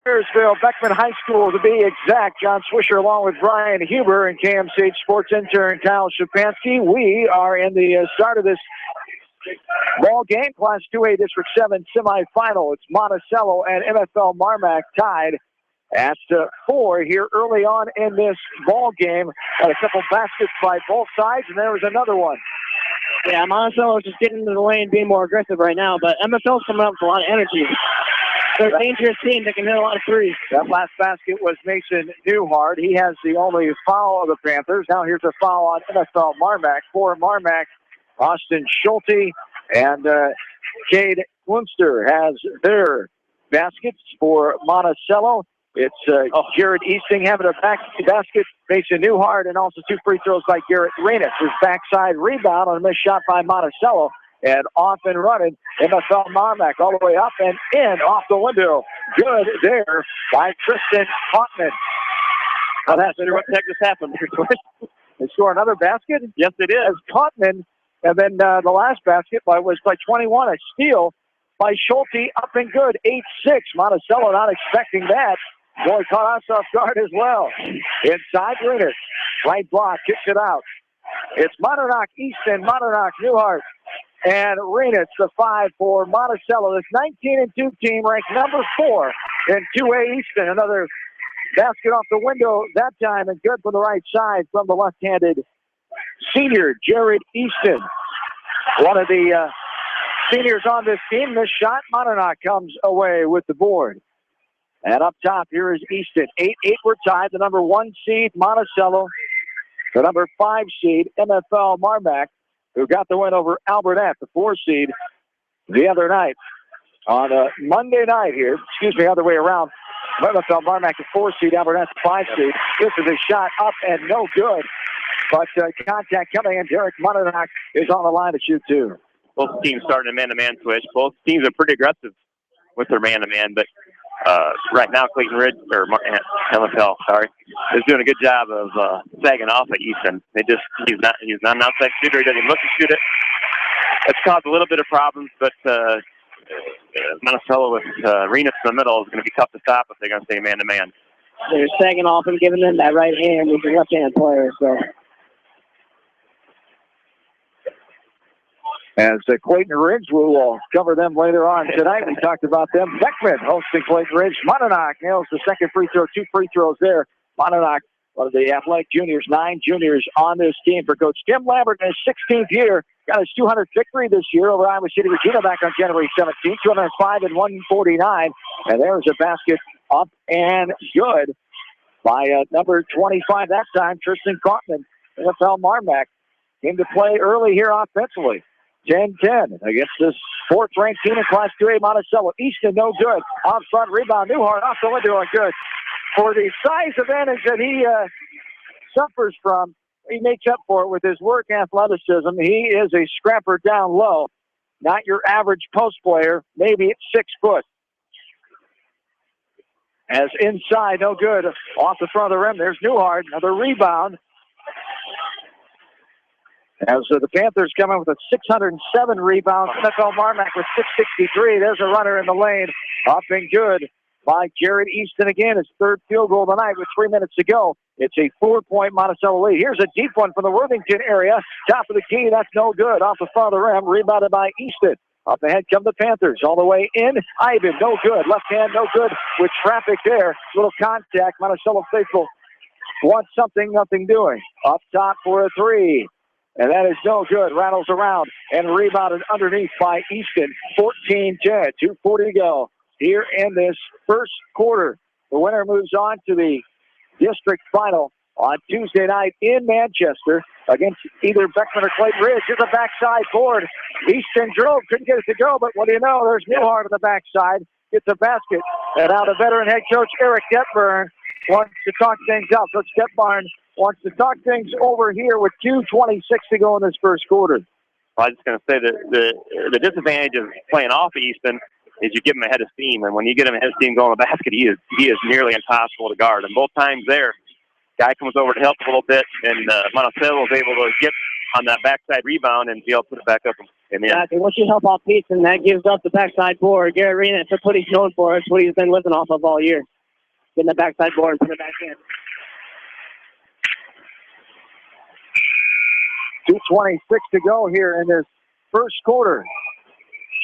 Marysville Beckman High School to be exact. John Swisher along with Brian Huber and KMCH Sports intern Kyle Shapansky. We are in the start of this ball game, Class 2A District 7 semifinal. It's Monticello and MFL-MarMac tied at 4 here early on in this ball game. Got a couple baskets by both sides, and there was another one. Yeah, Monticello is just getting into the lane, being more aggressive right now, but MFL's coming up with a lot of energy. They're a dangerous team that can hit a lot of threes. That last basket was Mason Newhart. He has the only foul of the Panthers. Now here's a foul on MFL-MarMac. For MarMac, Austin Schulte and Cade Wunster has their baskets. For Monticello, it's Jared Easting having a basket, Mason Newhart, and also 2 free throws by Garrett Reynolds. His backside rebound on a missed shot by Monticello. And off and running, MFL-MarMac all the way up and in off the window. Good there by Tristan Cotman. What the heck just happened? They score another basket? Yes, it is. As Cotman, and then the last basket was by 21, a steal by Schulte, up and good, 8-6. Monticello not expecting that. Boy, caught us off guard as well. Inside Reynolds, right block, kicks it out. It's Monarch Easton, Monarch Newhart. And Reynolds, the 5 for Monticello. This 19-2 team ranked number 4 in 2A Easton. Another basket off the window that time, and good from the right side from the left-handed senior, Jared Easton. One of the seniors on this team. This shot, Monarch comes away with the board. And up top, here is Easton. 8-8, we're tied. The number 1 seed, Monticello. The number 5 seed, MFL-MarMac, who got the win over Albertette, the 4 seed, the other night. On Monday night here, other way around. MFL-MarMac, the 4 seed, Albertette, the 5 seed. This is a shot up and no good. But contact coming in. Derek Monarch is on the line to shoot 2. Both teams starting a man-to-man switch. Both teams are pretty aggressive with their man-to-man, but right now Clayton Ridge, or MFL, is doing a good job of sagging off at Easton. He's not an outside shooter. He doesn't look to shoot it. It's caused a little bit of problems, but Monticello with Reynolds in the middle is going to be tough to stop if they're going to stay man-to-man. They're sagging off and giving them that right hand with the left-hand player, so... As Clayton Ridge, we'll cover them later on tonight. We talked about them. Beckman hosting Clayton Ridge. Monarch nails the second free throw. 2 free throws there. Monarch, one of the athletic juniors, 9 juniors on this team for Coach Tim Lambert in his 16th year. Got his 200th victory this year over Iowa City, Regina back on January 17th. 205 and 149. And there's a basket up and good by number 25 that time, Tristan Cotman. MFL-MarMac came to play early here offensively. 10-10 against this 4th-ranked team in Class 2A, Monticello. Easton, no good. Out front, rebound. Newhart off the window and good. For the size advantage that he suffers from, he makes up for it with his work athleticism. He is a scrapper down low. Not your average post player, maybe at 6 foot. As inside, no good. Off the front of the rim, there's Newhart. Another rebound. As the Panthers come in with a 607 rebound, MFL-MarMac with 663. There's a runner in the lane. Up and good by Jared Easton again. His 3rd field goal tonight with 3 minutes to go. It's a 4-point Monticello lead. Here's a deep one from the Worthington area. Top of the key, that's no good. Off the front of the rim, rebounded by Easton. Up ahead come the Panthers. All the way in. Ivan, no good. Left hand, no good. With traffic there. Little contact. Monticello faithful wants something, nothing doing. Up top for a 3. And that is no good. Rattles around and rebounded underneath by Easton. 14-10. 2:40 to go here in this first quarter. The winner moves on to the district final on Tuesday night in Manchester against either Beckman or Clayton Ridge. Here's a backside board. Easton drove, couldn't get it to go, but what do you know? There's Newhart on the backside. Gets a basket. And now the veteran head coach, Eric Detburn, wants to talk things up. Coach Detburn wants to talk things over here with 2:26 to go in this first quarter. I was just going to say that the disadvantage of playing off of Easton is you give him a head of steam, and when you get him a head of steam going to the basket, he is nearly impossible to guard. And both times there, guy comes over to help a little bit, and Monticello was able to get on that backside rebound and be able to put it back up. And exactly. Once you help off Easton, that gives up the backside board. Garrett Reynolds, that's what he's known for. That's what he's been living off of all year. Getting the backside board and put it back in. 2:26 to go here in this first quarter.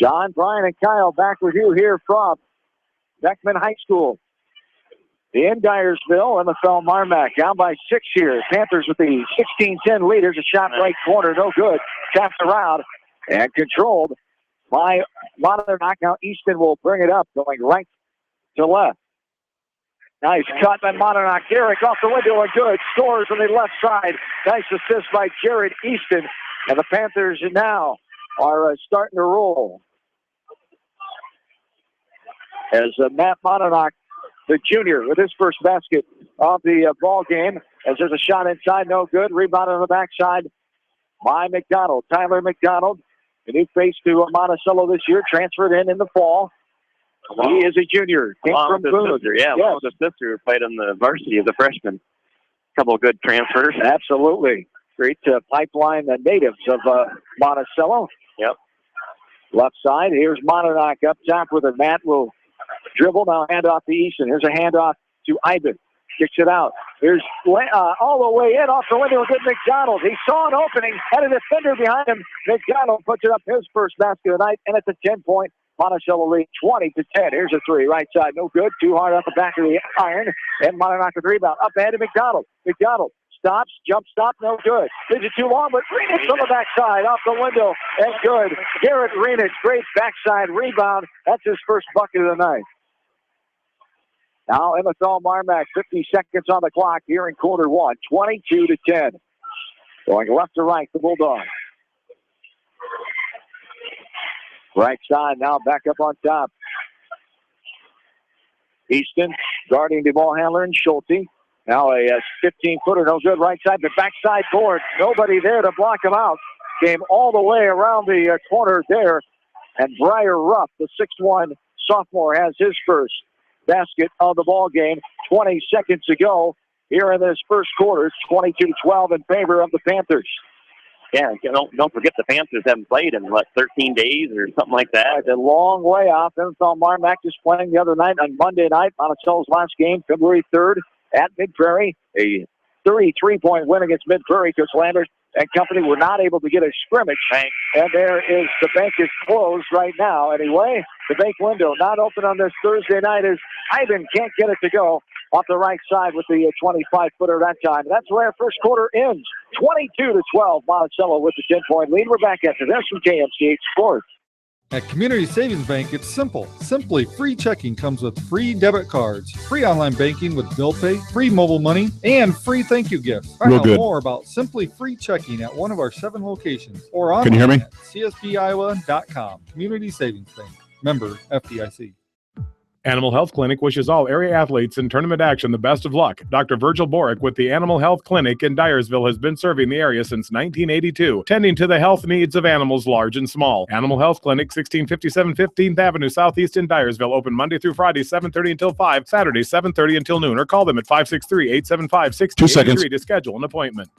John, Brian, and Kyle back with you here from Beckman High School. In Dyersville, MFL-MarMac down by 6 here. Panthers with the 16-10 lead. There's a shot right corner, no good. Tapped around and controlled by Monticello. Now Easton will bring it up, going right to left. Nice cut by Monticello. Garrick off the window and good. Scores on the left side. Nice assist by Jared Easton. And the Panthers now are starting to roll. As Matt Monticello, the junior, with his first basket of the ball game. As there's a shot inside, no good. Rebound on the backside by McDonald. Tyler McDonald, a new face to Monticello this year, transferred in the fall. He is a junior. Came from Boone. Yeah, yes. Along with his sister who played on the varsity as a freshman. Couple of good transfers. Absolutely. Great pipeline natives of Monticello. Yep. Left side. Here's Monticello up top with it. Matt will dribble. Now hand off to Easton. Here's a handoff to Ivan. Kicks it out. Here's all the way in off the window with McDonald. He saw an opening. Had a defender behind him. McDonald puts it up his first basket of the night. And it's a 10-point Monticello lead, 20-10. Here's a three. Right side. No good. Too hard off the back of the iron. And Monticello with the rebound. Up ahead to McDonald. McDonald stops. Jump stop. No good. Is it too long? But Renich on the backside. Off the window. And good. Garrett Renich. Great backside rebound. That's his first bucket of the night. Now MFL-MarMac, 50 seconds on the clock here in quarter one, 22-10. Going left to right, the Bulldogs. Right side now back up on top. Easton guarding the ball handler and Schulte. Now a 15-footer, no good. Right side, the backside board. Nobody there to block him out. Came all the way around the corner there. And Briar Ruff, the 6'1 sophomore, has his first basket of the ball game. 20 seconds to go here in this first quarter. It's 22-12 in favor of the Panthers. Yeah, don't forget the Panthers haven't played in, 13 days or something like that. It's a long way off. MFL-MarMac is playing the other night on Monday night. Monticello's last game, February 3rd at Mid-Prairie. A 33-point win against Mid-Prairie. Coach Lambert and company were not able to get a scrimmage. And there is, the bank is closed right now. Anyway, the bank window not open on this Thursday night as Ivan can't get it to go off the right side with the 25-footer that time. That's where our first quarter ends. 22-12, Monticello with the 10-point lead. We're back after this from KMCH Sports. At Community Savings Bank, it's simple. Simply Free Checking comes with free debit cards, free online banking with bill pay, free mobile money, and free thank you gifts. Find out more about Simply Free Checking at one of our 7 locations or online at csbiowa.com. Community Savings Bank. Member FDIC. Animal Health Clinic wishes all area athletes in tournament action the best of luck. Dr. Virgil Borick with the Animal Health Clinic in Dyersville has been serving the area since 1982, tending to the health needs of animals large and small. Animal Health Clinic, 1657 15th Avenue Southeast in Dyersville, open Monday through Friday, 7:30 until 5, Saturday, 7:30 until noon, or call them at 563-875-6083 to schedule an appointment.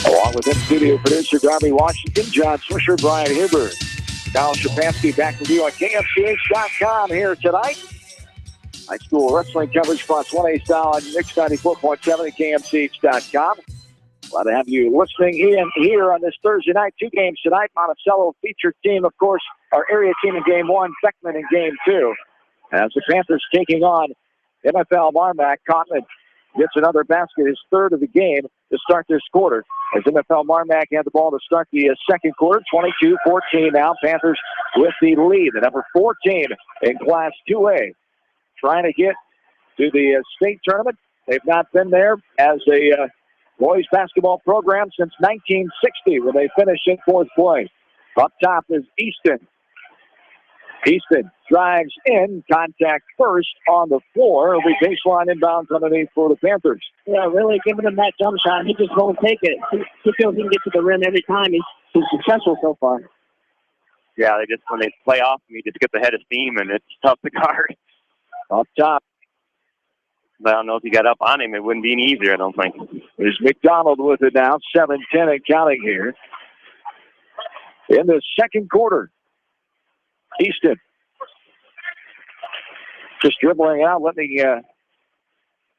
Along with in-studio producer Darby Washington, John Swisher, Brian Hibbert. Kyle Shapansky back with you on KMCH.com here tonight. High school wrestling coverage plus 1A style on Mix 94.7 at KMCH.com. Glad to have you listening in here on this Thursday night. 2 games tonight. Monticello featured team, of course, our area team in game 1, Beckman in game 2. As the Panthers taking on MFL-MarMac, Cotman gets another basket, his third of the game to start this quarter. As MFL-MarMac had the ball to start the second quarter, 22-14 now. Panthers with the lead, the number 14 in Class 2A. Trying to get to the state tournament. They've not been there as a boys basketball program since 1960 when they finished in 4th place. Up top is Easton. Easton drives in, contact first on the floor. It'll be baseline inbounds underneath for the Panthers. Yeah, really giving him that jump shot. He just won't take it. He feels he can get to the rim every time. He's successful so far. Yeah, when they play off him, he just gets ahead of steam, and it's tough to guard. Up top. But I don't know if he got up on him. It wouldn't be any easier, I don't think. There's McDonald with it now, 7-10 and counting here. In the second quarter, Easton just dribbling out, letting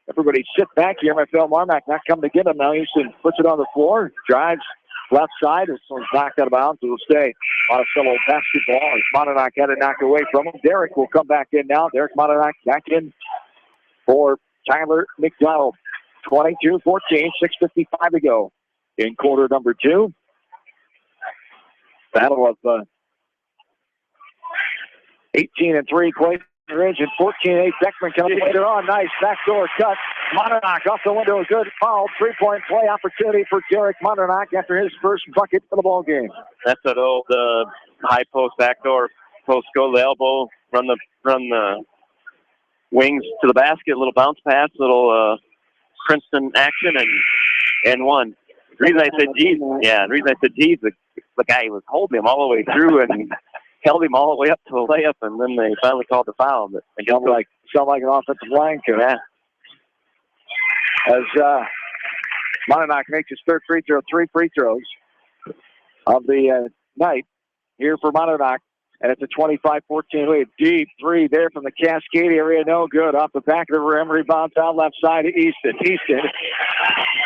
everybody sit back here. MFL-MarMac not coming to get him now. Houston puts it on the floor, drives left side. This one's knocked out of bounds. It'll stay. Monticello basketball as Monadnock had it knocked away from him. Derek will come back in now. Derek Monadnock back in for Tyler McDonald. 22-14, 6:55 to go in quarter number 2. Battle of 18-3 Clayton Ridge and 14-8 Beckman coming later on. Nice backdoor cut. Monadnock off the window. A good foul. 3-point play opportunity for Derek Monadnock after his first bucket for the ball game. That's that old high post backdoor post go to the elbow, run the wings to the basket, little bounce pass, little Princeton action, and one. The reason I said geez, the guy was holding him all the way through and held him all the way up to a layup, and then they finally called the foul. But it sounded like an offensive line too. Yeah. As Monadnock makes his third free throw, 3 free throws of the night here for Monadnock. And it's a 25-14 lead. Deep 3 there from the Cascade area. No good. Off the back of the rim. Rebounds out left side to Easton. Easton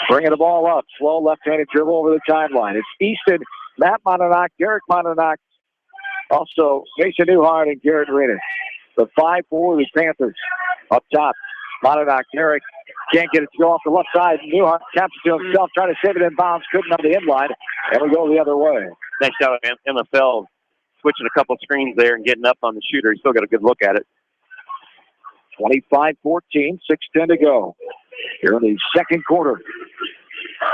bringing the ball up. Slow left-handed dribble over the timeline. It's Easton, Matt Monadnock, Derek Monadnock, also Mason Newhart and Garrett Reina. The 5 for the Panthers up top. Monadnock, Derek can't get it to go off the left side. Newhart taps it to himself, trying to save it in bounds. Couldn't on the end line. And we go the other way. Nice job of MFL. Switching a couple screens there and getting up on the shooter. He's still got a good look at it. 25-14, 6:10 to go here in the second quarter.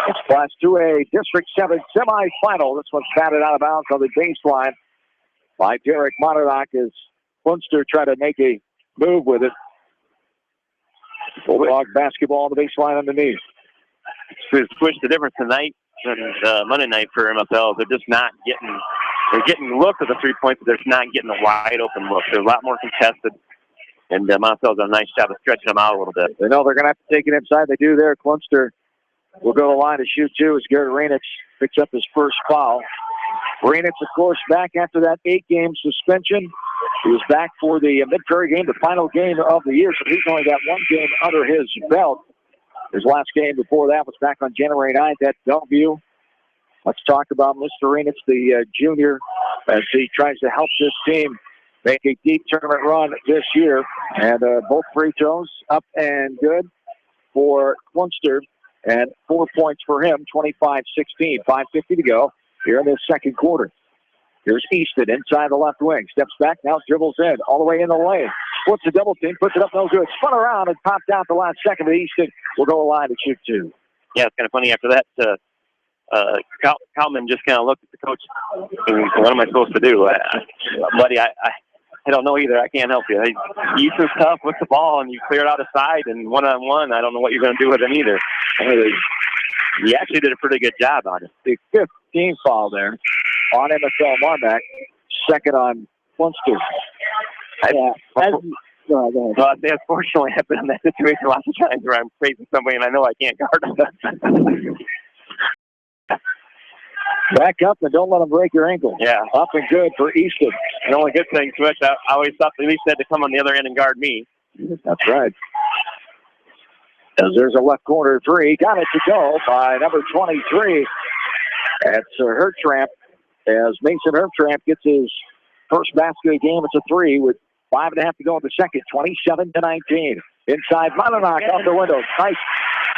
It's Class 2A District 7 semifinal. This one's batted out of bounds on the baseline by Derek Monadnock as Munster tried to make a move with it. Bulldog basketball on the baseline underneath. Switch the difference tonight than Monday night for MFL. They're just not getting. They're getting the look of the 3-point, but they're not getting a wide open look. They're a lot more contested, and Monticello's done a nice job of stretching them out a little bit. They know they're going to have to take it inside. They do there. Clunster will go to the line to shoot 2 as Garrett Rainitz picks up his first foul. Rainitz, of course, back after that 8-game suspension. He was back for the Mid-Prairie game, the final game of the year, so he's only got 1 game under his belt. His last game before that was back on January 9th at Bellevue. Let's talk about Mr. Rainitz, the junior, as he tries to help this team make a deep tournament run this year. And both free throws up and good for Munster, and 4 points for him, 25-16, 5:50 to go here in the second quarter. Here's Easton inside the left wing. Steps back, now dribbles in, all the way in the lane. Flips a double team, puts it up, no good. Spun around and popped out the last second, but Easton will go a line to shoot 2. Yeah, it's kind of funny after that. Kalman just kind of looked at the coach and what am I supposed to do? Buddy, I don't know either. I can't help you. Easton's tough with the ball, and you clear it out of side, and one-on-one, I don't know what you're going to do with him either. He actually did a pretty good job on it. The 5th team foul there on MFL-MarMac, second on Munster. Well, unfortunately, I've been in that situation lots of times where I'm facing somebody and I know I can't guard them. Back up and don't let them break your ankle. Yeah. Up and good for Easton. The only good thing, Switch, I always thought they at least had to come on the other end and guard me. That's right. As there's a left corner 3. Got it to go by number 23. That's Hertramp. As Mason Hertramp gets his first basket of the game, it's a 3 with 5.5 to go in the second, 27-19. Inside, Monadnock off the window. Nice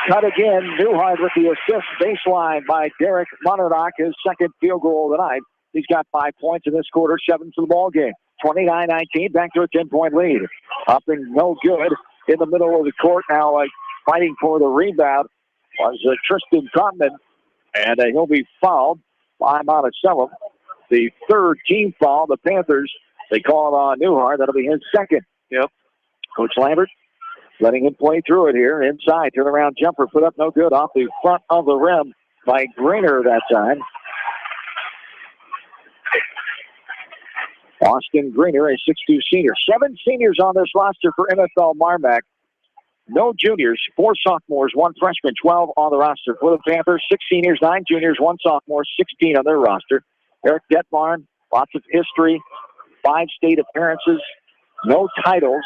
cut again. Newhart with the assist, baseline by Derek Monadnock, his second field goal of the night. He's got 5 points in this quarter, 7 for the ball game. 29-19, back to a 10-point lead. Up and no good in the middle of the court now, fighting for the rebound was Tristan Cotman, and he'll be fouled by Monticello. The 3rd team foul, the Panthers, they call it on Newhart. That'll be his second. Yep. Coach Lambert letting him play through it here. Inside, turnaround jumper, put up no good off the front of the rim by Greener that time. Austin Greener, a 6'2 senior. 7 seniors on this roster for MFL-MarMac. No juniors, 4 sophomores, 1 freshman, 12 on the roster. For the Panthers, 6 seniors, 9 juniors, 1 sophomore, 16 on their roster. Eric Detmarn, lots of history, 5 state appearances, no titles.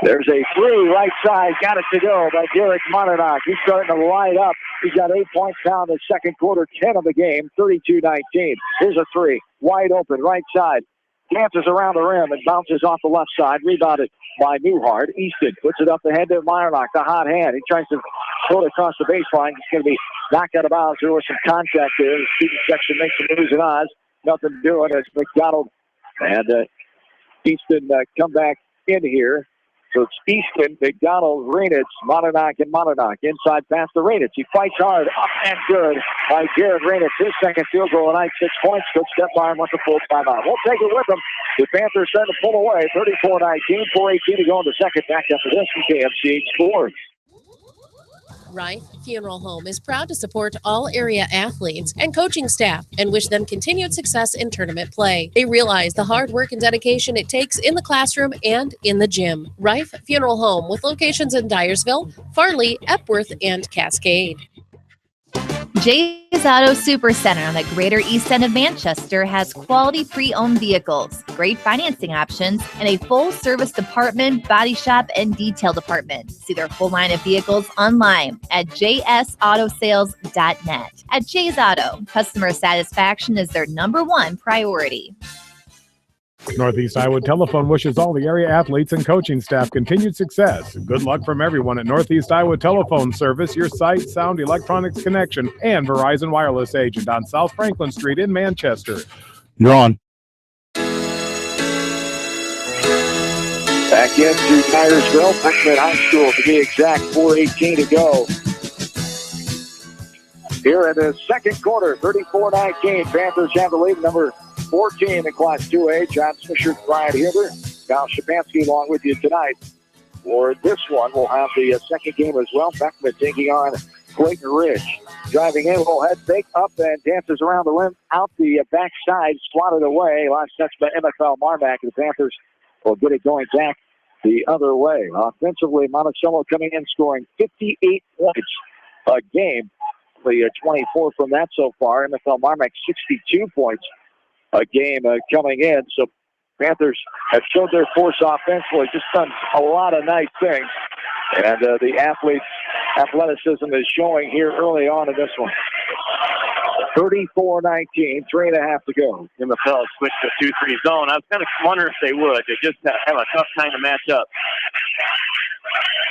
There's a three right side. Got it to go by Derek Monadnock. He's starting to light up. He's got 8 points now in the second quarter, 10 of the game, 32-19. Here's a three. Wide open, right side. Dances around the rim and bounces off the left side. Rebounded by Newhart. Easton puts it up ahead to Monadnock, the hot hand. He tries to throw it across the baseline. It's going to be knocked out of bounds. There was some contact there. The student section makes some moves and odds. Nothing doing as McDonald and Easton come back in here. So it's Easton, McDonald, Rainitz, Monadnock, and Monadnock. Inside pass to Rainitz. He fights hard. Up and good by Jared Rainitz. His second field goal tonight, 6 points. Coach Stepmeyer wants a full timeout. We'll take it with him. The Panthers starting to pull away. 34-19, 4:18 to go in the second. Back after this from KFC Sports. Rife Funeral Home is proud to support all area athletes and coaching staff and wish them continued success in tournament play. They realize the hard work and dedication it takes in the classroom and in the gym. Rife Funeral Home with locations in Dyersville, Farley, Epworth, and Cascade. Jay's Auto Supercenter on the Greater East End of Manchester has quality pre-owned vehicles, great financing options, and a full-service department, body shop, and detail department. See their full line of vehicles online at jsautosales.net. At Jay's Auto, customer satisfaction is their #1 priority. Northeast Iowa Telephone wishes all the area athletes and coaching staff continued success. Good luck from everyone at Northeast Iowa Telephone Service, your sight, sound, electronics connection, and Verizon Wireless agent on South Franklin Street in Manchester. You're on. Back into Dyersville, Beckman High School to be exact, 4:18 to go. Here in the second quarter, 34-19, Panthers have the lead, number 14 in Class 2A. John Swisher, Brian Huber, Kyle Shapansky along with you tonight. For this one, we'll have the second game as well. Beckman taking on Clayton Ridge. Driving in, little head fake up and dances around the rim, out the backside, swatted away. Last touch by MFL-MarMac. The Panthers will get it going back the other way. Offensively, Monticello coming in, scoring 58 points a game. The 24 from that so far. MFL-MarMac 62 points a game coming in. So Panthers have showed their force offensively, just done a lot of nice things. And the athleticism is showing here early on in this one. 34-19, 3.5 to go. MFL switched to 2-3 zone. I was kind of wondering if they would. They just have a tough time to match up.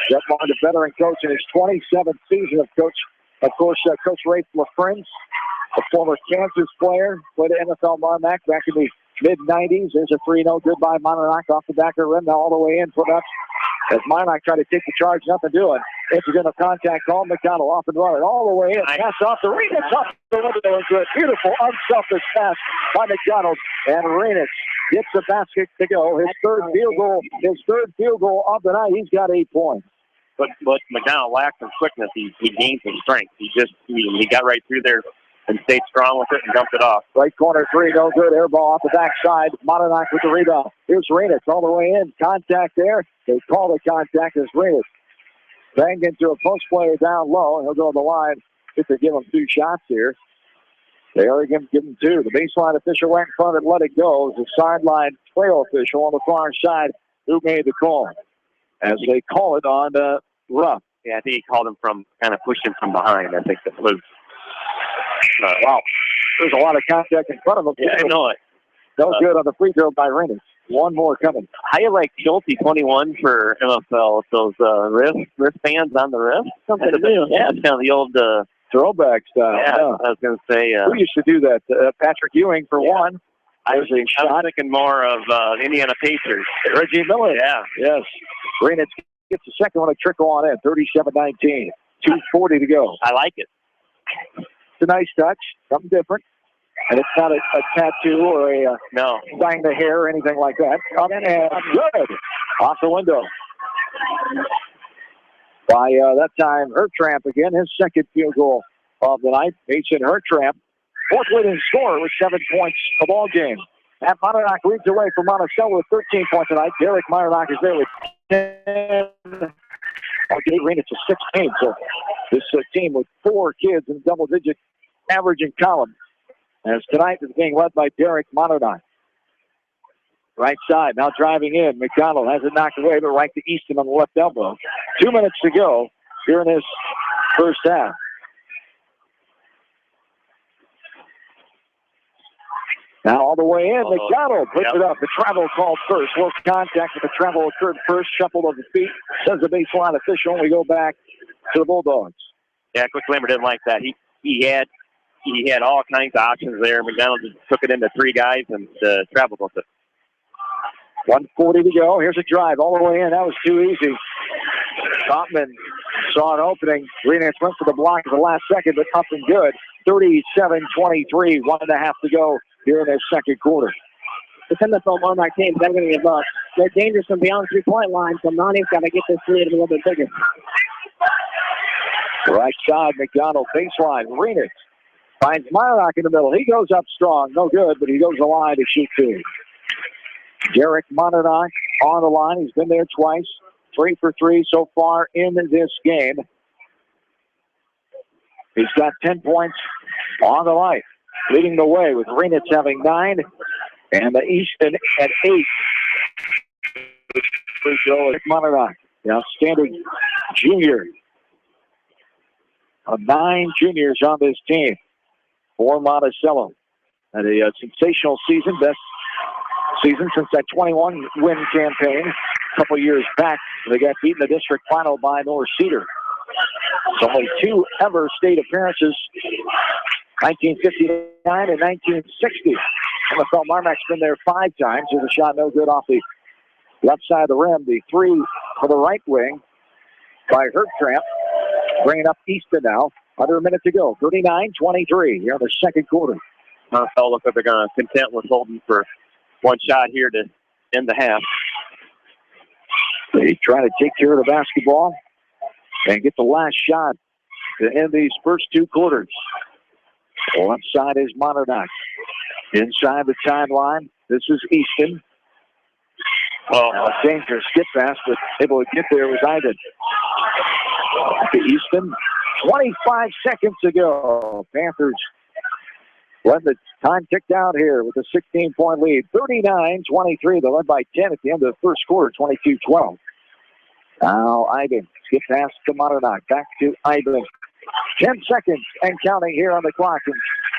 Jeff Bond, a veteran coach in his 27th season of coach. Of course, Coach Ray LaFrance, a former Kansas player, played at MFL-MarMac back in the mid-90s. There's a 3-0 good by Monadnock off the back of the rim, now all the way in, put up. As Monadnock tried to take the charge, nothing doing. Incidental contact call, McDonald off and running all the way in. Pass off the Rainitz, off the window into a beautiful, unselfish pass by McDonald. And Rainitz gets the basket to go. His third field goal of the night. He's got 8 points. But McDonald lacked some quickness. He gained some strength. He got right through there and stayed strong with it and dumped it off. Right corner three, no good. Air ball off the backside. Monadnock with the rebound. Here's Rainitz all the way in. Contact there. They call the contact as Rainitz banged into a post player down low. He'll go on the line just to give him 2 shots here. They already give him 2. The baseline official went in front and let it go. It was a sideline trail official on the far side who made the call. As they call it on Ruff. Yeah, I think he called him kind of pushed him from behind. I think that was. Wow. There's a lot of contact in front of him. Yeah, I know it. No good on the free throw by Rainitz. One more coming. How you like Schulte 21 for MFL? Those wristbands on the wrist? Something to do. Yeah, it's kind of the old throwback style. Yeah, I was going to say. Who used to do that? Patrick Ewing for one. I was thinking more of Indiana Pacers. Reggie Miller. Yeah. Yes. Rainitz gets the second one to trickle on in. 37-19. 2:40 to go. I like it. It's a nice touch. Something different. And it's not a tattoo or a dyeing the hair or anything like that. Up and good. Off the window. By that time, Hertramp again, his second field goal of the night. Mason Hertramp, fourth leading scorer with 7 points a ball game. Matt Monadnock leads away from Monticello with 13 points tonight. Derek Monadnock is there with 10. Okay, Rainitz is 16. So this team with 4 kids in double-digit average in column. As tonight is being led by Derek Monadnock. Right side, now driving in. McDonald has it knocked away, but right to Easton on the left elbow. 2 minutes to go here in this first half. Now all the way in, McDonald puts it up. The travel called first. Work contact, but the travel occurred first. Shuffled of the feet, says the baseline official. And we go back to the Bulldogs. Yeah, Quick Limber didn't like that. He had all kinds of options there. McDonald just took it into 3 guys and traveled with it. 1:40 to go. Here's a drive all the way in. That was too easy. Topman saw an opening. Greenance went for the block at the last second, but up and good. 37-23. 1.5 to go here in their second quarter. The MFL-MarMac team is never going to give up. They're dangerous from beyond the 3-point line, so Nani's got to get this lead a little bit bigger. Right side, McDonald, baseline. Greenance finds Myrock in the middle. He goes up strong. No good, but he goes the line to shoot 2. Derek Monadon on the line. He's been there twice. 3 for 3 so far in this game. He's got 10 points on the night, leading the way with Renitz having 9 and the Easton at 8. Derek Monadon, the outstanding junior. 9 juniors on this team for Monticello. Had a sensational season, best season since that 21-win campaign a couple years back. They got beat in the district final by North Cedar. It's only 2 ever state appearances, 1959 and 1960. MFL-MarMac's been there 5 times. There's a shot no good off the left side of the rim. The 3 for the right wing by Hertramp. Bringing up Easton now. Under a minute to go. 39-23 here in the second quarter. MFL looks like they're going to content with holding for 1 shot here to end the half. They try to take care of the basketball and get the last shot to end these first 2 quarters. Left side is Monadnock. Inside the timeline, this is Easton. A dangerous skip pass, but able to get there was Iden. To Easton, 25 seconds ago. Panthers let the time tick down here with a 16-point lead. 39-23. They led by 10 at the end of the first quarter, 22-12. Now Ivan, skip pass to Monadnock. Back to Ivan. 10 seconds and counting here on the clock. And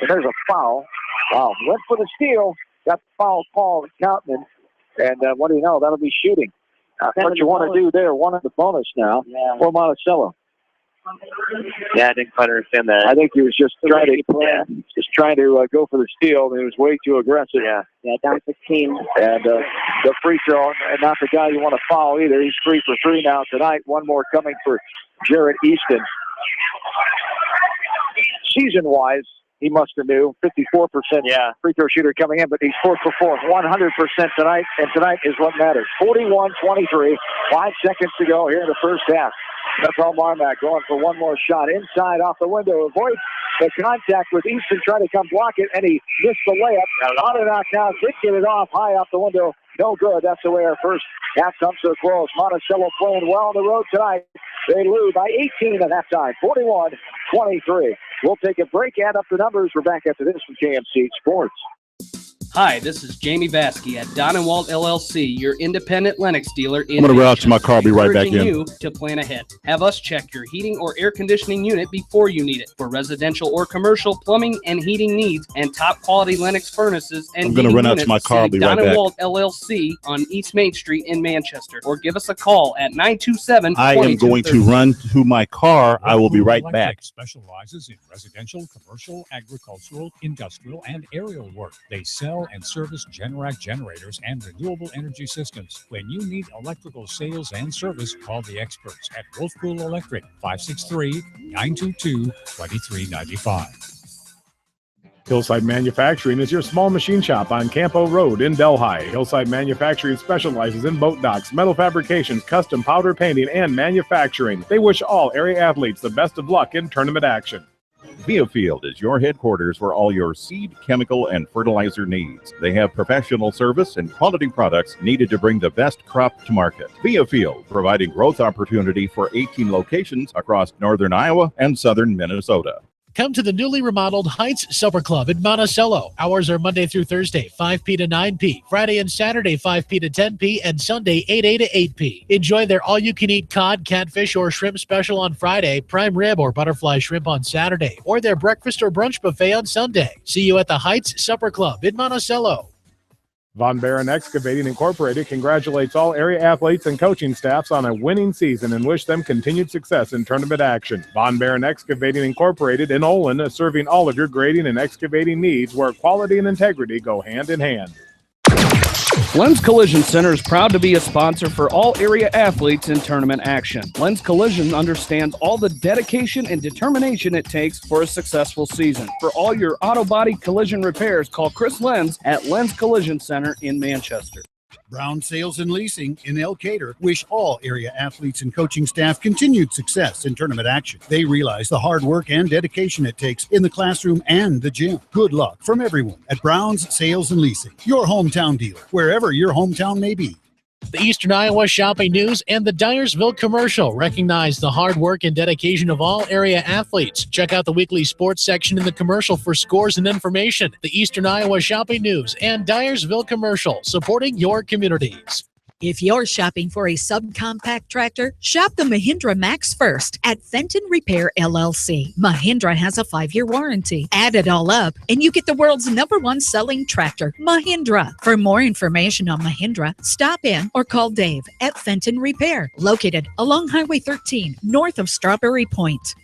there's a foul. Wow, went for the steal. Got the foul call at Coutman. And what do you know? That'll be shooting. What you want to do there, 1 at the bonus now for Monticello. Yeah, I didn't quite understand that. I think he was just trying to go for the steal, and he was way too aggressive. Yeah, down 16. And the free throw, and not the guy you want to foul either. He's 3 for 3 now tonight. 1 more coming for Jarrett Easton. Season-wise, he must have knew 54% free throw shooter coming in, but he's 4 for 4, 100% tonight, and tonight is what matters. 41-23, 5 seconds to go here in the first half. MFL-MarMac going for 1 more shot inside off the window. Avoids the contact with Easton trying to come block it, and he missed the layup. Monadnock now did get it off high off the window. No good. That's the way our first half comes to a close. Monticello playing well on the road tonight. They lose by 18 at halftime, 41-23. We'll take a break, add up the numbers. We're back after this from KMC Sports. Hi, this is Jamie Vaskey at Don & Walt LLC, your independent Lennox dealer in I'm going to run out to my car. I'll be right back in. You to plan ahead. Have us check your heating or air conditioning unit before you need it. For residential or commercial plumbing and heating needs and top quality Lennox furnaces and I'm going to run out to my car. I'll be right back. Don & Walt LLC on East Main Street in Manchester. Or give us a call at 927-2230. I am going to run to my car. I will be right back. Specializes in residential, commercial, agricultural, industrial, and aerial work. They sell and service Generac generators and renewable energy systems. When you need electrical sales and service, call the experts at Wolfpool Electric, 563-922-2395. Hillside Manufacturing is your small machine shop on Campo Road in Delhi. Hillside Manufacturing specializes in boat docks, metal fabrications, custom powder painting, and manufacturing. They wish all area athletes the best of luck in tournament action. Viafield is your headquarters for all your seed, chemical, and fertilizer needs. They have professional service and quality products needed to bring the best crop to market. Viafield, providing growth opportunity for 18 locations across northern Iowa and southern Minnesota. Come to the newly remodeled Heights Supper Club in Monticello. Hours are Monday through Thursday, 5 p. to 9 p. Friday and Saturday, 5 p. to 10 p. and Sunday, 8 a. to 8 p. Enjoy their all-you-can-eat cod, catfish, or shrimp special on Friday, prime rib or butterfly shrimp on Saturday, or their breakfast or brunch buffet on Sunday. See you at the Heights Supper Club in Monticello. Von Barron Excavating Incorporated congratulates all area athletes and coaching staffs on a winning season and wish them continued success in tournament action. Von Barron Excavating Incorporated in Olin is serving all of your grading and excavating needs where quality and integrity go hand in hand. Lens Collision Center is proud to be a sponsor for all area athletes in tournament action. Lens Collision understands all the dedication and determination it takes for a successful season. For all your auto body collision repairs, call Chris Lenz at Lens Collision Center in Manchester. Brown Sales and Leasing in Elkader wish all area athletes and coaching staff continued success in tournament action. They realize the hard work and dedication it takes in the classroom and the gym. Good luck from everyone at Brown's Sales and Leasing, your hometown dealer, wherever your hometown may be. The Eastern Iowa Shopping News and the Dyersville Commercial recognize the hard work and dedication of all area athletes. Check out the weekly sports section in the commercial for scores and information. The Eastern Iowa Shopping News and Dyersville Commercial, supporting your communities. If you're shopping for a subcompact tractor, shop the Mahindra Max first at Fenton Repair LLC. Mahindra has a 5-year warranty. Add it all up, and you get the world's #1 selling tractor, Mahindra. For more information on Mahindra, stop in or call Dave at Fenton Repair, located along Highway 13, north of Strawberry Point.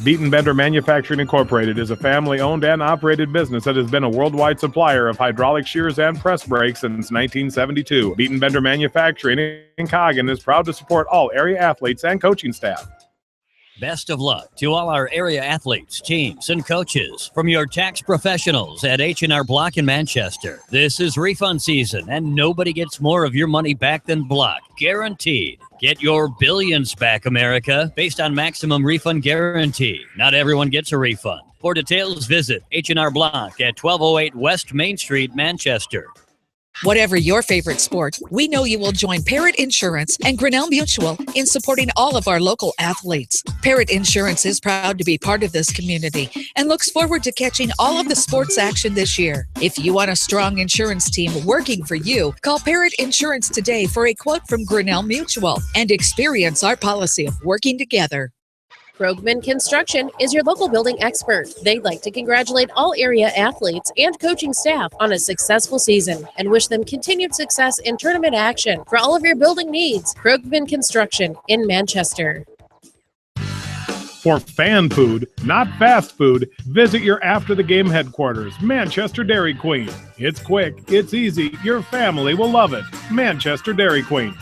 Beaton Bender Manufacturing Incorporated is a family-owned and operated business that has been a worldwide supplier of hydraulic shears and press brakes since 1972. Beaton Bender Manufacturing in Coggin is proud to support all area athletes and coaching staff. Best of luck to all our area athletes, teams, and coaches from your tax professionals at H&R Block in Manchester. This is refund season, and nobody gets more of your money back than Block, guaranteed. Get your billions back, America, based on maximum refund guarantee. Not everyone gets a refund. For details, visit H&R Block at 1208 West Main Street, Manchester. Whatever your favorite sport, we know you will join Parrott Insurance and Grinnell Mutual in supporting all of our local athletes. Parrott Insurance is proud to be part of this community and looks forward to catching all of the sports action this year. If you want a strong insurance team working for you, call Parrott Insurance today for a quote from Grinnell Mutual and experience our policy of working together. Krogman Construction is your local building expert. They'd like to congratulate all area athletes and coaching staff on a successful season and wish them continued success in tournament action. For all of your building needs, Krogman Construction in Manchester. For fan food, not fast food, visit your after-the-game headquarters, Manchester Dairy Queen. It's quick, it's easy, your family will love it. Manchester Dairy Queen.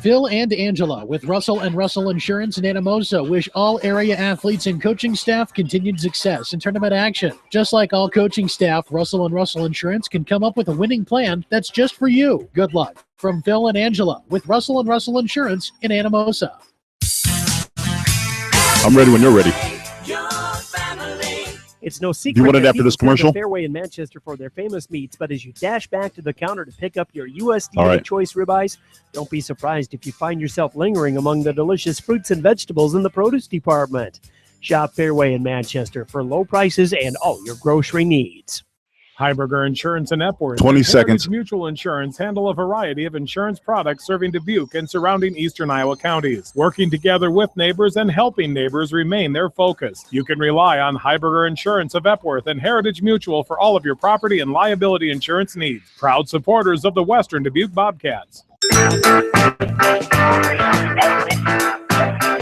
Phil and Angela with Russell & Russell Insurance in Anamosa wish all area athletes and coaching staff continued success in tournament action. Just like all coaching staff, Russell & Russell Insurance can come up with a winning plan that's just for you. Good luck. From Phil and Angela with Russell & Russell Insurance in Anamosa. I'm ready when you're ready. It's no secret. Do you want it after this commercial? Fairway in Manchester for their famous meats, but as you dash back to the counter to pick up your USDA choice ribeyes, don't be surprised if you find yourself lingering among the delicious fruits and vegetables in the produce department. Shop Fairway in Manchester for low prices and all your grocery needs. Heiberger Insurance in Epworth 20 and seconds. Heritage Mutual Insurance handle a variety of insurance products serving Dubuque and surrounding eastern Iowa counties. Working together with neighbors and helping neighbors remain their focus. You can rely on Heiberger Insurance of Epworth and Heritage Mutual for all of your property and liability insurance needs. Proud supporters of the Western Dubuque Bobcats.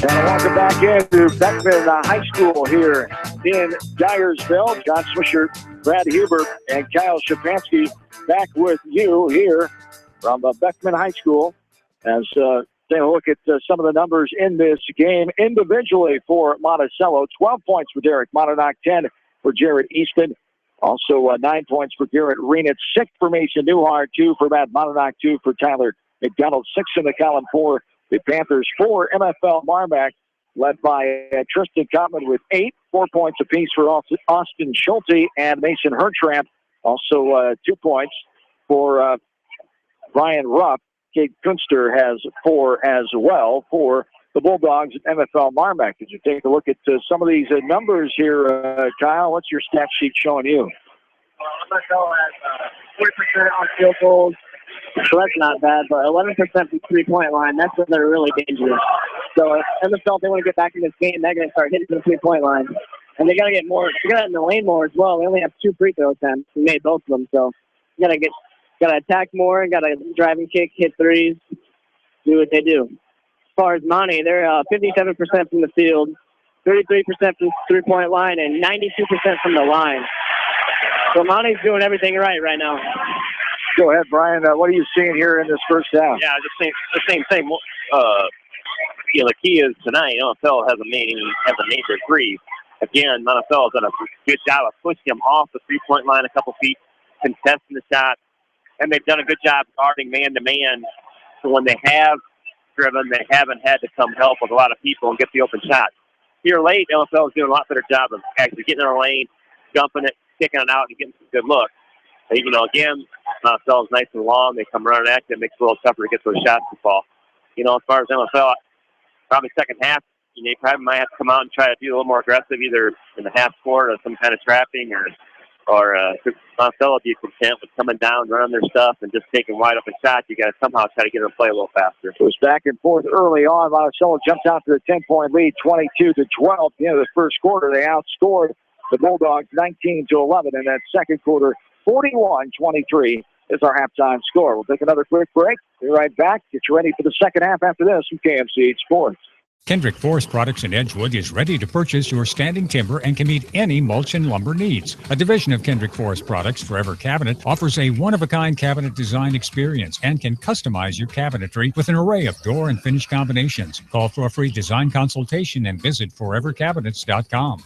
And welcome back into Beckman High School here in Dyersville. John Swisher, Brad Huber, and Kyle Shapansky back with you here from Beckman High School as take a look at some of the numbers in this game individually for Monticello. 12 points for Derek Monadnock, 10 for Jared Easton. Also 9 points for Garrett Renitz, 6 for Mason Newhart, 2 for Matt Monadnock, 2 for Tyler McDonald, 6 in the column for the Panthers. 4 MFL-MarMac, led by Tristan Kottman with 8, 4 points apiece for Austin Schulte and Mason Hertramp. Also 2 points for Brian Rupp. Kate Kunster has 4 as well for the Bulldogs at MFL-MarMac. Did you take a look at some of these numbers here, Kyle? What's your stat sheet showing you? MFL has 40% on field goals, so that's not bad, but 11% from three-point line, that's when they're really dangerous. So MFL, if they want to get back in this game, they're going to start hitting the three-point line. And they got to get more, they got to get in the lane more as well. They only have 2 free throw attempts. We made both of them, so you got to attack more, got to drive and kick, hit threes, do what they do. As far as Monty, they're 57% from the field, 33% from three-point line, and 92% from the line. So Monty's doing everything right now. Go ahead, Brian. What are you seeing here in this first half? Yeah, the same thing. The key is tonight, MFL hasn't made their three. Again, MFL has done a good job of pushing them off the three-point line a couple feet, contesting the shot, and they've done a good job guarding man-to-man. So when they have driven, they haven't had to come help with a lot of people and get the open shot. Here late, MFL is doing a lot better job of actually getting in our lane, jumping it, kicking it out, and getting some good looks. Again, MFL is nice and long. They come running at you. It makes it a little tougher to get those shots to fall. As far as MFL, probably second half, you probably might have to come out and try to be a little more aggressive, either in the half court or some kind of trapping, or MFL will be content with coming down, running their stuff, and just taking wide open shots. You got to somehow try to get them to play a little faster. It was back and forth early on. Monticello jumps out to a 10-point lead, 22-12. At the end of the first quarter, they outscored the Bulldogs 19-11. In that second quarter, 41-23 is our halftime score. We'll take another quick break. Be right back. Get you ready for the second half after this from KMC Sports. Kendrick Forest Products in Edgewood is ready to purchase your standing timber and can meet any mulch and lumber needs. A division of Kendrick Forest Products, Forever Cabinet, offers a one-of-a-kind cabinet design experience and can customize your cabinetry with an array of door and finish combinations. Call for a free design consultation and visit forevercabinets.com.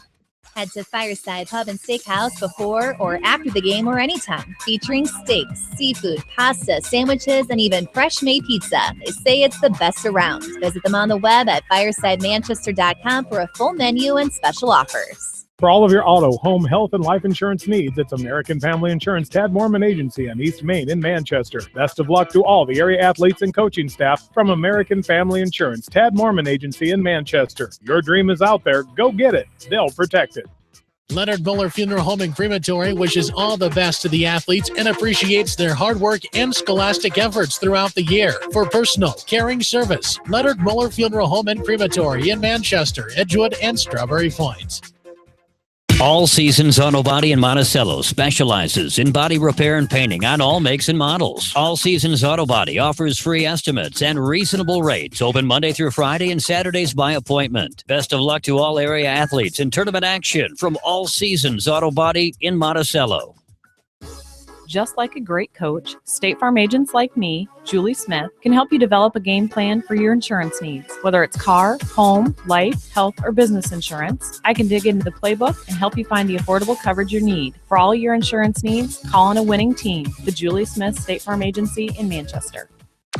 Head to Fireside Pub and Steakhouse before or after the game or anytime, featuring steaks, seafood, pasta, sandwiches, and even fresh-made pizza. They say it's the best around. Visit them on the web at firesidemanchester.com for a full menu and special offers. For all of your auto, home, health, and life insurance needs, it's American Family Insurance Tad Mormon Agency on East Main in Manchester. Best of luck to all the area athletes and coaching staff from American Family Insurance Tad Mormon Agency in Manchester. Your dream is out there. Go get it. They'll protect it. Leonard Muller Funeral Home and Crematory wishes all the best to the athletes and appreciates their hard work and scholastic efforts throughout the year. For personal, caring service, Leonard Muller Funeral Home and Crematory in Manchester, Edgewood, and Strawberry Points. All Seasons Auto Body in Monticello specializes in body repair and painting on all makes and models. All Seasons Auto Body offers free estimates and reasonable rates. Open Monday through Friday and Saturdays by appointment. Best of luck to all area athletes in tournament action from All Seasons Auto Body in Monticello. Just like a great coach, State Farm agents like me, Julie Smith, can help you develop a game plan for your insurance needs. Whether it's car, home, life, health, or business insurance, I can dig into the playbook and help you find the affordable coverage you need. For all your insurance needs, call on a winning team, the Julie Smith State Farm Agency in Manchester.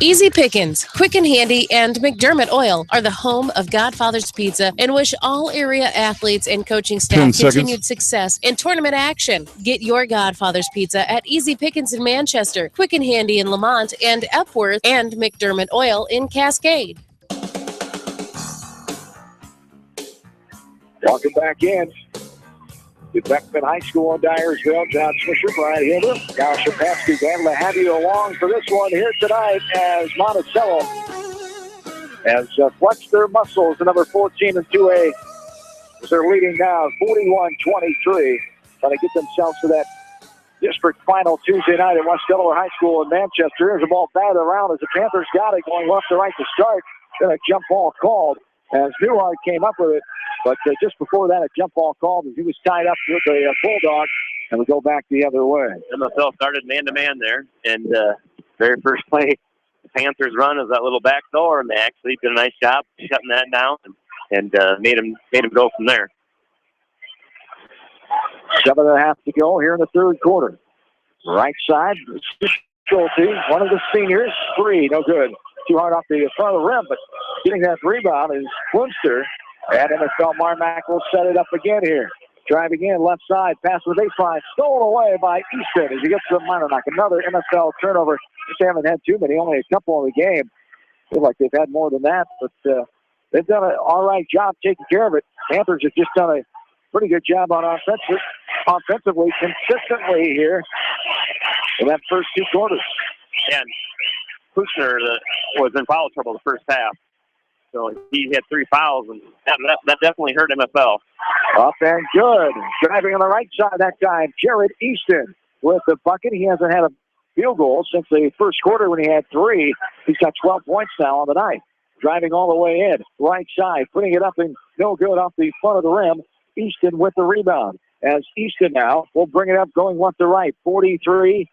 Easy Pickens, Quick and Handy, and McDermott Oil are the home of Godfather's Pizza and wish all area athletes and coaching staff continued success in tournament action. Get your Godfather's Pizza at Easy Pickens in Manchester, Quick and Handy in Lamont, and Epworth, and McDermott Oil in Cascade. Welcome back in to Beckman High School in Dyersville. John Swisher, Brian Hilder, Kyle Shapatsky. Glad to have you along for this one here tonight as Monticello has flexed their muscles. The number 14 in 2A as they're leading now 41-23. Trying to get themselves to that district final Tuesday night at West Delaware High School in Manchester. Here's the ball batted around as the Panthers got it, going left to right to start. Then a jump ball called as Newhart came up with it. But just before that, a jump ball called as he was tied up with the Bulldog, and we go back the other way. MFL started man-to-man there, and very first play, the Panthers run is that little back door, and they actually did a nice job shutting that down and made him go from there. 7.5 to go here in the third quarter. Right side, Schulte, one of the seniors, three, no good. Too hard off the front of the rim, but getting that rebound is Flunster. And MFL-MarMac will set it up again here. Driving in, left side, pass to the baseline, stolen away by Easton as he gets to the minor knock. Another MFL turnover. Just haven't had too many, only a couple in the game. Feel like they've had more than that, but they've done an all right job taking care of it. Panthers have just done a pretty good job on offensively, consistently here in that first 2 quarters. And Kushner was in foul trouble the first half. So he had 3 fouls, and that definitely hurt MFL. Up and good. Driving on the right side that time, Jared Easton with the bucket. He hasn't had a field goal since the first quarter when he had 3. He's got 12 points now on the night. Driving all the way in, right side, putting it up and no good off the front of the rim. Easton with the rebound. As Easton now will bring it up going left to right. 43-23.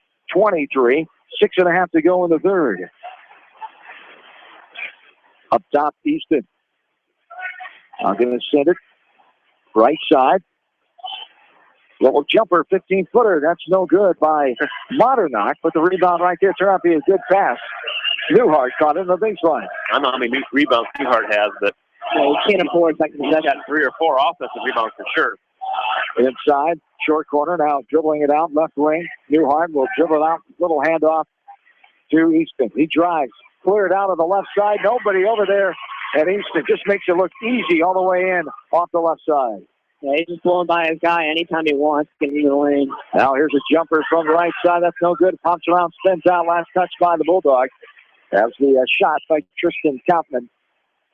6.5 to go in the third. Up top, Easton. I'm going to send it right side. Little jumper, 15-footer. That's no good by Modernock, but the rebound right there turned out to be a good pass. Newhart caught it in the baseline. I don't know how many rebounds Newhart has, but he can't afford second he's got 3 or 4 offensive rebounds for sure. Inside, short corner, now dribbling it out, left wing. Newhart will dribble it out, little handoff to Easton. He drives, cleared out of the left side, nobody over there, and Easton just makes it look easy all the way in off the left side. Yeah, he's just blowing by his guy anytime he wants, getting in the lane. Now here's a jumper from the right side, that's no good. Pops around, spins out, last touch by the Bulldogs. That's the shot by Tristan Kaufman.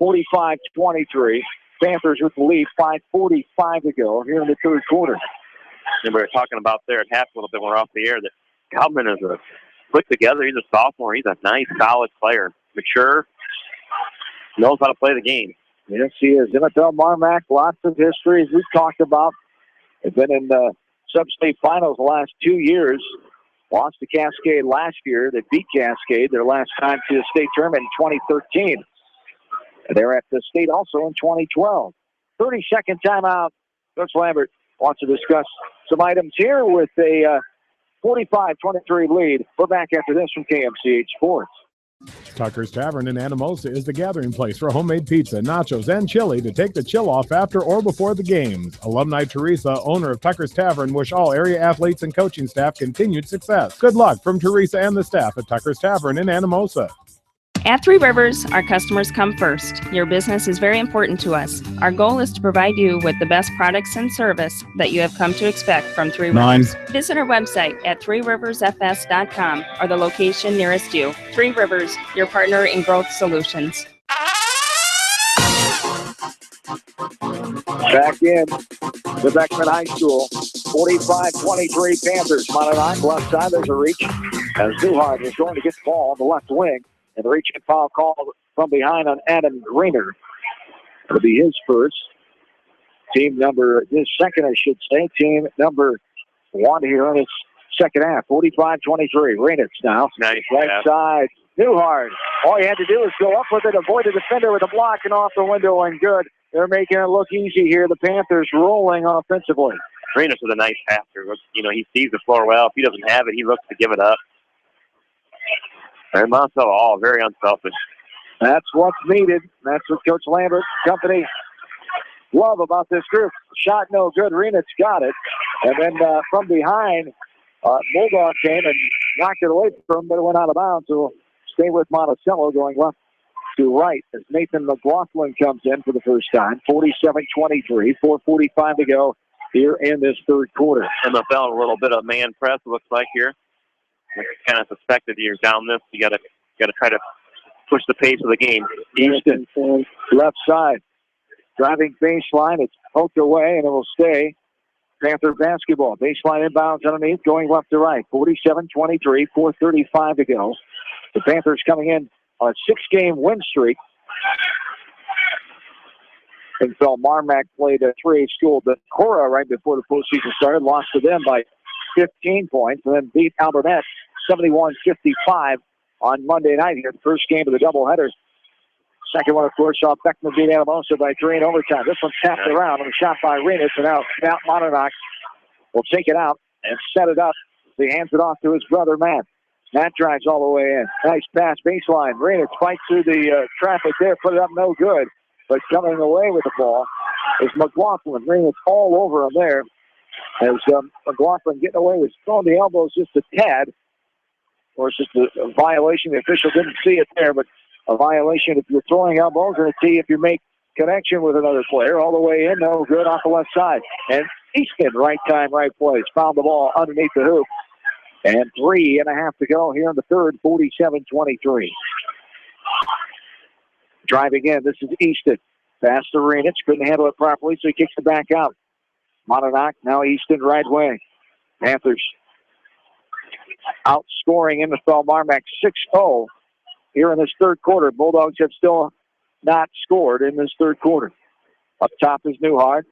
45-23. Panthers with the lead, 5:45 to go here in the third quarter. And we were talking about there at half a little bit, we're off the air, that Kaufman is put together. He's a sophomore. He's a nice, solid player. Mature. Knows how to play the game. Yes, he is. MFL-MarMac, lots of history, as we've talked about. They've been in the sub-state finals the last 2 years. Lost to Cascade last year. They beat Cascade their last time to the state tournament in 2013. And they're at the state also in 2012. 30-second timeout. Coach Lambert wants to discuss some items here with a 45-23 lead. We're back after this from KMCH Sports. Tucker's Tavern in Anamosa is the gathering place for homemade pizza, nachos, and chili to take the chill off after or before the games. Alumni Teresa, owner of Tucker's Tavern, wish all area athletes and coaching staff continued success. Good luck from Teresa and the staff at Tucker's Tavern in Anamosa. At Three Rivers, our customers come first. Your business is very important to us. Our goal is to provide you with the best products and service that you have come to expect from Three Rivers. Visit our website at threeriversfs.com or the location nearest you. Three Rivers, your partner in growth solutions. Back in the Beckman High School. 45-23 Panthers. Monadnock left side. There's a reach as Newhart is going to get the ball on the left wing. And the reach and foul call from behind on Adam Greener. It'll be his first. His second, I should say. Team number 1 here in his second half. 45-23. Rainitz now. Nice. Right side. Newhart. All you had to do was go up with it, avoid the defender with a block and off the window and good. They're making it look easy here. The Panthers rolling offensively. Rainitz is a nice passer. You know, he sees the floor well. If he doesn't have it, he looks to give it up. And Monticello, all very unselfish. That's what's needed. That's what Coach Lambert company love about this group. Shot no good. Renitz got it. And then from behind, Bulldog came and knocked it away from him, but it went out of bounds. So we'll stay with Monticello going left to right as Nathan McLaughlin comes in for the first time. 47-23, 4:45 to go here in this third quarter. MFL a little bit of man press, it looks like here. I kind of suspected you're down this. You got to try to push the pace of the game. Easton, left side, driving baseline. It's poked away, and it will stay. Panther basketball. Baseline inbounds underneath, going left to right. 47-23, 4:35 to go. The Panthers coming in on a 6-game win streak. MFL-MarMac played a 3A school, but Cora, right before the postseason started, lost to them by 15 points, and then beat Alburnett 71-55 on Monday night here, the first game of the doubleheader. Second one, of course, saw Beckman beat Anamosa by 3 in overtime. This one tapped around and a shot by Renitz, and now Matt Monadnock will take it out and set it up. He hands it off to his brother, Matt. Matt drives all the way in. Nice pass, baseline. Renitz fights through the traffic there, put it up, no good. But coming away with the ball is McLaughlin. Renitz all over him there. As McLaughlin getting away with throwing the elbows just a tad. Of course, it's a violation. The official didn't see it there, but a violation if you're throwing elbows and a tee if you make connection with another player all the way in. No good off the left side. And Easton, right time, right place. Found the ball underneath the hoop. And 3.5 to go here in the third, 47-23. Driving in, this is Easton. Pass to Renich, couldn't handle it properly, so he kicks it back out. Monadnock, now Easton right wing. Panthers outscoring MFL-MarMac 6-0 here in this third quarter. Bulldogs have still not scored in this third quarter. Up top is Newhart.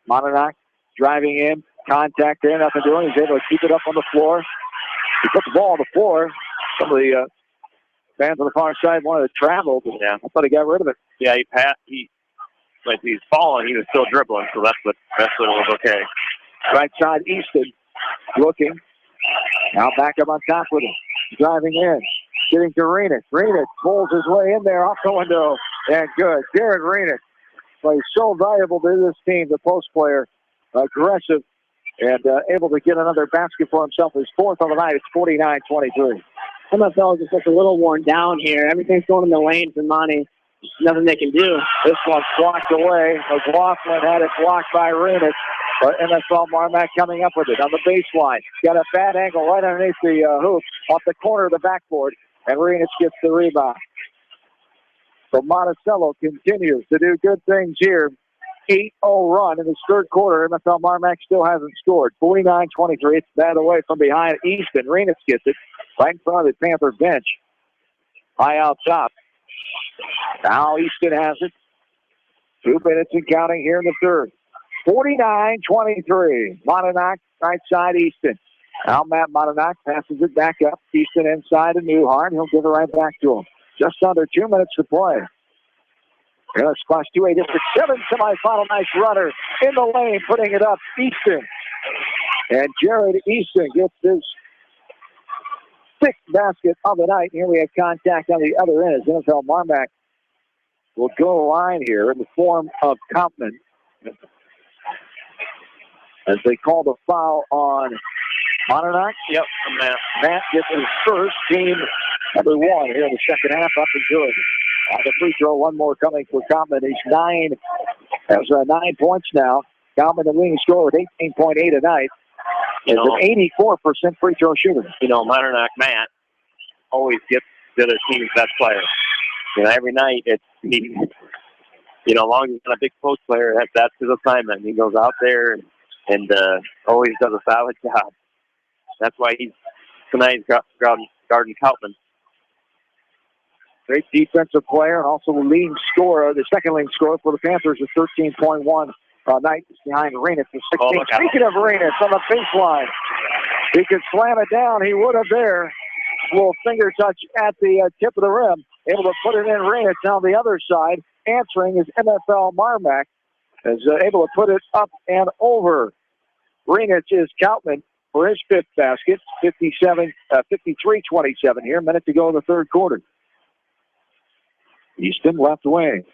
Monadnock driving in. Contact there, nothing doing. He's able to keep it up on the floor. He put the ball on the floor. Some of the fans on the far side wanted to travel, but I thought he got rid of it. Yeah, like he's falling, he was still dribbling, so that's what was okay. Right side, Easton looking. Now back up on top with him. Driving in. Getting to Renich. Renich pulls his way in there off the window. And good. Jared Renich plays so valuable to this team, the post player. Aggressive and able to get another basket for himself. His fourth on the night. It's 49-23. MFL is just looks a little worn down here. Everything's going in the lane for Monty. Nothing they can do. This one's blocked away. McLaughlin had it blocked by Renich. But MFL-MarMac coming up with it on the baseline. Got a bad angle right underneath the hoop off the corner of the backboard. And Renich gets the rebound. So Monticello continues to do good things here. 8-0 run in this third quarter. MFL-MarMac still hasn't scored. 49-23. It's bad away from behind Easton. Renich gets it right in front of the Panther bench. High out top. Now Easton has it. 2 minutes and counting here in the third. 49-23. Monadnock, right side, Easton. Now Matt Monadnock passes it back up. Easton inside to Newhart. He'll give it right back to him. Just under 2 minutes to play. Here, let's squash 2A District 7 semifinal. Nice runner in the lane, putting it up. Easton. And Jared Easton gets his 6th basket of the night. Here we have contact on the other end as MFL-MarMac will go line here in the form of Kaufman. As they call the foul on Monadnock. Yep, Matt gets his first, team number 1 here in the second half. Up and good. The free throw, one more coming for Kaufman. He's 9 points now. Kaufman, the leading scorer with 18.8 tonight. Is an 84% free throw shooter. Monadnock Matt always gets the other team's best player. Every night as long as he's not a big post player, that's his assignment. He goes out there and always does a solid job. That's why he's tonight's guarding Kaufman. Great defensive player and also the leading scorer, the second leading scorer for the Panthers with 13.1 night behind Renich for 16. Speaking of Renich on the baseline, he could slam it down. He would have there. A little finger touch at the tip of the rim. Able to put it in. Renich on the other side. Answering is MFL-MarMac. Is able to put it up and over. Renich is Kaufman for his 5th basket. 53-27 here. Minute to go in the third quarter. Easton left wing.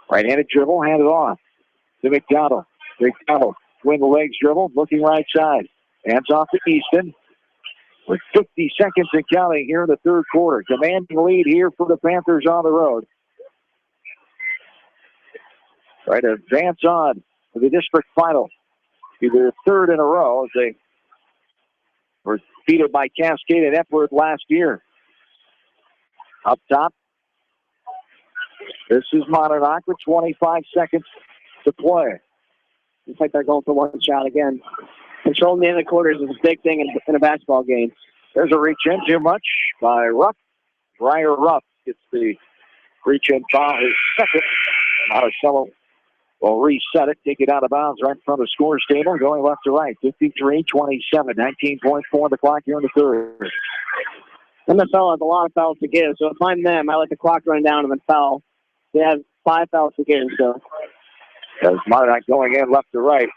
Right-handed dribble, hand it off to McDonald. McDonald, twin the legs dribble, looking right side. Hands off to Easton. With 50 seconds and counting here in the third quarter. Commanding lead here for the Panthers on the road. Try to advance on to the district final. Either third in a row as they were defeated by Cascade and Epworth last year. Up top. This is Monadnock with 25 seconds to play. Looks like they're going for one shot again. Controlling the end of the quarters is a big thing in a basketball game. There's a reach in too much by Ruff. Briar Ruff gets the reach in foul, his second. Monticello will reset it, take it out of bounds right in front of the scorer's table, going left to right. 53-27, 19.4 the clock here in the third. MFL has a lot of fouls to give, so if I'm them, I let the clock run down and then foul. They have 5 fouls to give, so. As Monadnock going in left to right.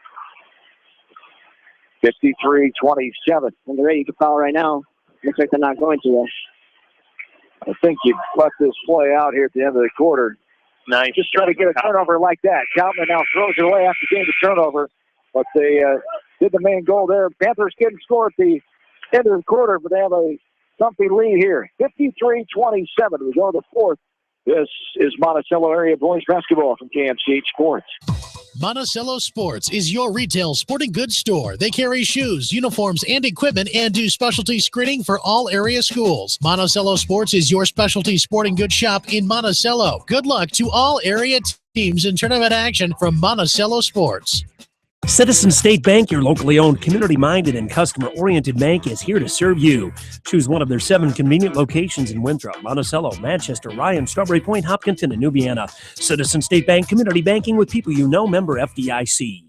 53-27. And they're ready to foul right now. Looks like they're not going to, though. I think you let this play out here at the end of the quarter. Nice. Just try to get a turnover like that. Kaufman now throws it away after getting the turnover. But they did the main goal there. Panthers couldn't score at the end of the quarter, but they have a thumping lead here. 53-27. We go to the fourth. This is Monticello area boys basketball from KMCH Sports. Monticello Sports is your retail sporting goods store. They carry shoes, uniforms, and equipment and do specialty screening for all area schools. Monticello Sports is your specialty sporting goods shop in Monticello. Good luck to all area teams in tournament action from Monticello Sports. Citizen State Bank, your locally owned, community-minded, and customer-oriented bank, is here to serve you. Choose one of their 7 convenient locations in Winthrop, Monticello, Manchester, Ryan, Strawberry Point, Hopkinton, and Nubiana. Citizen State Bank, community banking with people you know, member FDIC.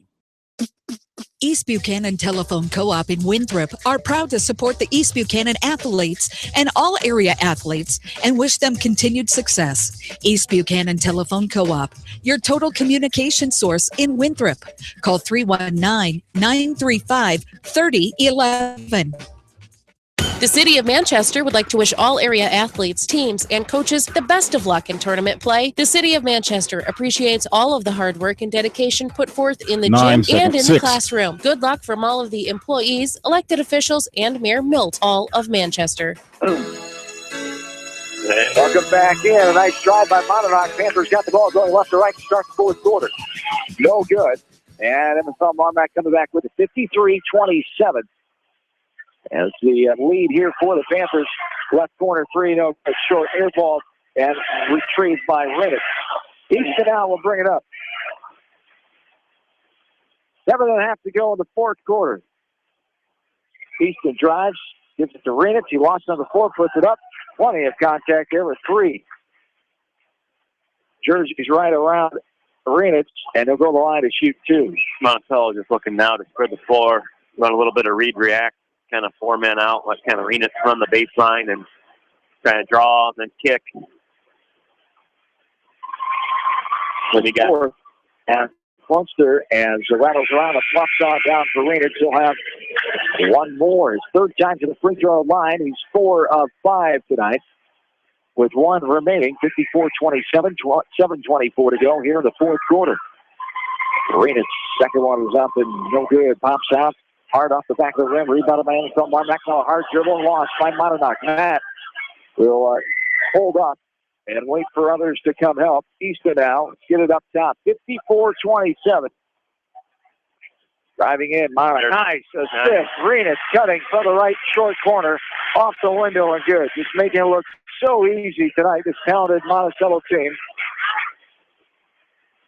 East Buchanan Telephone Co-op in Winthrop are proud to support the East Buchanan athletes and all area athletes and wish them continued success. East Buchanan Telephone Co-op, your total communication source in Winthrop. Call 319-935-3011. The City of Manchester would like to wish all area athletes, teams, and coaches the best of luck in tournament play. The City of Manchester appreciates all of the hard work and dedication put forth in the gym and in the classroom. Good luck from all of the employees, elected officials, and Mayor Milt, all of Manchester. Welcome back in. A nice drive by Monadnock. Panthers got the ball going left to right to start the fourth quarter. No good. And MFL-MarMac coming back with a 53-27. As the lead here for the Panthers, left corner three, no, a short air ball and retrieved by Reddit. Easton now will bring it up. 7.5 to go in the fourth quarter. Easton drives, gives it to Renitz. He lost on the floor, puts it up. Plenty of contact there with 3. Jersey's right around Renitz, and they'll go to the line to shoot 2. Monticello just looking now to spread the floor, run a little bit of read-react. Kind of 4 men out, let kind of Renitz run the baseline and try to draw and then kick. Then he got and Munster as rattles around a flop shot down for Renitz. He'll have one more. His third time to the free throw line. He's 4 of 5 tonight with 1 remaining. 54-27, 7:24 to go here in the fourth quarter. Renitz, second one was up and no good. Pops out. Hard off the back of the rim, rebounded by MFL-MarMac. Now a hard dribble, lost by Monadnock. Matt will hold up and wait for others to come help. Easton now get it up top, 54-27. Driving in, Monadnock. Nice assist. Renitz cutting from the right short corner, off the window and good. Just making it look so easy tonight, this talented Monticello team.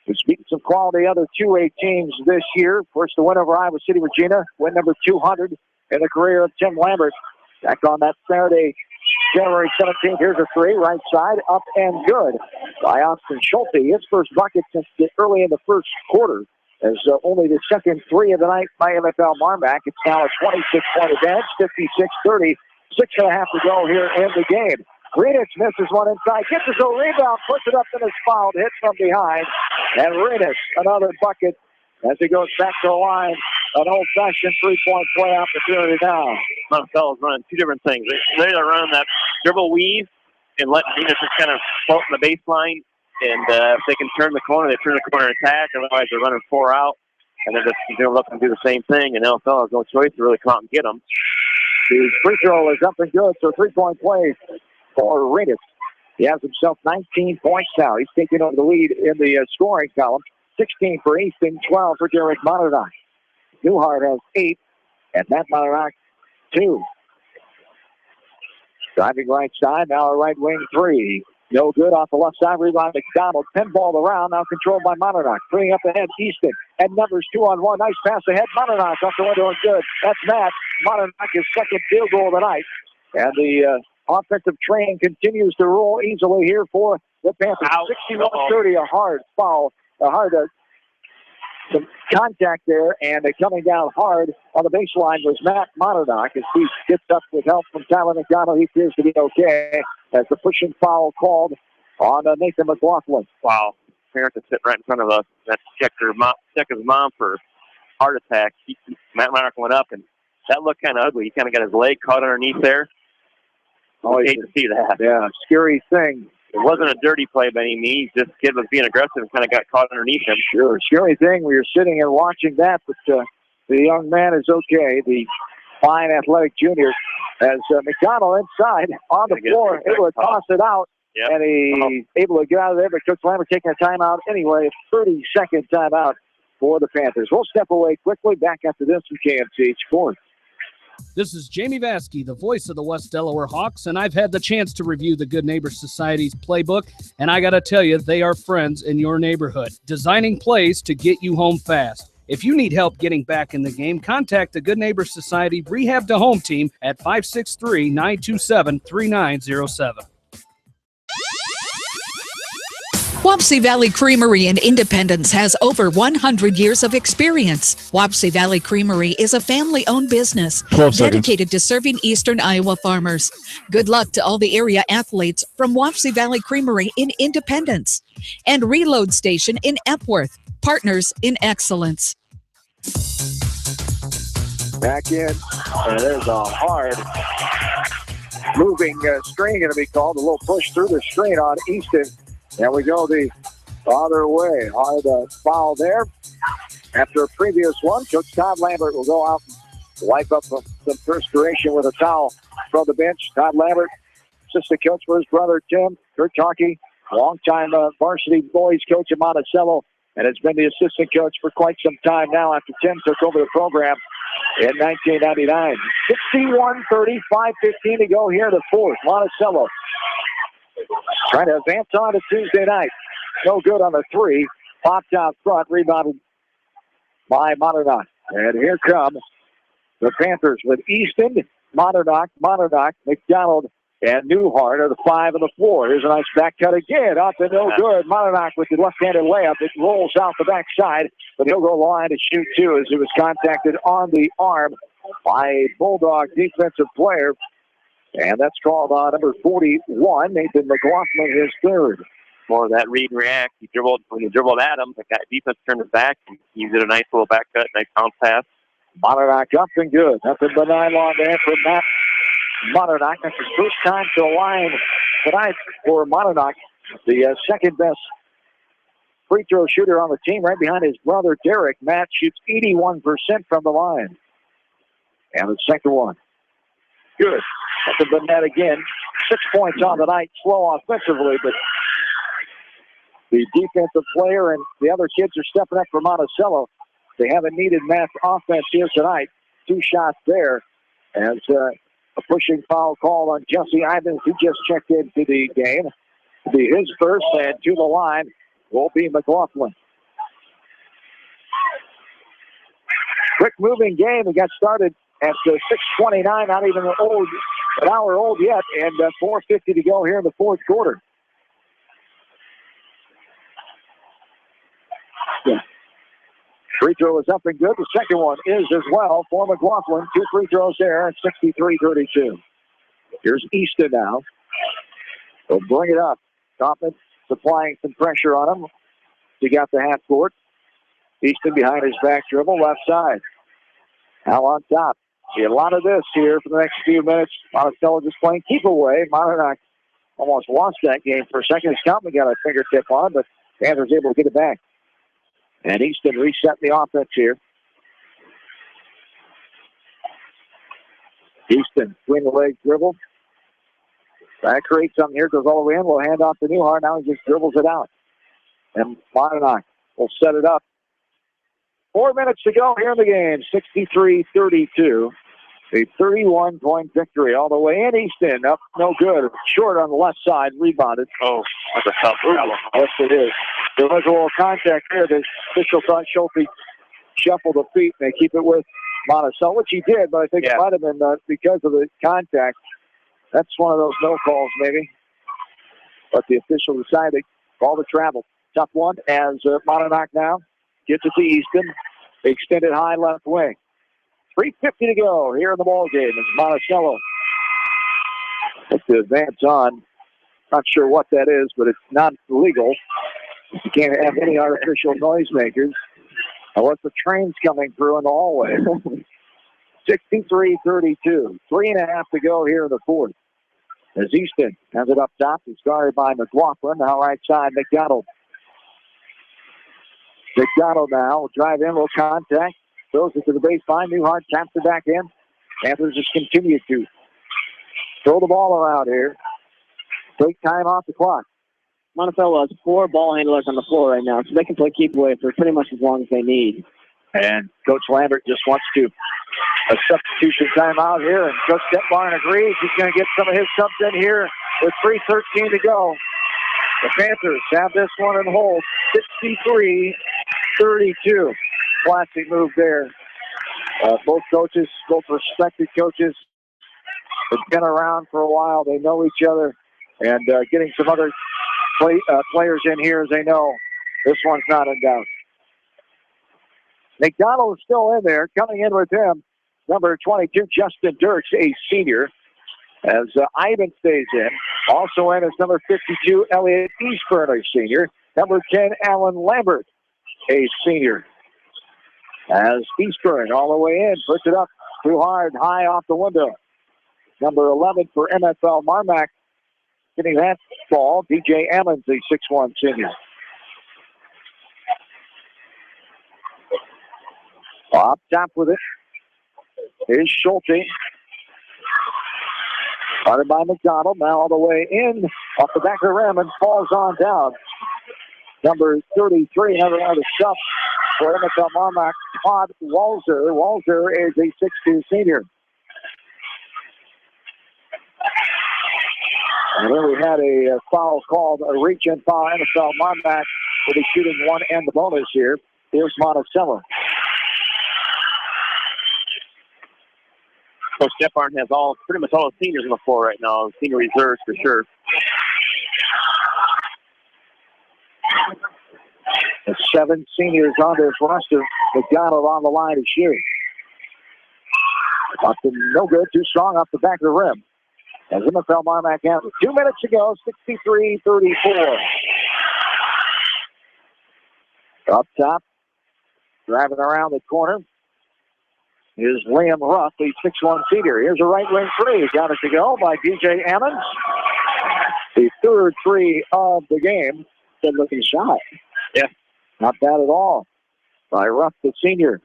We've beaten some quality other 2A teams this year. First, the win over Iowa City, Regina. Win number 200 in the career of Tim Lambert. Back on that Saturday, January 17th. Here's a 3, right side, up and good by Austin Schulte. His first bucket since early in the first quarter. As only the second 3 of the night by MFL-MarMac. It's now a 26-point advantage, 56-30. 6.5 to go here in the game. Renitz misses one inside, gets his own rebound, puts it up and is fouled, hit from behind. And Renitz, another bucket as he goes back to the line. An old-fashioned 3-point play opportunity now. Monticello's running 2 different things. They're running that dribble weave and let Renitz just kind of float in the baseline. And if they can turn the corner, they turn the corner and attack. Otherwise, they're running 4 out. And they're just looking to do the same thing. And MFL has no choice to really come out and get them. The free throw is up and good, so 3-point play for Renitz. He has himself 19 points now. He's taking over the lead in the scoring column. 16 for Easton, 12 for Derek Monadnock. Newhart has 8, and Matt Monadnock 2. Driving right side, now a right wing 3. No good off the left side. Rebound McDonald. Pinballed around, now controlled by Monadnock. Bringing up ahead, Easton. And numbers 2-on-1. Nice pass ahead. Monadnock off the window and good. That's Matt. Monadnock, his second field goal of the night. And the offensive train continues to roll easily here for the Panthers. 61-30, a hard foul. Some contact there, and coming down hard on the baseline was Matt Monadnock as he gets up with help from Tyler McDonald. He appears to be okay as the pushing foul called on Nathan McLaughlin. Wow. Parents are sitting right in front of us. That checked his mom for heart attack. Matt Monadnock went up, and that looked kind of ugly. He kind of got his leg caught underneath there. I hate to see that. Yeah, scary thing. It wasn't a dirty play by any means. This kid was being aggressive and kind of got caught underneath him. Sure, scary thing when you're sitting and watching that, but the young man is okay. The fine athletic junior as McDonald inside on the floor, able to toss it out Yep. And he's able to get out of there, but Coach Lambert taking a timeout anyway. 30-second timeout for the Panthers. We'll step away quickly. Back after this from KMCH Sports. This is Jamie Vaskey, the voice of the West Delaware Hawks, and I've had the chance to review the Good Neighbor Society's playbook, and I got to tell you, they are friends in your neighborhood, designing plays to get you home fast. If you need help getting back in the game, contact the Good Neighbor Society Rehab to Home team at 563-927-3907. Wapsie Valley Creamery in Independence has over 100 years of experience. Wapsie Valley Creamery is a family-owned business dedicated to serving eastern Iowa farmers. Good luck to all the area athletes from Wapsie Valley Creamery in Independence and Reload Station in Epworth, partners in excellence. Back in, and there's a hard moving screen going to be called. A little push through the screen on Easton. And we go the other way. Hard foul there. After a previous one, Coach Todd Lambert will go out and wipe up some perspiration with a towel from the bench. Todd Lambert, assistant coach for his brother Tim. Kurt Talkie, longtime varsity boys coach at Monticello, and has been the assistant coach for quite some time now after Tim took over the program in 1999. 61-30, 5:15 to go here in the fourth. Monticello trying to advance on to Tuesday night. No good on the three. Popped out front, rebounded by Monadnock. And here come the Panthers with Easton, Monadnock, McDonald, and Newhart are the 5 on the floor. Here's a nice back cut again. Up and no good. Monadnock with the left-handed layup. It rolls out the backside, but he'll go line to shoot two as he was contacted on the arm by a Bulldog defensive player. And that's called on number 41, Nathan McLaughlin, his third. More of that read and react. When he dribbled at him, the defense turned his back, and he did a nice little back cut, nice bounce pass. Monadnock up and good. Nothing but nylon there for Matt Monadnock. That's his first time to the line tonight for Monadnock, the second best free throw shooter on the team, right behind his brother Derek. Matt shoots 81% from the line. And the second one. Good. Nothing but net again. 6 points on the night. Slow offensively, but the defensive player and the other kids are stepping up for Monticello. They haven't needed Matt's offense here tonight. 2 shots there as a pushing foul call on Jesse Ivins, who just checked into the game. To be his first, and to the line will be McLaughlin. Quick moving game. We got started at 6:29, not even an hour old yet, and 4:50 to go here in the fourth quarter. Yeah. Free throw is up and good. The second one is as well for McLaughlin. 2 free throws there, 63-32. Here's Easton now. They'll bring it up. Kaufman supplying some pressure on him. He got the half court. Easton behind his back dribble, left side. Now on top. See a lot of this here for the next few minutes. Monticello just playing keep away. Monadnock almost lost that game for a second. Kaufman got a fingertip on, but Panthers able to get it back. And Easton reset the offense here. Easton, between the legs dribble. That creates something here, goes all the way in. We'll hand off to Newhart. Now he just dribbles it out. And Monadnock will set it up. 4 minutes to go here in the game. 63-32. A 31-point victory all the way in. Easton up, no good. Short on the left side, rebounded. Oh, that's a tough foul. Yes, it is. There was a little contact there. The official thought Schulte shuffled the feet, and they keep it with Monticello, which he did, but I think it might have been because of the contact. That's one of those no calls, maybe. But the official decided to call the travel. Tough one as Monadnock now gets it to Easton. They extend it high left wing. 3:50 to go here in the ball game. It's Monticello. It's to advance on. Not sure what that is, but it's not legal. You can't have any artificial noisemakers unless the train's coming through in the hallway. 63-32. 3.5 to go here in the fourth. As Easton has it up top. He's guarded by McLaughlin. Now right side, McDonald. McDonald now will drive in, little contact. Throws it to the baseline. Newhart taps it back in. Panthers just continue to throw the ball around here. Take time off the clock. Monticello has 4 ball handlers on the floor right now, so they can play keep away for pretty much as long as they need. And Coach Lambert just wants to a substitution timeout here, and Coach Detbarn agrees. He's going to get some of his subs in here with 3:13 to go. The Panthers have this one in hold, 63-32. Classic move there. Both coaches, both respected coaches, have been around for a while. They know each other, and getting some other players in here as they know this one's not in doubt. McDonald is still in there. Coming in with him, number 22, Justin Dirks, a senior, as Ivan stays in. Also in is number 52, Elliot Eastburn, a senior. Number 10, Alan Lambert, a senior. As Eastburn all the way in, puts it up too hard, high off the window. Number 11 for MFL-MarMac, getting that ball, DJ Ammons, a 6'1 senior. Up top with it is Schulte. Started by McDonald, now all the way in, off the back of the rim, and falls on down. Number 33, another shot for MFL-MarMac, Todd Walzer. Walzer is a 6'2 senior. And then we had a foul called, a reach-in foul. MFL-MarMac will be shooting one and the bonus here. Here's Monticello. Coach Detbarn has pretty much all the seniors on the floor right now, senior reserves for sure. The 7 seniors on this roster. McDonald on the line to shoot. Up to no good, too strong off the back of the rim. As MFL-MarMac has 2 minutes to go, 63-34. Up top, driving around the corner, is Liam Ruff, the 6'1 senior. Here's a right wing three. Got it to go by DJ Ammons. The 3rd three of the game. Good looking shot. Yeah. Not bad at all by Ruff, the senior.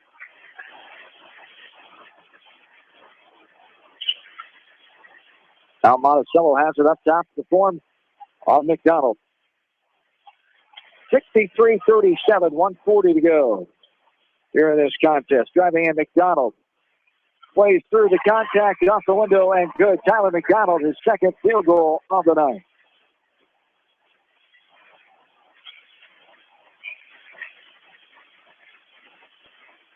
Now Monticello has it up top, the form of McDonald. 63-37, 1:40 to go here in this contest. Driving in McDonald. Plays through the contact, off the window, and good. Tyler McDonald, his 2nd field goal of the night.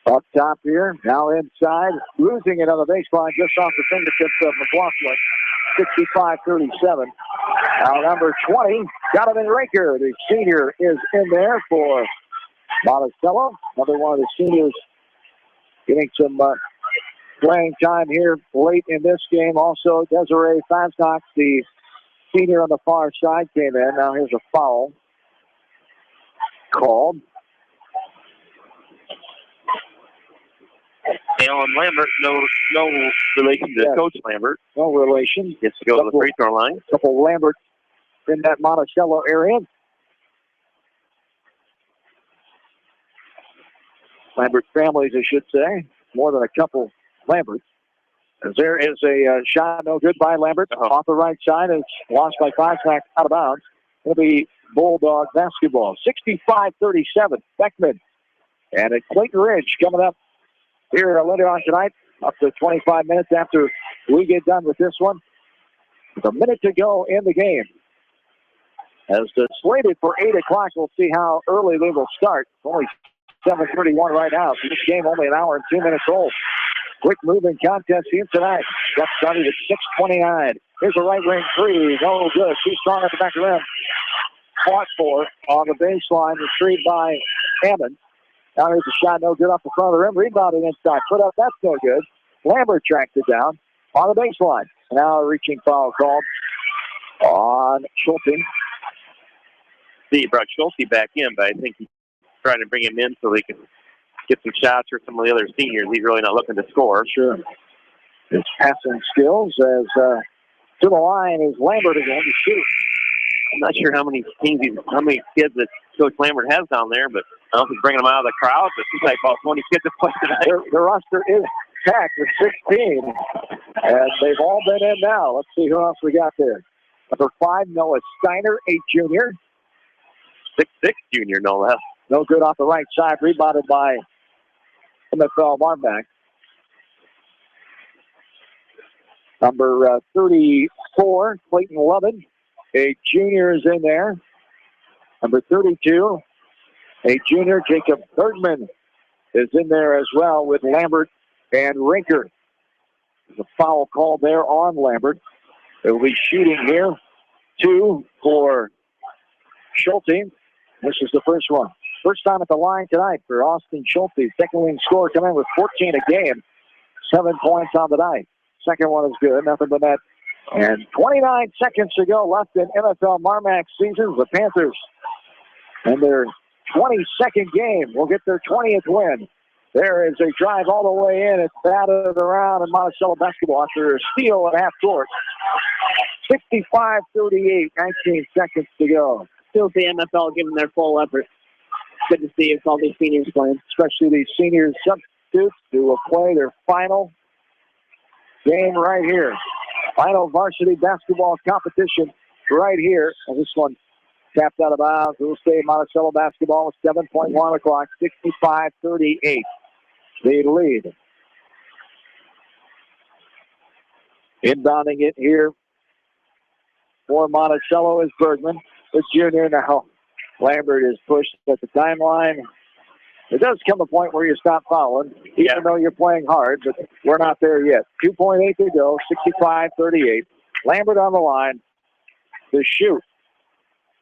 Up top here, now inside, losing it on the baseline just off the fingertips of McLaughlin. 65-37. Now number 20, Donovan Raker, the senior, is in there for Monticello. Another one of the seniors getting some playing time here late in this game. Also, Desiree Fasnox, the senior on the far side, came in. Now here's a foul called. Alan Lambert, no relation to Coach Lambert. No relation. Gets to go to the free throw line. Couple Lambert in that Monticello area. Lambert families, I should say. More than a couple Lamberts. As there is a shot no good by Lambert. Off the right side. It's lost by Fasnox out of bounds. It'll be Bulldog basketball. 65-37. Beckman. And at Clayton Ridge coming up here later on tonight, up to 25 minutes after we get done with this one. With a minute to go in the game. As slated for 8 o'clock, we'll see how early they will start. It's only 7:31 right now, so this game only an hour and 2 minutes old. Quick moving contest here tonight. Got started at 6:29. Here's a right wing three. No good. Too strong at the back of the rim. Fought for on the baseline. Retrieved by Hammond. Now here's a shot, no good off the front of the rim. Rebounded inside. Put up, that's no good. Lambert tracked it down on the baseline. Now a reaching foul called on Schulte. See, brought Schulte back in, but I think he's trying to bring him in so they can get some shots for some of the other seniors. He's really not looking to score. Sure. His passing skills as to the line is Lambert again to shoot. I'm not sure how many kids that Coach Lambert has down there, but I don't know if he's bringing them out of the crowd, but he's like about 20 kids to play tonight. The roster is packed with 16, and they've all been in now. Let's see who else we got there. Number 5, Noah Steiner, a junior. 6'6" junior, no less. No good off the right side. Rebounded by MFL-MarMac. Number 34, Clayton Lovin, a junior, is in there. Number 32, a junior, Jacob Bergman, is in there as well with Lambert and Rinker. There's a foul call there on Lambert. They will be shooting here. 2 for Schulte. This is the first one. First time at the line tonight for Austin Schulte. Second leading scorer coming in with 14 a game. 7 points on the night. Second one is good. Nothing but that. And 29 seconds to go left in MFL-MarMac season. The Panthers and their 22nd game will get their 20th win. There is a drive all the way in. It's batted around in Monticello basketball after a steal at half court. 65-38, 19 seconds to go. Still the MFL giving their full effort. Good to see all these seniors playing. Especially these senior substitutes who will play their final game right here. Final varsity basketball competition right here. And this one tapped out of bounds. It will stay Monticello basketball with 7.1 o'clock, 65-38. They lead. Inbounding it here for Monticello is Bergman, the junior. Now Lambert is pushed at the timeline. It does come a point where you stop fouling, even though you're playing hard, but we're not there yet. 2.8 to go, 65-38. Lambert on the line to shoot.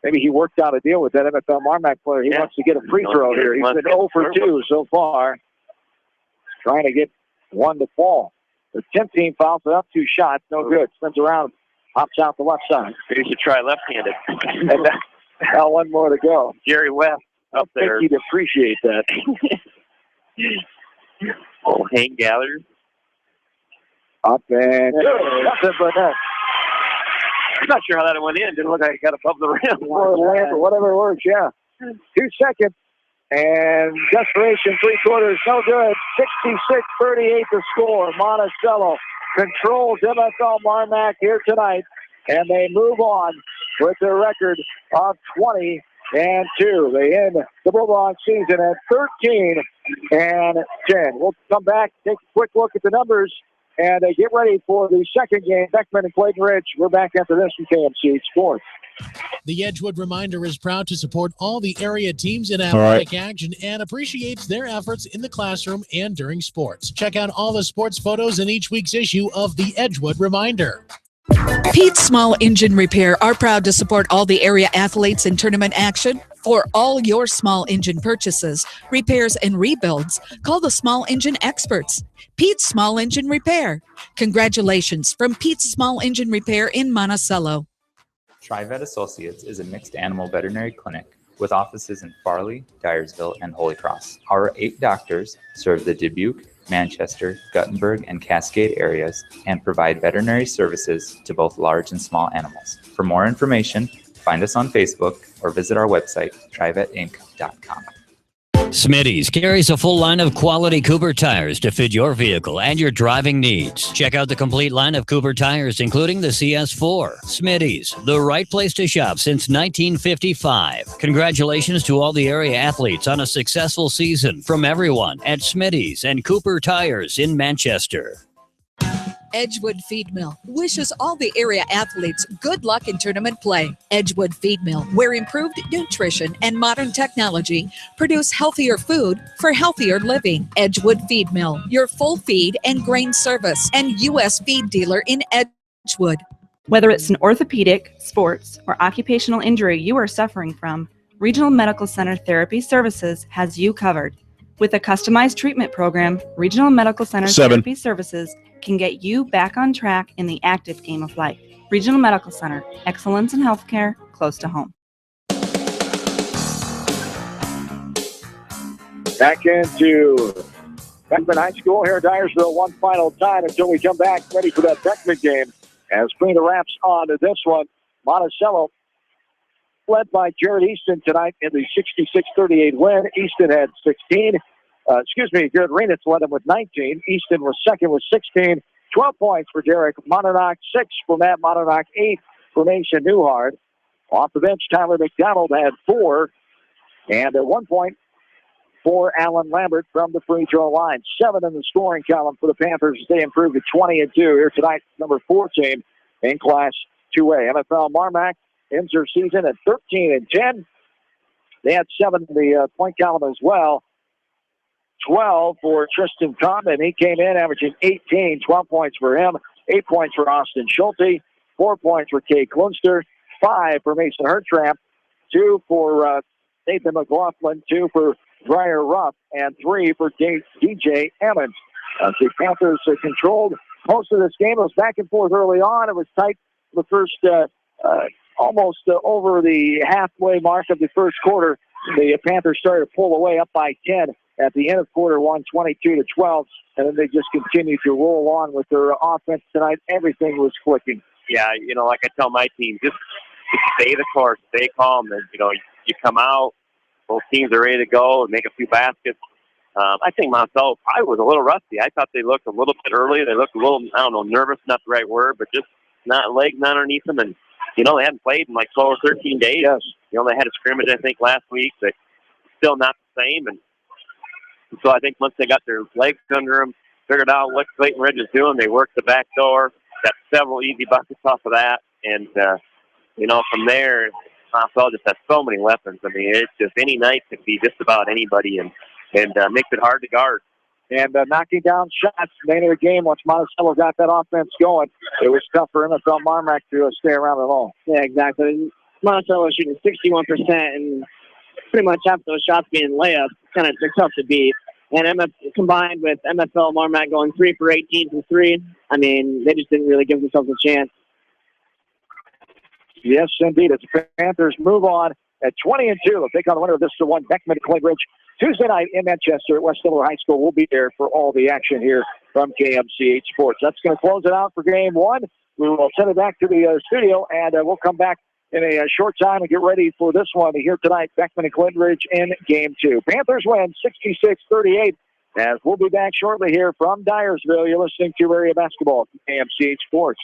Maybe he worked out a deal with that MFL-MarMac player. He wants to get a free throw here. He's been 0 for 2 so far. Trying to get one to fall. The 10th team fouls it up, 2 shots, no good. Spins around, hops out the left side. Maybe you should try left-handed. And now 1 more to go. Jerry West up there. I think he'd appreciate that. Oh, Hank Gallagher. Up and nothing but that. I'm not sure how that went in. Didn't look like it got above the rim. Or Lambert, whatever works, yeah. 2 seconds. And desperation, 3/4, no good. 66-38 to score. Monticello controls MFL-MarMac here tonight. And they move on with their record of 20-2. They end the Bulldog season at 13-10. We'll come back, take a quick look at the numbers, and get ready for the second game. Beckman and Clayton Ridge. We're back after this from KMC Sports. The Edgewood Reminder is proud to support all the area teams in athletic action and appreciates their efforts in the classroom and during sports. Check out all the sports photos in each week's issue of the Edgewood Reminder. Pete's Small Engine Repair are proud to support all the area athletes in tournament action. For all your small engine purchases, repairs, and rebuilds, call the Small Engine Experts. Pete's Small Engine Repair. Congratulations from Pete's Small Engine Repair in Monticello. TriVet Associates is a mixed animal veterinary clinic with offices in Farley, Dyersville, and Holy Cross. Our 8 doctors serve the Dubuque, Manchester, Guttenberg, and Cascade areas and provide veterinary services to both large and small animals. For more information, find us on Facebook or visit our website, trivetinc.com. Smitty's carries a full line of quality Cooper tires to fit your vehicle and your driving needs. Check out the complete line of Cooper tires, including the CS4. Smitty's, the right place to shop since 1955. Congratulations to all the area athletes on a successful season from everyone at Smitty's and Cooper Tires in Manchester. Edgewood Feed Mill wishes all the area athletes good luck in tournament play. Edgewood Feed Mill, where improved nutrition and modern technology produce healthier food for healthier living. Edgewood Feed Mill, your full feed and grain service and U.S. feed dealer in Edgewood. Whether it's an orthopedic, sports, or occupational injury you are suffering from, Regional Medical Center Therapy Services has you covered. With a customized treatment program, Regional Medical Center Therapy Services can get you back on track in the active game of life. Regional Medical Center, excellence in healthcare close to home. Back into Beckman High School here in Dyersville one final time until we come back ready for that Beckman game. As Green wraps on to this one, Monticello led by Jared Easton tonight in the 66-38 win. Easton had 16. Jared Renitz led him with 19. Easton was second with 16. 12 points for Derek Monadnock, 6 for Matt Monadnock, 8 for Mason Newhart. Off the bench, Tyler McDonald had 4. And at 1 point for Alan Lambert from the free throw line. 7 in the scoring column for the Panthers. They improved to 20-2 here tonight, number 14 in Class 2A. MFL-MarMac ends their season at 13-10. They had 7 in the point column as well. 12 for Tristan Condon. He came in averaging 18, 12 points for him, 8 points for Austin Schulte, 4 points for Kay Klunster, 5 for Mason Hertramp, 2 for Nathan McLaughlin, 2 for Briar Ruff, and 3 for DJ Emmons. The Panthers controlled most of this game. It was back and forth early on. It was tight the first, almost over the halfway mark of the first quarter. The Panthers started to pull away up by 10 at the end of quarter 1, 22-12, and then they just continued to roll on with their offense tonight. Everything was clicking. Yeah, like I tell my team, just stay the course, stay calm, and, you come out, both teams are ready to go and make a few baskets. I think Monticello probably was a little rusty. I thought they looked a little bit early. They looked a little, nervous, not the right word, but just not legs underneath them. And, they hadn't played in like 12 or 13 days. Yes. They had a scrimmage, I think, last week, but still not the same. And so I think once they got their legs under them, figured out what Clayton Ridge is doing, they worked the back door, got several easy buckets off of that. And, from there, Monticello just has so many weapons. I mean, it's just any night could be just about anybody and makes it hard to guard. And knocking down shots, main of the game, once Monticello got that offense going, it was tough for MFL-MarMac to stay around at all. Yeah, exactly. Monticello was shooting 61%, and pretty much half those shots being layups, they're tough to beat. And combined with MFL-MarMac going 3 for 18 from 3, I mean, they just didn't really give themselves a chance. Yes, indeed. It's the Panthers move on at 20-2. They'll take on the winner of this one, Beckman Clayton Ridge. Tuesday night in Manchester at Westover High School. We'll be there for all the action here from KMCH Sports. That's going to close it out for game 1. We will send it back to the studio, and we'll come back in a short time and get ready for this one here tonight, Beckman and Clayton Ridge in game 2. Panthers win 66-38, as we'll be back shortly here from Dyersville. You're listening to Area Basketball, KMCH Sports.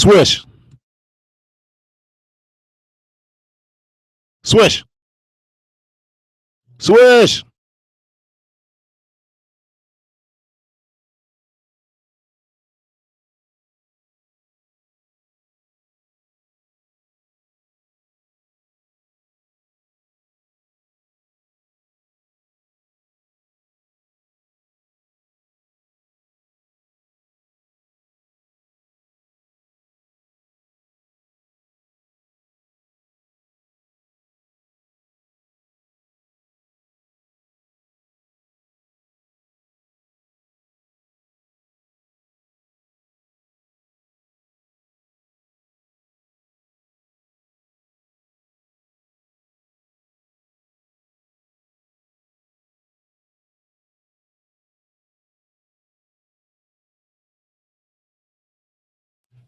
Swish. Swish. Swish.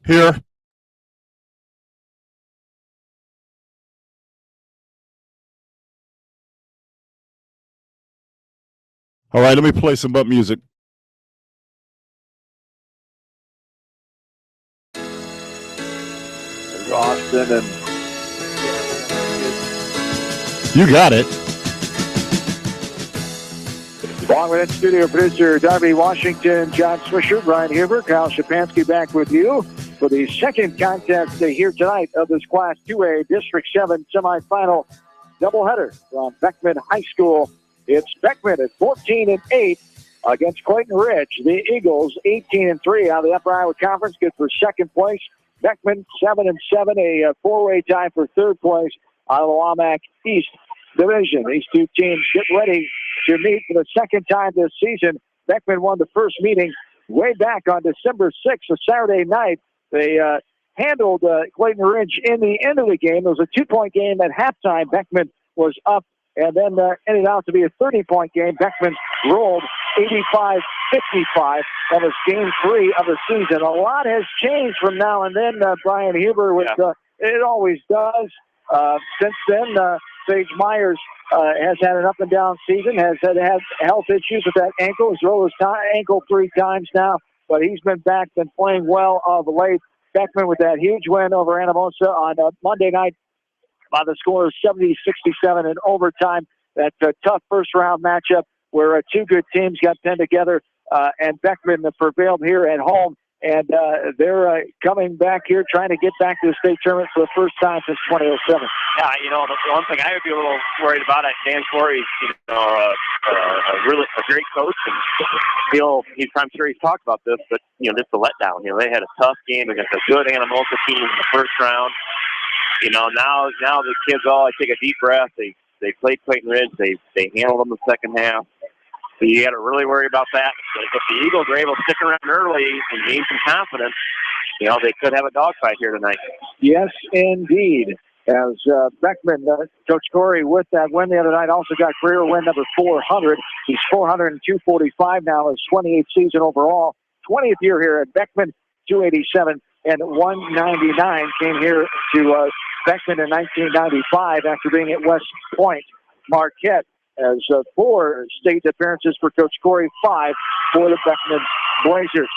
Here. All right, let me play some butt music. There's Austin and You got it. along with that studio producer Darby Washington, John Swisher, Brian Huber, Kyle Shapansky back with you for the second contest here tonight of this Class 2A District 7 semifinal doubleheader from Beckman High School. It's Beckman at 14-8 against Clayton Ridge. The Eagles 18-3 out of the Upper Iowa Conference, good for second place. Beckman 7-7, a four-way tie for third place out of the WMAC East Division. These two teams get ready to meet for the second time this season. Beckman won the first meeting way back on December 6th, a Saturday night. They handled Clayton Ridge in the end of the game. It was a 2-point game at halftime. Beckman was up and then ended out to be a 30-point game. Beckman rolled 85-55. That was game 3 of the season. A lot has changed from now and then, Brian Huber, with it always does. Since then, Sage Myers has had an up-and-down season, has had health issues with that ankle. He's rolled his ankle 3 times now, but he's been back, been playing well of late. Beckman with that huge win over Anamosa on Monday night by the score of 70-67 in overtime. That tough first-round matchup where two good teams got 10 together, and Beckman prevailed here at home. And they're coming back here, trying to get back to the state tournament for the first time since 2007. Yeah, the one thing I would be a little worried about, Dan Corey's, a great coach, and I'm sure he's talked about this, but just a letdown. They had a tough game against a good Anamosa team in the first round. Now the kids all take a deep breath. They played Clayton Ridge. They handled them the second half. So you got to really worry about that. If the Eagles are able to stick around early and gain some confidence, they could have a dogfight here tonight. Yes, indeed. As Beckman, Coach Corey, with that win the other night, also got career win number 400. He's 400 and 245 now, his 28th season overall. 20th year here at Beckman, 287 and 199. Came here to Beckman in 1995 after being at West Point Marquette. As 4 state appearances for Coach Corey, 5 for the Beckman Blazers.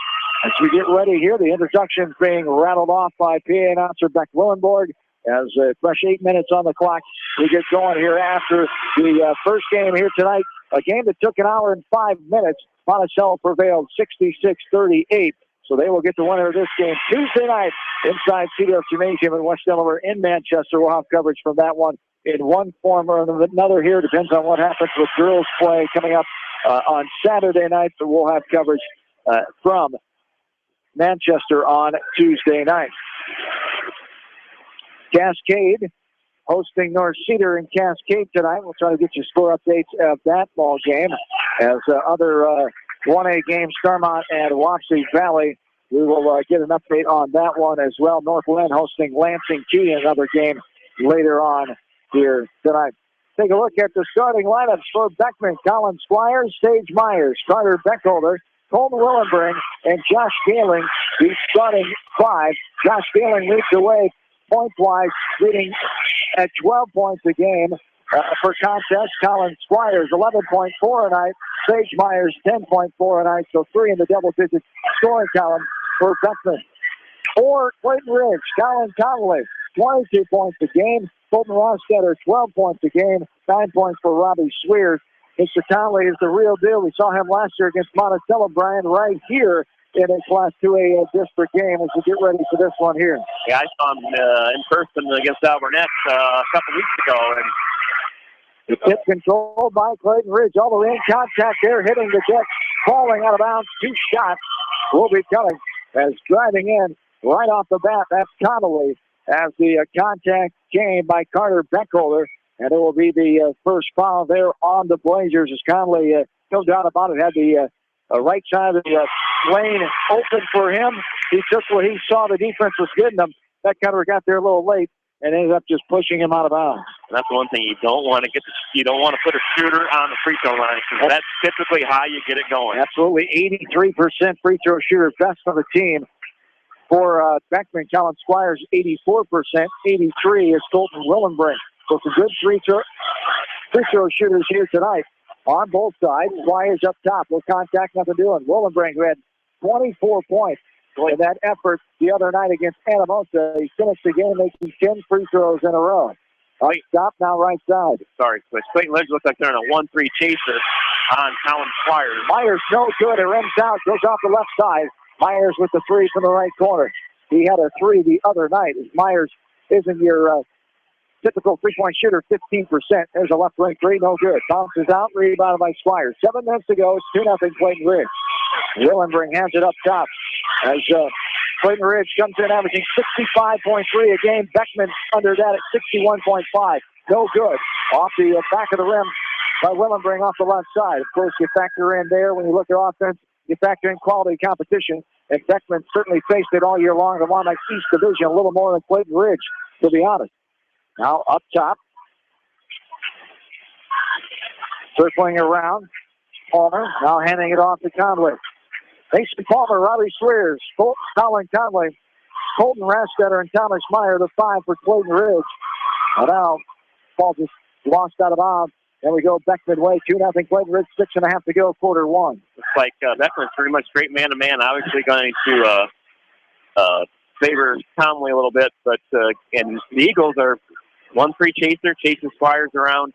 As we get ready here, the introductions being rattled off by PA announcer Beck Willenborg. As fresh 8 minutes on the clock, we get going here after the first game here tonight. A game that took an hour and 5 minutes. Monticello prevailed 66-38. So they will get the winner of this game Tuesday night inside CDF Gymnasium in West Delaware in Manchester. We'll have coverage from that one in one form or another here. Depends on what happens with girls play coming up on Saturday night. So we'll have coverage from Manchester on Tuesday night. Cascade hosting North Cedar in Cascade tonight. We'll try to get you score updates of that ball game. As other 1A games, Starmont and Wapsie Valley, we will get an update on that one as well. Northland hosting Lansing Key, another game later on here tonight. Take a look at the starting lineups for Beckman. Colin Squires, Sage Myers, Carter Beckholder, Colton Willenbring, and Josh Gehling, the starting 5. Josh Gehling leads the way point-wise, leading at 12 points a game per contest. Colin Squires, 11.4 a night. Sage Myers, 10.4 a night. So 3 in the double-digit scoring column for Beckman. for Clayton Ridge. Colin Conley, 22 points a game. Colton Rostetter, 12 points a game. 9 points for Robbie Swears. Mr. Conley is the real deal. We saw him last year against Monticello, Brian, right here in a Class 2A district game as we get ready for this one here. Yeah, I saw him in person against Alburnett a couple weeks ago. And the tip controlled by Clayton Ridge. All the way in contact there, hitting the deck, falling out of bounds. 2 shots will be coming as driving in right off the bat. That's Connolly as the contact came by Carter Beckholder. And it will be the first foul there on the Blazers as Conley, no doubt about it, had the right side of the lane open for him. He took what he saw the defense was getting him. Beckholder got there a little late and ended up just pushing him out of bounds. And that's one thing you don't want to get. You don't want to put a shooter on the free throw line because that's typically how you get it going. Absolutely, 83% free throw shooter, best on the team. For Beckman, Colin Squires, 84%. 83 is Colton Willenbrink. So some good free throw shooters here tonight on both sides. Squires up top. No contact, nothing doing. Willenbrink, who had 24 points in that effort the other night against Anamosa. He finished the game making 10 free throws in a row. Stop now, right side. Sorry, but Clayton Ledge looks like they're in a 1-3 chaser on Colin Squires. Myers, no good. It rims out, goes off the left side. Myers with the 3 from the right corner. He had a 3 the other night. Myers isn't your typical three-point shooter, 15%. There's a left wing 3, no good. Bounces out, rebounded by Squires. 7 minutes to go. It's 2-0 Clayton Ridge. Willenbrink hands it up top as Clayton Ridge comes in averaging 65.3 a game. Beckman under that at 61.5. No good. Off the back of the rim by Willenbrink off the left side. Of course, you factor in there when you look at offense, you factor in quality competition. And Beckman certainly faced it all year long. The MarMac East Division, a little more than Clayton Ridge, to be honest. Now up top. Circling around. Palmer now handing it off to Conley. Mason Palmer, Robbie Swears, Colin Conley, Colton Rastetter, and Thomas Meyer, the 5 for Clayton Ridge. And now ball just lost out of bounds. And we go Beckman way, 2-0 Clayton Ridge, 6.5 to go, quarter 1. Looks like Beckman's pretty much straight man-to-man. Obviously going to favor Conley a little bit, but and the Eagles are 1-3 chaser, chasing Squires around.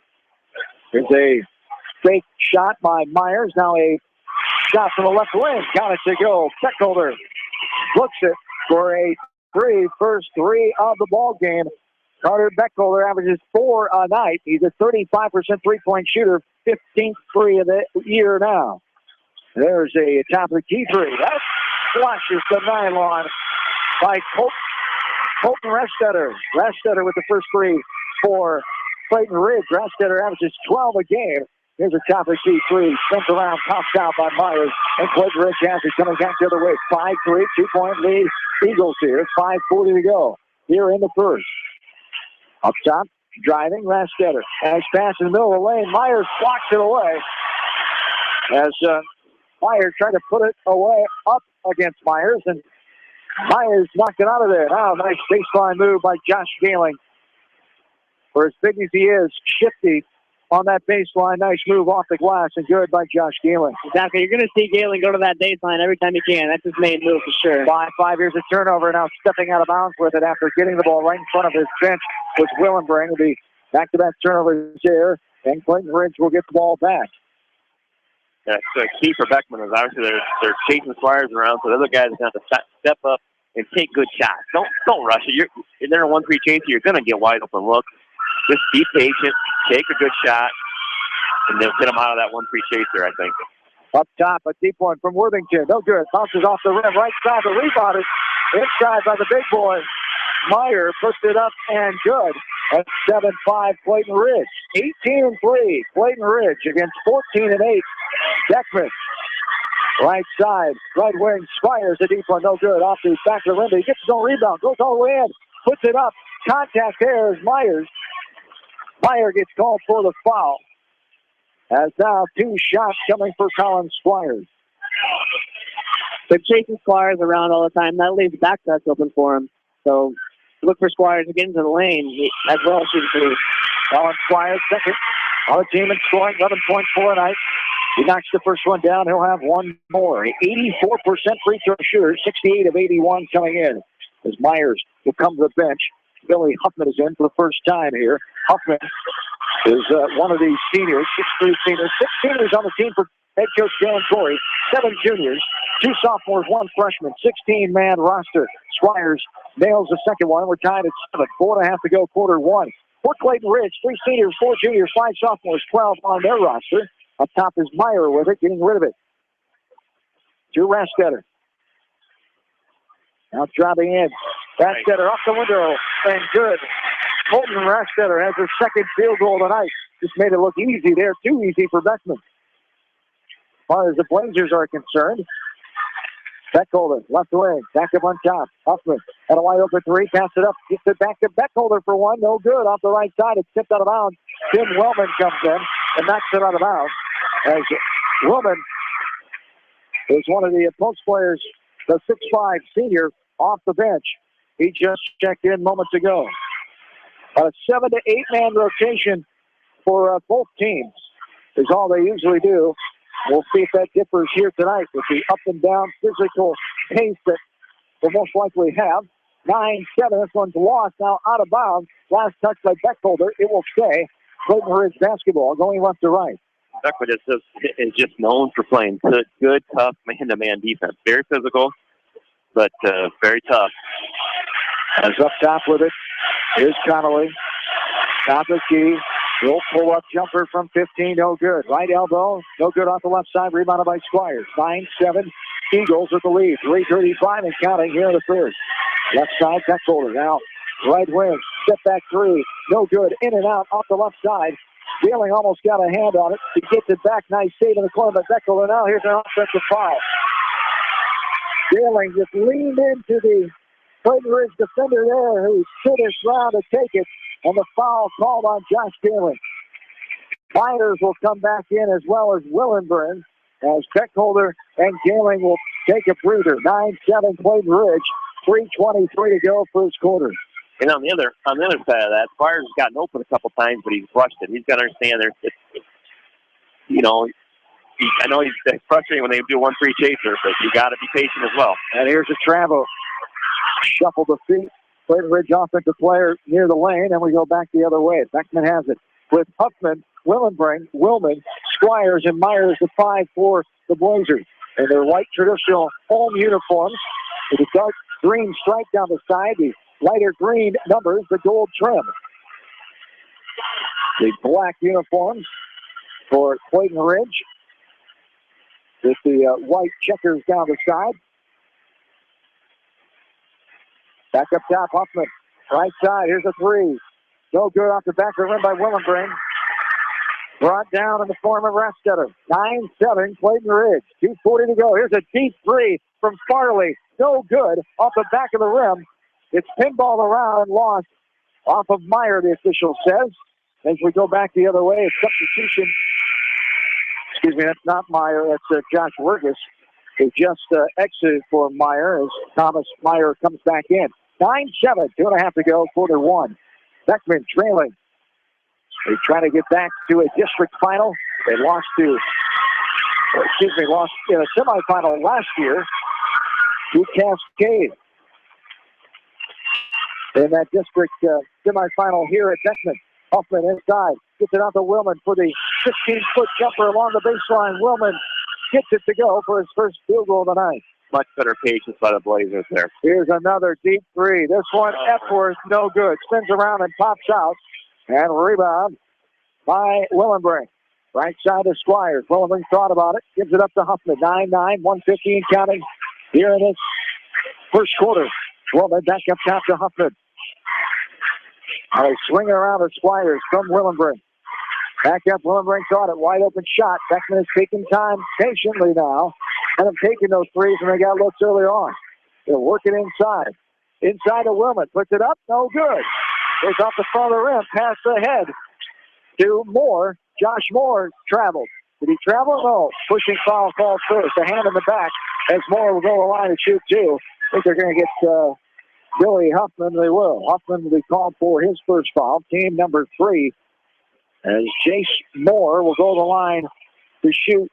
There's a fake shot by Myers. Now a shot from the left wing. Got it to go. Beckholder looks it for a 3. First 3 of the ball game. Carter Beckholder averages 4 a night. He's a 35% three-point shooter, 15th 3 of the year now. There's a top of the key 3. That flashes the nylon by Colton Rastetter. Rastetter with the first 3 for Clayton Ridge. Rastetter averages 12 a game. Here's a top of the key 3. Spins around, pops out by Myers. And Clayton Ridge has it coming back the other way. 5-3, 2-point lead. Eagles here. 5:40 to go here in the first. Up top, driving, Rastetter. As pass in the middle of the lane, Myers blocks it away. As Myers tried to put it away up against Myers, and Myers knocked it out of there. Now, nice baseline move by Josh Gehling. For as big as he is, shifty on that baseline. Nice move off the glass and good by Josh Gehling. Exactly. You're going to see Gehling go to that baseline every time he can. That's his main move for sure. 5 years of turnover, now stepping out of bounds with it after getting the ball right in front of his bench with Willenbrink. The back-to-back turnovers here, and Clayton Ridge will get the ball back. Yeah, so key for Beckman is obviously they're chasing Squires around, so the other guys are going to have to step up and take good shots. Don't rush it. If they're a 1-3 chaser, you're going to get wide open look. Just be patient, take a good shot, and they'll get them out of that 1-3 chaser, I think. Up top, a deep one from Worthington. No good. Bounces off the rim. Right side, the rebound is inside by the big boy. Meyer puts it up and good. At 7-5, Clayton Ridge. 18-3, Clayton Ridge against 14-8, Beckman. Right side, right wing, Squires, a deep one, no good. Off the back of the rim, he gets his own rebound, goes all the way in, puts it up. Contact there is Myers. Meyer gets called for the foul. As now 2 shots coming for Colin Squires. They're chasing Squires around all the time. That leaves back cuts open for him. So look for Squires to get into the lane as well as shooting through. Colin Squires, second on the team and scoring 11.4 tonight. He knocks the first one down. He'll have one more. 84% free throw shooter, 68 of 81 coming in. as Myers will come to the bench. Billy Huffman is in for the first time here. Huffman is one of these seniors, 6'3" seniors. 6 seniors on the team for head coach Dan Corey. 7 juniors, 2 sophomores, 1 freshman. 16-man roster. Squires nails the second one. We're tied at 7. 4.5 to go, quarter 1. For Clayton Ridge, 3 seniors, 4 juniors, 5 sophomores, 12 on their roster. Up top is Meyer with it, getting rid of it. To Rastetter. Now driving in. Rastetter off the window, and good. Colton Rastetter has her second field goal tonight. Just made it look easy there, too easy for Beckman. As far as the Blazers are concerned, Beckholder, left wing, back up on top. Huffman had a wide open 3, pass it up, gets it back to Beckholder for one, no good. Off the right side, it's tipped out of bounds. Tim Wellman comes in and knocks it out of bounds. As Wellman is one of the post players, the 6'5" senior, off the bench. He just checked in moments ago. A 7 to 8 man rotation for both teams is all they usually do. We'll see if that differs here tonight with the up and down physical pace that we'll most likely have. 9-7, this one's lost, now out of bounds. Last touch by Beckholder, it will stay. Clayton Ridge basketball going left to right. Beckman is just known for playing good, tough man-to-man defense. Very physical, but very tough. As up top with it, here's Connolly. Top of key. Will pull-up jumper from 15, no good. Right elbow, no good off the left side. Rebounded by Squires. 9-7, Eagles with the lead. 3:35 and counting here in the third. Left side, Beckholder now. Right wing, step back 3, no good. In and out off the left side. Gehling almost got a hand on it. He gets it back. Nice save in the corner by Beckholder. Now here's an offensive foul. Gehling just leaned into the Clayton Ridge defender there who stood his ground to take it. And the foul called on Josh Gehling. Myers will come back in as well as Willenburn as Beckholder and Gehling will take a breather. 9-7 Clayton Ridge. 3:23 to go first quarter. And on the other side of that, Squires has gotten open a couple times, but he's rushed it. He's got to understand I know it's frustrating when they do 1-3 chaser, but you got to be patient as well. And here's a travel. Shuffle the feet. Clayton Ridge offensive player near the lane, and we go back the other way. Beckman has it with Huffman, Willman, Squires, and Myers, the 5 for the Blazers. In their white traditional home uniforms with a dark green stripe down the side, the lighter green numbers, the gold trim. The black uniforms for Clayton Ridge with the white checkers down the side. Back up top, Huffman. Right side, here's a 3. No good off the back of the rim by Willenburn. Brought down in the form of Rastetter. 9-7, Clayton Ridge. 2:40 to go. Here's a deep 3 from Farley. No good off the back of the rim. It's pinballed around and lost off of Meyer, the official says. As we go back the other way, it's substitution. Excuse me, that's not Meyer. That's Josh Wergis. They just exited for Meyer as Thomas Meyer comes back in. 9-7, 2.5 to go, quarter 1. Beckman trailing. They try to get back to a district final. They lost in a semifinal last year to Cascade. In that district semifinal here at Beckman. Huffman inside. Gets it out to Willman for the 15-foot jumper along the baseline. Willman gets it to go for his first field goal of the night. Much better patience by the Blazers there. Here's another deep 3. This one, Epworth, no good. Spins around and pops out. And rebound by Willenburn. Right side of Squires. Willenburn thought about it. Gives it up to Huffman. 9-9, 1:15 counting here in this first quarter. Willman back up top to Huffman. Swinging around to Squires from Willenburn. Back up, Willenburn thought it. Wide open shot. Beckman is taking time patiently now. And have taken those 3s when they got looks early on. They're working inside. Inside to Willman. Puts it up. No good. Goes off the front of the rim. Pass ahead to Moore. Josh Moore traveled. Did he travel? No. Pushing foul call first. A hand in the back as Moore will go to the line and shoot 2. I think they're going to get Billy Huffman. They will. Huffman will be called for his first foul. Team number 3. As Jace Moore will go to the line to shoot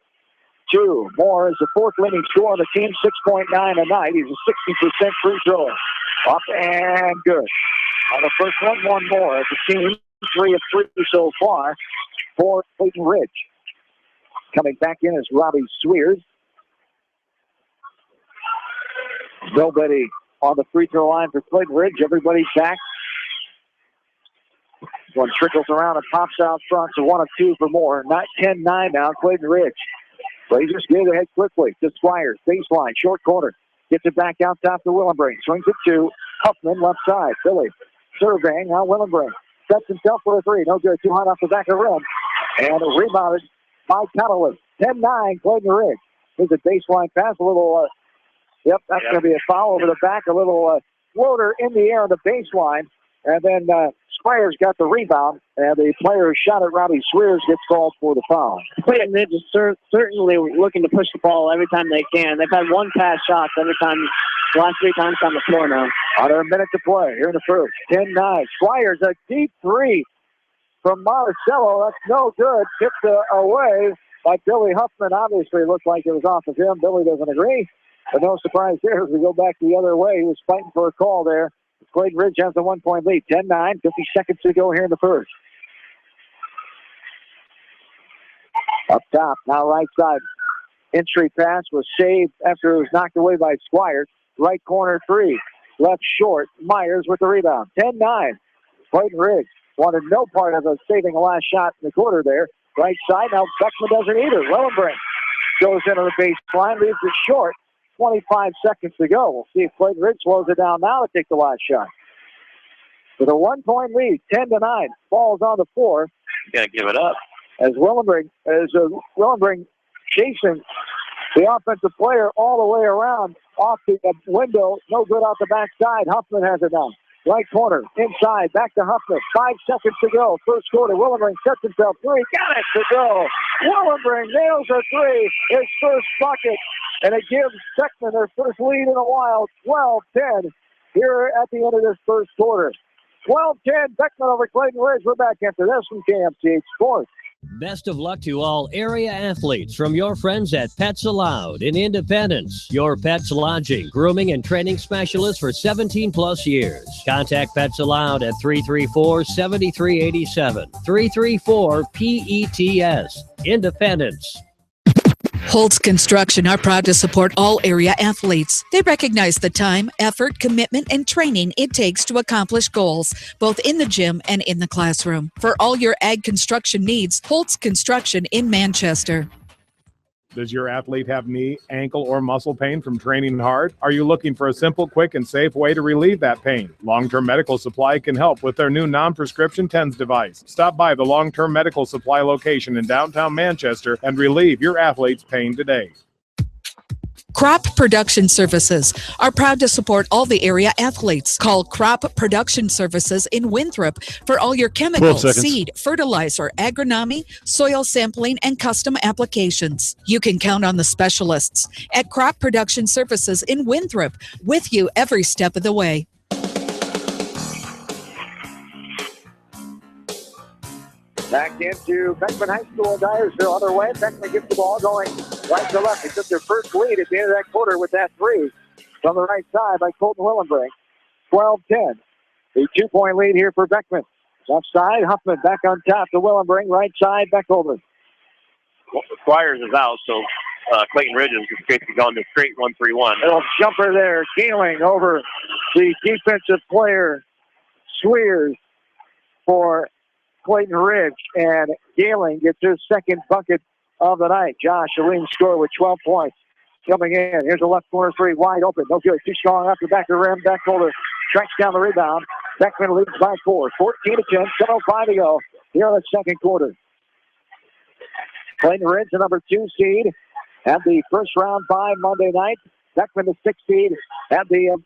2. Moore is the 4th leading scorer on the team, 6.9 a night. He's a 60% free thrower. Up and good. On the first one more. It's a team 3 of 3 so far for Clayton Ridge. Coming back in is Robbie Swears. Nobody on the free throw line for Clayton Ridge. Everybody's back. One trickles around and pops out front, so 1 of 2 for more. Not 10-9 now, Clayton Ridge. Blazers get ahead quickly to Squires. Baseline, short corner. Gets it back out top to Willenbring. Swings it to Huffman, left side. Billy surveying, now Willenbring. Sets himself for a 3. No good. Too hot off the back of the rim. And rebounded by Connolly. 10-9, Clayton Ridge. Here's a baseline pass. A little, that's going to be a foul over the back. A little floater in the air on the baseline. And then Squires got the rebound. And the player who shot at Robbie Swears gets called for the foul. Clayton Ridge is certainly looking to push the ball every time they can. They've had one pass shots every time, the last 3 times on the floor now. Under a minute to play here in the first. 10-9. Squires, a deep 3 from Monticello. That's no good. Tipped away by Billy Huffman. Obviously, it looked like it was off of him. Billy doesn't agree. But no surprise there as we go back the other way. He was fighting for a call there. Clayton Ridge has a 1-point lead. 10-9, 50 seconds to go here in the first. Up top, now right side. Entry pass was saved after it was knocked away by Squires. Right corner 3. Left short. Myers with the rebound. 10-9. Clayton Ridge wanted no part of saving a last shot in the quarter there. Right side, now Beckman doesn't either. Wellenbrink goes into the baseline, leaves it short. 25 seconds to go. We'll see if Clayton Ridge slows it down now to take the last shot. With a 1-point lead, 10-9. Ball's on the floor. You got to give it up. As Wellenbrink chasing the offensive player all the way around off the window. No good out the backside. Huffman has it now. Right corner, inside, back to Huffman. 5 seconds to go. First quarter, Willenbring sets himself 3. Got it to go. Willenbring nails a 3. His first bucket. And it gives Beckman their first lead in a while. 12-10 here at the end of this first quarter. 12-10, Beckman over Clayton Ridge. We're back after this from KMCH Sports. Best of luck to all area athletes from your friends at Pets Allowed in Independence. Your pet's lodging, grooming, and training specialist for 17-plus years. Contact Pets Allowed at 334-7387. 334-PETS. Independence. Holtz Construction are proud to support all area athletes. They recognize the time, effort, commitment, and training it takes to accomplish goals, both in the gym and in the classroom. For all your ag construction needs, Holtz Construction in Manchester. Does your athlete have knee, ankle, or muscle pain from training hard? Are you looking for a simple, quick, and safe way to relieve that pain? Long-Term Medical Supply can help with their new non-prescription TENS device. Stop by the Long-Term Medical Supply location in downtown Manchester and relieve your athlete's pain today. Crop Production Services are proud to support all the area athletes. Call Crop Production Services in Winthrop for all your chemical, seed, fertilizer, agronomy, soil sampling, and custom applications. You can count on the specialists at Crop Production Services in Winthrop, with you every step of the way. Back into Beckman High School, Dyersville, other way. Beckman gets the ball going right to left. He took their first lead at the end of that quarter with that 3 from the right side by Colton Willenbrink. 12-10. A 2-point lead here for Beckman. Left side, Huffman back on top to Willenbrink. Right side, Beckholder. Squires is out, so Clayton Ridge is basically gone to straight 1-3-1. Little jumper there, Keeling over the defensive player, Swears, for Clayton Ridge, and Galen gets his second bucket of the night. Josh Aline scored with 12 points. Coming in, here's a left corner 3, wide open. No good, too strong off the back of the rim. Beckholder tracks down the rebound. Beckman leads by 4. 14-10, 7:05 to go here in the second quarter. Clayton Ridge, the number 2 seed, had the first round bye Monday night. Beckman, the 6th seed, had the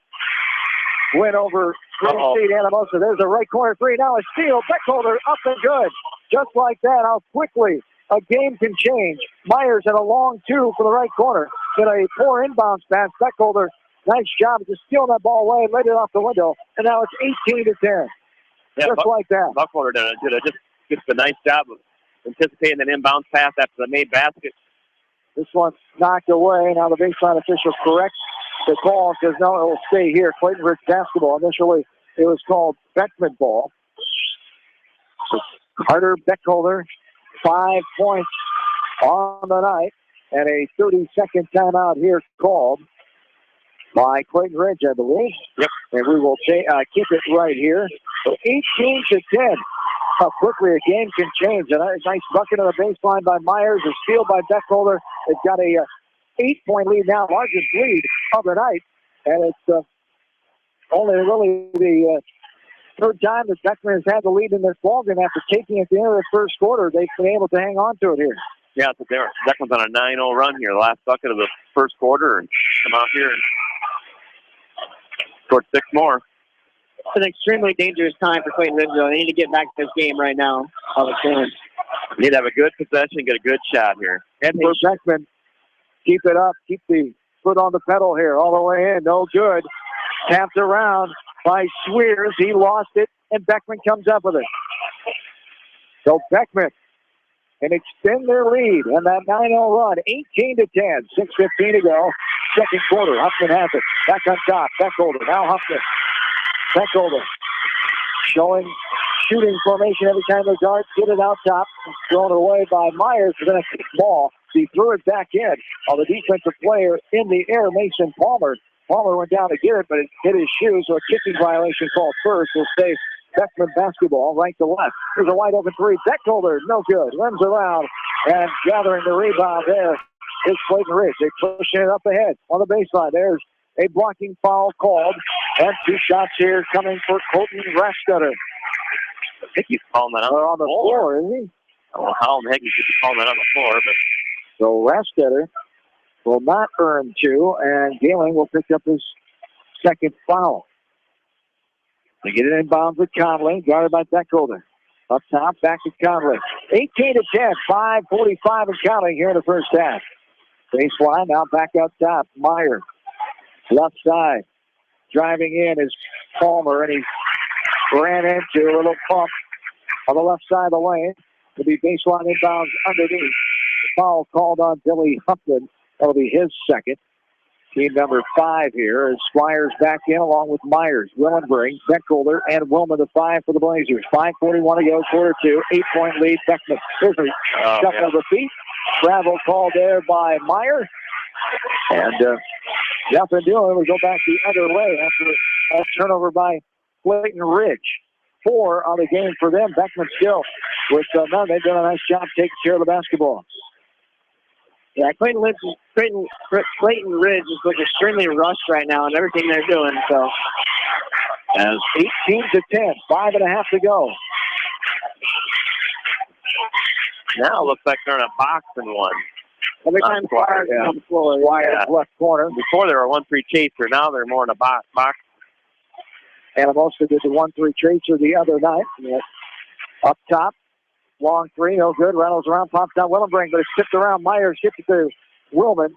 win over seed Anamosa. There's a right corner 3. Now a steal. Beckholder up and good. Just like that, how quickly a game can change. Myers at a long 2 for the right corner. Did a poor inbounds pass. Beckholder, nice job of just stealing that ball away, laid it off the window, and now it's 18-10. Yeah, just like that. Beckholder did just a nice job of anticipating an inbounds pass after the made basket. This one's knocked away. Now the baseline official corrects the call says no, it will stay here. Clayton Ridge basketball. Initially, it was called Beckman ball. So Carter Beckholder, 5 points on the night, and a 30-second timeout here called by Clayton Ridge, I believe. Yep. And we will keep it right here. So 18-10. How quickly a game can change. And a nice bucket on the baseline by Myers. A steal by Beckholder. They've got a 8-point lead now, largest lead of the night. And it's only really the third time that Beckman has had the lead in this ballgame after taking it at the end of the first quarter. They've been able to hang on to it here. Yeah, so Beckman's on a 9-0 run here, the last bucket of the first quarter, and come out here and scored 6 more. It's an extremely dangerous time for Clayton Ridge. They need to get back to this game right now. You need to have a good possession, get a good shot here. And for Beckman, keep it up, keep the foot on the pedal here, all the way in, no good. Tapped around by Swears. He lost it, and Beckman comes up with it. So Beckman can extend their lead and that 9-0 run, 18-10, 6:15 to go. Second quarter, Huffman has it. Back on top, Beckholder. Now Huffman. Beckholder showing shooting formation every time the guards get it out top. Thrown away by Myers for the next ball. He threw it back in on the defensive player in the air, Mason Palmer. Palmer went down to get it, but it hit his shoe, so a kicking violation called first. Will stay Beckman basketball right to left. There's a wide open three. Beckholder, no good. Runs around and gathering the rebound there is Clayton Ridge. They're pushing it up ahead on the baseline. There's a blocking foul called, and 2 shots here coming for Colton Rastetter. I think he's calling that on the floor, is he? I don't know how in the heck he should be calling that on the floor, but so Rastetter will not earn 2, and Galen will pick up his second foul. They get it in bounds with Conley, guarded by Beckholder. Up top, back to Conley. 18-10, 5:45 and counting here in the first half. Baseline, now back up top. Meyer, left side. Driving in is Palmer, and he ran into a little pump on the left side of the lane. It'll be baseline inbounds underneath. Foul called on Billy Huffman. That'll be his second. Team number 5 here is Squires back in along with Myers, Willenbring, Beckholder, and Wilma the 5 for the Blazers. 5:41 to go, quarter 2, 8-point lead. Beckman. Here's a shuffle of the feet. Travel called there by Myers. And nothing doing. We go back the other way after a turnover by Clayton Ridge. 4 on the game for them. Beckman still with none. They've done a nice job taking care of the basketball. Yeah, Clayton Ridge just looks extremely rushed right now in everything they're doing. So, as 18-10, 5.5 to go. now it looks like they're in a box and one. Every time Squires on the floor, Squires left corner. Before they were a 1-3 chaser. Now they're more in a box. Anamosa did the 1-3 chaser the other night. Up top. Long 3, no good. Reynolds around, pops down Willenbring, but it's tipped around. Myers gets it to Willman.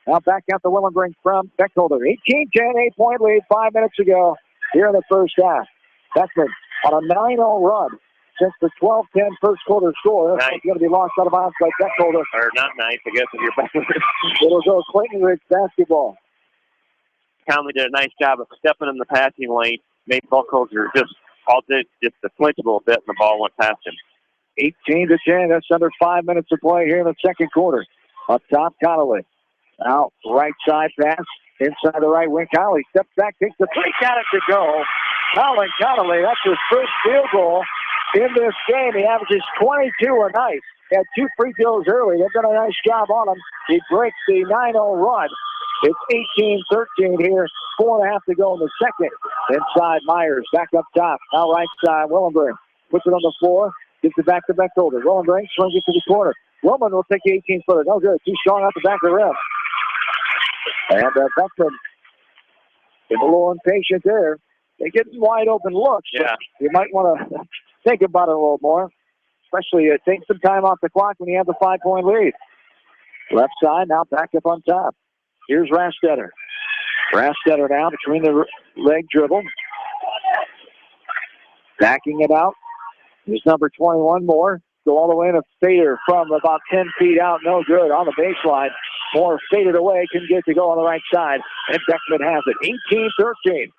Now back out to Willenbring from Beckholder. 18-10, 8-point lead, 5 minutes ago here in the first half. Beckman on a 9-0 run since the 12-10 first quarter score. That's going to be lost out of bounds by Beckholder. Or not nice, I guess, if you're Beckholder. It'll go Clayton Ridge basketball. Conley did a nice job of stepping in the passing lane. Made Beckholder just to flinch a little bit, and the ball went past him. 18-10. That's under 5 minutes to play here in the second quarter. Up top, Connolly. Now, right side pass. Inside the right wing. Connolly steps back, takes the three. Got it to go. Colin Connolly, that's his first field goal in this game. He averages 22 a night. He had 2 free throws early. They've done a nice job on him. He breaks the 9-0 run. It's 18-13 here. 4.5 to go in the second. Inside Myers. Back up top. Now right side, Willenbring. Puts it on the floor. Gets it back to Beckholder. Willenbring swings it to the corner. Willman will take the 18-footer. No good. Too strong out the back of the rim. And Beckman is a little impatient there. They get wide open looks. Yeah. You might want to think about it a little more. Especially take some time off the clock when you have the 5-point lead. Left side, now back up on top. Here's Rastetter. Rastetter now between the leg dribble. Backing it out. Here's number 21 more. Go all the way in a fader from about 10 feet out. No good on the baseline. Moore faded away. Couldn't get to go on the right side. And Beckman has it. 18-13.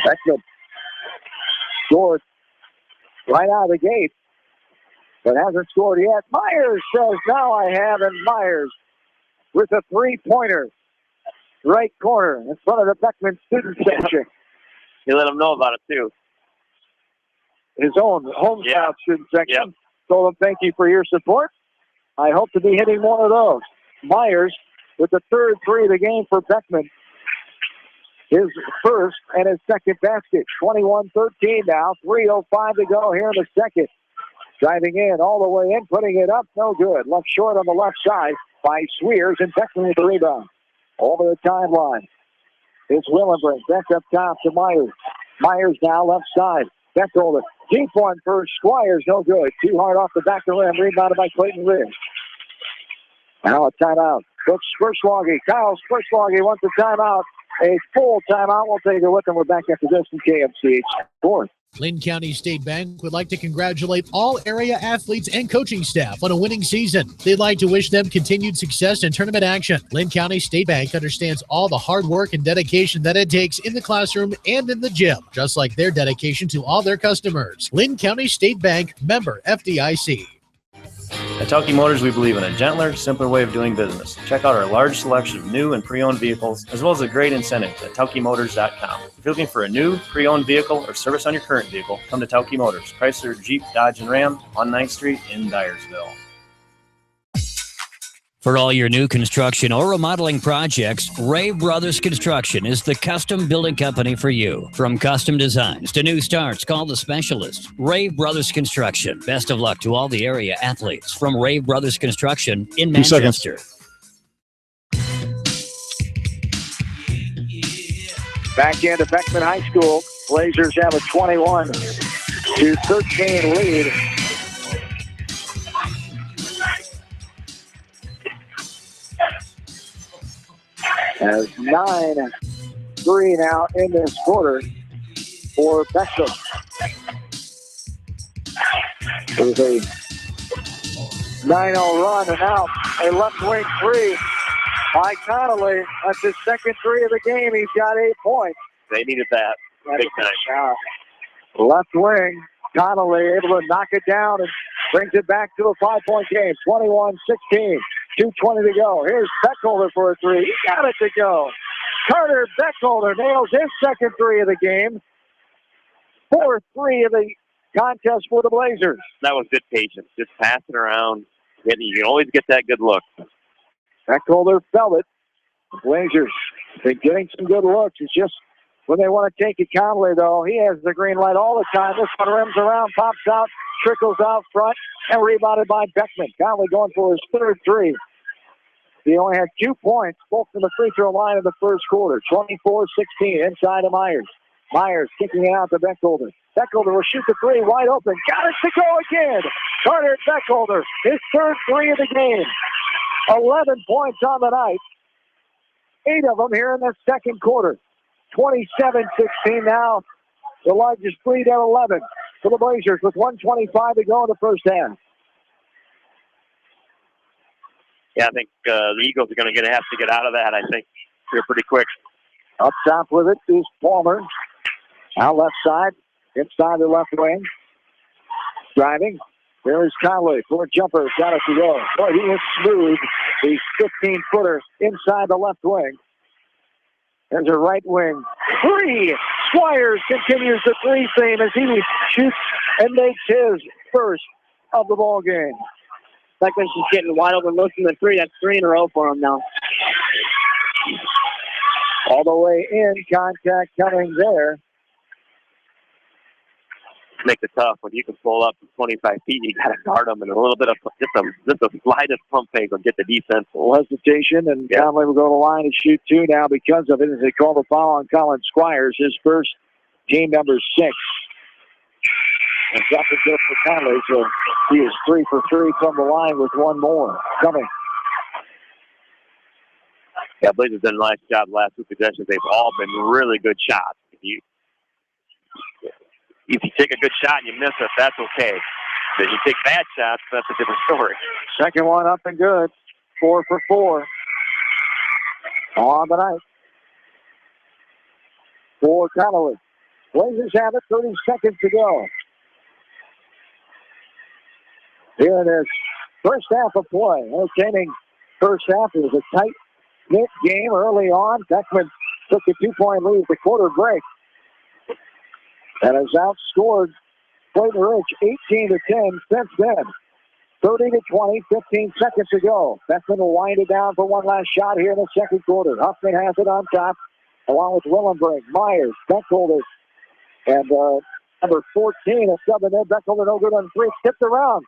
Beckman scored right out of the gate, but hasn't scored yet. Myers says, now I have, and Myers with a three-pointer. Right corner in front of the Beckman student section. You let them know about it, too. His own hometown student section. Told him, thank you for your support. I hope to be hitting more of those. Myers with the third three of the game for Beckman. His first and his second basket. 21-13 now. 3:05 to go here in the second. Driving in all the way in, putting it up. No good. Left short on the left side by Swears, and Beckman with the rebound. Over the timeline. It's Willenbrink. Back up top to Myers. Myers now left side. Beckholder. Deep one for Squires. No good. Too hard off the back of the rim. Rebounded by Clayton Ridge. Now a timeout. Coach Spersloggy. Kyle Spersloggy wants a timeout. A full timeout. We'll take it with him. We're back after this in KMCH Sports. Lynn County State Bank would like to congratulate all area athletes and coaching staff on a winning season. They'd like to wish them continued success in tournament action. Lynn County State Bank understands all the hard work and dedication that it takes in the classroom and in the gym, just like their dedication to all their customers. Lynn County State Bank, member FDIC. At Tauke Motors, we believe in a gentler, simpler way of doing business. Check out our large selection of new and pre-owned vehicles, as well as a great incentive at TaukeMotors.com. If you're looking for a new, pre-owned vehicle or service on your current vehicle, come to Tauke Motors, Chrysler, Jeep, Dodge, and Ram on 9th Street in Dyersville. For all your new construction or remodeling projects, Ray Brothers Construction is the custom building company for you. From custom designs to new starts, call the specialists. Ray Brothers Construction. Best of luck to all the area athletes from Ray Brothers Construction in Manchester. Back into Beckman High School. Blazers have a 21-13 lead. As 9-3 now in this quarter for Beckman. There's a 9-0 run, and now a left wing three by Connolly. That's his second three of the game. He's got 8 points. They needed that big time. Left wing, Connolly able to knock it down and brings it back to a 5-point game. 21-16. 2:20 to go. Here's Beckholder for a three. He got it to go. Carter Beckholder nails his second three of the game. 4th three of the contest for the Blazers. That was good patience. Just pass it around. You can always get that good look. Beckholder felt it. The Blazers been getting some good looks. It's just when they want to take it, Conley, though, he has the green light all the time. This one rims around, pops out, trickles out front, and rebounded by Beckman. Conley going for his third three. He only had 2 points, both from the free throw line in the first quarter. 24-16 inside of Myers. Myers kicking it out to Beckholder. Beckholder will shoot the three, wide open. Got it to go again. Carter Beckholder, his third three of the game. 11 points on the night. 8 of them here in the second quarter. 27-16 now. The largest lead at 11 for the Blazers with 1:25 to go in the first half. Yeah, I think the Eagles are going to have to get out of that, I think, here pretty quick. Up top with it is Palmer. Out left side, inside the left wing. Driving. There is Conley for a jumper. Got it to go. Boy, he is smooth. The 15-footer inside the left wing. There's a right wing. Three! Squires continues the three theme as he shoots and makes his first of the ball game. Beckman's just getting wide open, looking at the three. That's 3 in a row for him now. All the way in, contact coming there. Makes it tough when you can pull up from 25 feet. You got to guard them, and a little bit of just a slightest pump fake will get the defense. Hesitation, and Conley will go to the line and shoot 2 now because of it as they call the foul on Colin Squires, his first, team number 6. And that's a good for Conley, so he is 3 for 3 from the line with 1 more coming. Yeah, Blazers done a nice job the last 2 possessions. They've all been really good shots. You if you take a good shot and you miss it, that's okay. But you take bad shots, that's a different story. Second one up and good. 4 for 4 on the night. For Connolly. Blazers have it, 30 seconds to go. Here it is. First half of play. Entertaining first half. It was a tight-knit game early on. Beckman took a 2-point lead at the quarter break. And has outscored Clayton Ridge 18-10 since then. 30-20, 15 seconds to go. Beckman will wind it down for one last shot here in the second quarter. Huffman has it on top, along with Willenbrink, Myers, Beckholder, and number 14 is subbing in. Beckholder no good on three. Tipped around.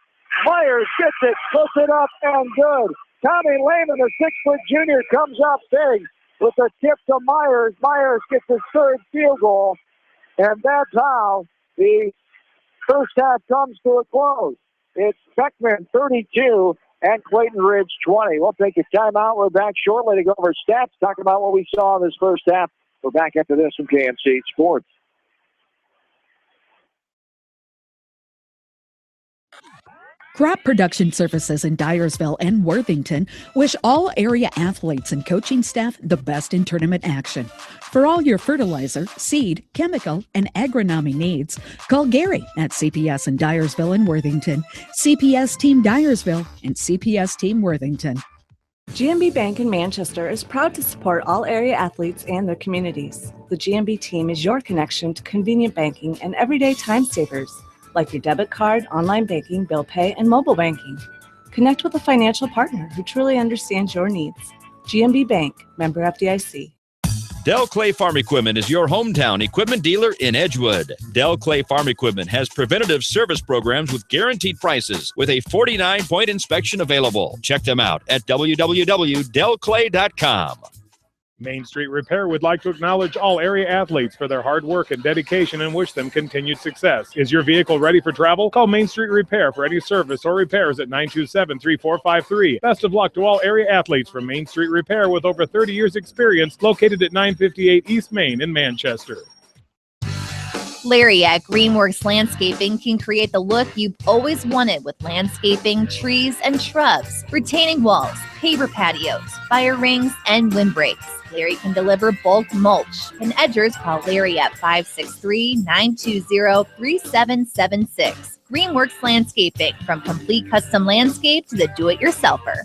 Myers gets it, puts it up, and good. Tommy Lehman, the 6-foot junior, comes up big with a tip to Myers. Myers gets his third field goal, and that's how the first half comes to a close. It's Beckman 32 and Clayton Ridge 20. We'll take a timeout. We're back shortly to go over stats, talk about what we saw in this first half. We're back after this from KMC Sports. Crop Production Services in Dyersville and Worthington wish all area athletes and coaching staff the best in tournament action. For all your fertilizer, seed, chemical, and agronomy needs, call Gary at CPS in Dyersville and Worthington, CPS Team Dyersville, and CPS Team Worthington. GMB Bank in Manchester is proud to support all area athletes and their communities. The GMB team is your connection to convenient banking and everyday time savers, like your debit card, online banking, bill pay, and mobile banking. Connect with a financial partner who truly understands your needs. GMB Bank, member FDIC. Del Clay Farm Equipment is your hometown equipment dealer in Edgewood. Del Clay Farm Equipment has preventative service programs with guaranteed prices with a 49-point inspection available. Check them out at www.delclay.com. Main Street Repair would like to acknowledge all area athletes for their hard work and dedication and wish them continued success. Is your vehicle ready for travel? Call Main Street Repair for any service or repairs at 927-3453. Best of luck to all area athletes from Main Street Repair with over 30 years experience, located at 958 East Main in Manchester. Larry at Greenworks Landscaping can create the look you've always wanted with landscaping, trees, and shrubs, retaining walls, paver patios, fire rings, and windbreaks. Larry can deliver bulk mulch. And edgers, call Larry at 563-920-3776. Greenworks Landscaping, from complete custom landscape to the do-it-yourselfer.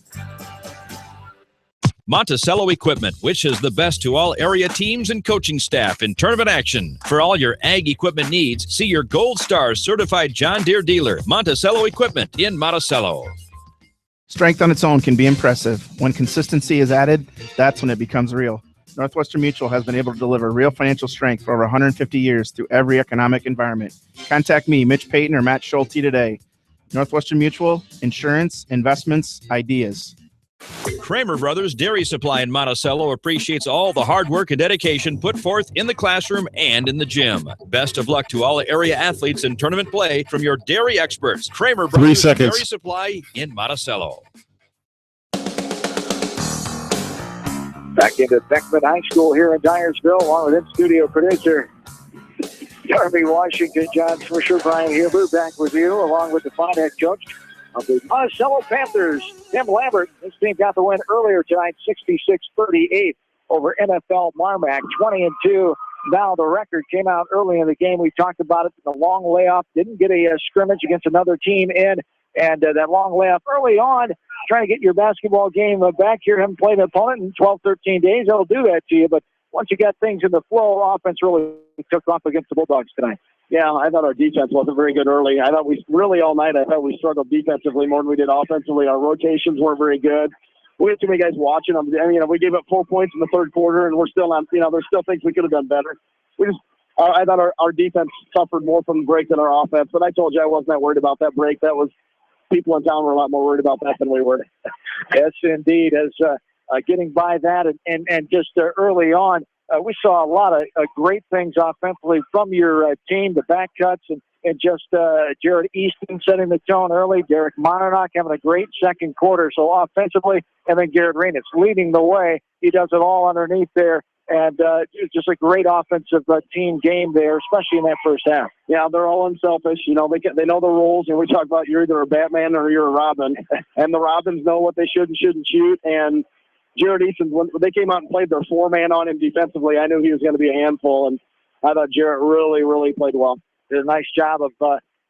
Monticello Equipment wishes the best to all area teams and coaching staff in tournament action. For all your ag equipment needs, see your Gold Star certified John Deere dealer, Monticello Equipment in Monticello. Strength on its own can be impressive. When consistency is added, that's when it becomes real. Northwestern Mutual has been able to deliver real financial strength for over 150 years through every economic environment. Contact me, Mitch Payton or Matt Schulte today. Northwestern Mutual, insurance, investments, ideas. Kramer Brothers Dairy Supply in Monticello appreciates all the hard work and dedication put forth in the classroom and in the gym. Best of luck to all area athletes in tournament play from your dairy experts. Kramer Brothers Dairy Supply in Monticello. Back into Beckman High School here in Dyersville, along with in-studio producer Darby Washington, John Swisher, Brian Huber, back with you, along with the fine head coach of the Monticello Panthers, Tim Lambert. This team got the win earlier tonight, 66-38 over MFL-MarMac, 20-2. Now the record came out early in the game. We talked about it. The long layoff, didn't get a scrimmage against another team in, and that long layoff early on, trying to get your basketball game back here. Haven't played an opponent in 12, 13 days. That'll do that to you. But once you got things in the flow, offense really took off against the Bulldogs tonight. Yeah, I thought our defense wasn't very good early. I thought we really all night, I thought we struggled defensively more than we did offensively. Our rotations weren't very good. We had too many guys watching them. I mean, we gave up 4 points in the third quarter, and we're still on, there's still things we could have done better. I thought our defense suffered more from the break than our offense, but I told you I wasn't that worried about that break. That was, people in town were a lot more worried about that than we were. Yes, indeed. As getting by that and just early on, we saw a lot of great things offensively from your team, the back cuts, and just Jared Easton setting the tone early. Derek Monarnock having a great second quarter. So offensively, and then Garrett Renitz leading the way. He does it all underneath there And it's just a great offensive team game there, especially in that first half. Yeah, they're all unselfish. You know, they know the rules, and we talk about you're either a Batman or you're a Robin. And the Robins know what they should and shouldn't shoot. And Jared Easton, when they came out and played their 4-man on him defensively, I knew he was going to be a handful. And I thought Jarrett really, really played well. Did a nice job of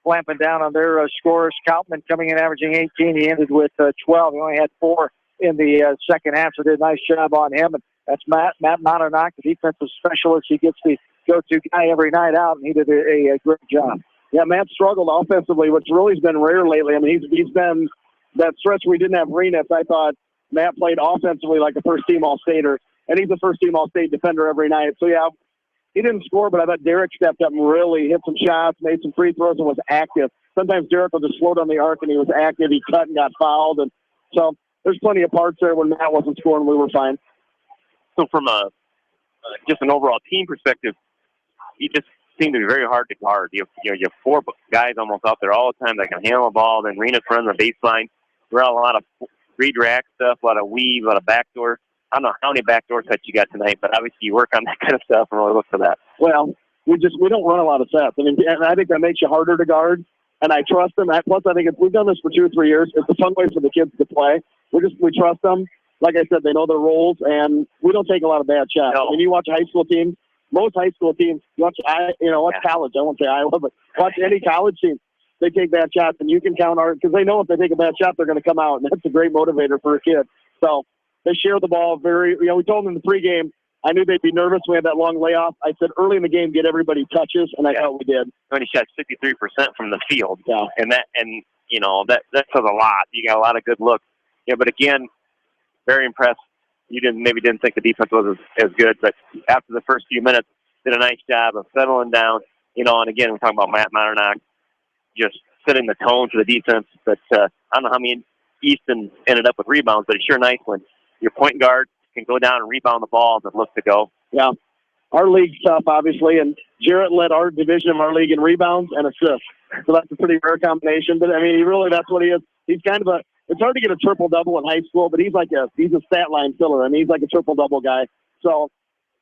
clamping down on their scorers. Kaufman coming in averaging 18. He ended with 12. He only had 4 in the second half, so did a nice job on him. And that's Matt Monternock, the defensive specialist. He gets the go-to guy every night out, and he did a great job. Yeah, Matt struggled offensively, which really has been rare lately. I mean, he's been that stretch we didn't have Renitz. I thought Matt played offensively like a first-team All-Stater, and he's a first-team All-State defender every night. So, yeah, he didn't score, but I thought Derek stepped up and really hit some shots, made some free throws, and was active. Sometimes Derek will just float on the arc, and he was active. He cut and got fouled. And so there's plenty of parts there when Matt wasn't scoring. We were fine. So from just an overall team perspective, you just seem to be very hard to guard. You have 4 guys almost out there all the time that can handle the ball. Then Renitz runs the baseline. We're on a lot of redraft stuff, a lot of weave, a lot of backdoor. I don't know how many backdoor sets you got tonight, but obviously you work on that kind of stuff and really look for that. Well, we don't run a lot of sets. I mean, and I think that makes you harder to guard, and I trust them. Plus, I think we've done this for 2 or 3 years. It's a fun way for the kids to play. We trust them. Like I said, they know their roles, and we don't take a lot of bad shots. No. I mean, you watch high school teams. Most high school teams, watch college. I won't say Iowa, but watch any college team. They take bad shots, and you can count on it because they know if they take a bad shot, they're going to come out, and that's a great motivator for a kid. So they share the ball very. We told them in the pregame. I knew they'd be nervous. We had that long layoff. I said early in the game, get everybody touches, and I thought we did. When he shot 63% from the field, yeah, and that says a lot. You got a lot of good looks. Yeah, but again, very impressed. You didn't think the defense was as good, but after the first few minutes, did a nice job of settling down. And again, we're talking about Matt Monternock just setting the tone for the defense. But I don't know how many Easton ended up with rebounds, but it's sure nice when your point guard can go down and rebound the ball and look to go. Yeah, our league's tough, obviously, and Jarrett led our division of our league in rebounds and assists. So that's a pretty rare combination. But I mean, that's what he is. He's kind of it's hard to get a triple-double in high school, but he's a stat line filler. I mean, he's like a triple-double guy. So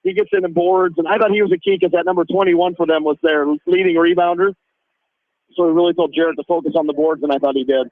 he gets in the boards, and I thought he was a key because that number 21 for them was their leading rebounder. So we really told Jarrett to focus on the boards, and I thought he did.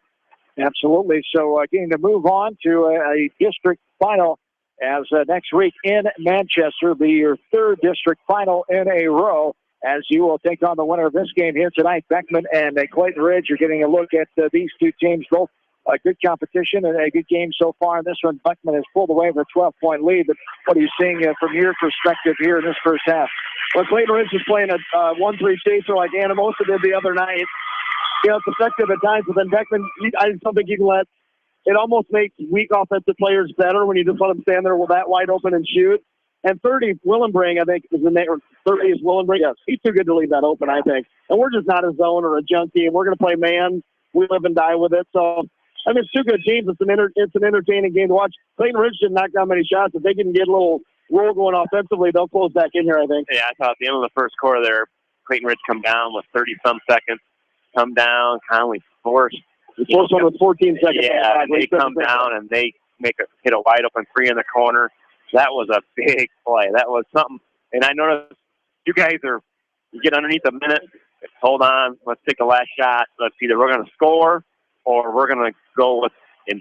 Absolutely. So getting to move on to a district final as next week in Manchester, be your 3rd district final in a row, as you will take on the winner of this game here tonight, Beckman and Clayton Ridge. You're getting a look at these 2 teams, both a good competition and a good game so far. In this one, Beckman has pulled away with a 12-point lead. But what are you seeing from your perspective here in this first half? Well, Clayton Ridge is playing a 1-3 chaser like Anamosa did the other night. It's effective at times, but then Beckman, I don't think you can let it almost makes weak offensive players better when you just let them stand there with that wide open and shoot. And 30, Willenbring, I think, is the name. 30 is Willenbring. Yes, he's too good to leave that open, I think. And we're just not a zone or a junk team. We're going to play man. We live and die with it. So, I mean, it's 2 good teams. It's an entertaining game to watch. Clayton Ridge didn't knock down many shots. If they can get a little roll going offensively, they'll close back in here, I think. Yeah, I thought at the end of the first quarter there, Clayton Ridge come down with 30-some seconds. Come down, Conley forced. The first one was 14 seconds. Yeah, and they come down and they hit a wide open 3 in the corner. That was a big play. That was something. And I noticed you guys you get underneath a minute, hold on, let's take the last shot. Let's either we're going to score or we're going to go with,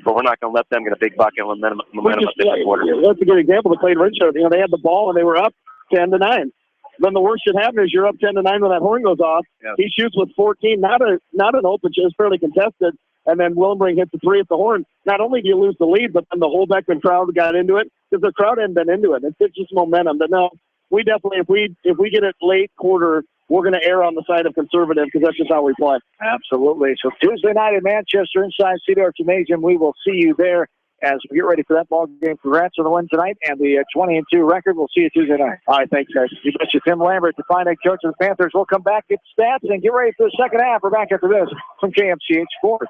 but we're not going to let them get a big bucket and momentum at this quarter. That's a good example. The Clayton Ridge showed. They had the ball and they were up 10-9. Then the worst should happen is you're up 10-9 when that horn goes off. Yep. He shoots with 14, not an open, just fairly contested, and then Willenbring hits the 3 at the horn. Not only do you lose the lead, but then the whole Beckman crowd got into it because the crowd hadn't been into it. It's just momentum. But no, we definitely, if we get it late quarter, we're going to err on the side of conservative because that's just how we play. Absolutely. So Tuesday night in Manchester inside CDR Gymnasium, we will see you there as we get ready for that ball game. Congrats on the win tonight and the 20-2 record. We'll see you Tuesday night. All right, thanks, guys. You bet you. Tim Lambert, the fine head coach of the Panthers. We'll come back, get stats, and get ready for the second half. We're back after this from KMCH Sports.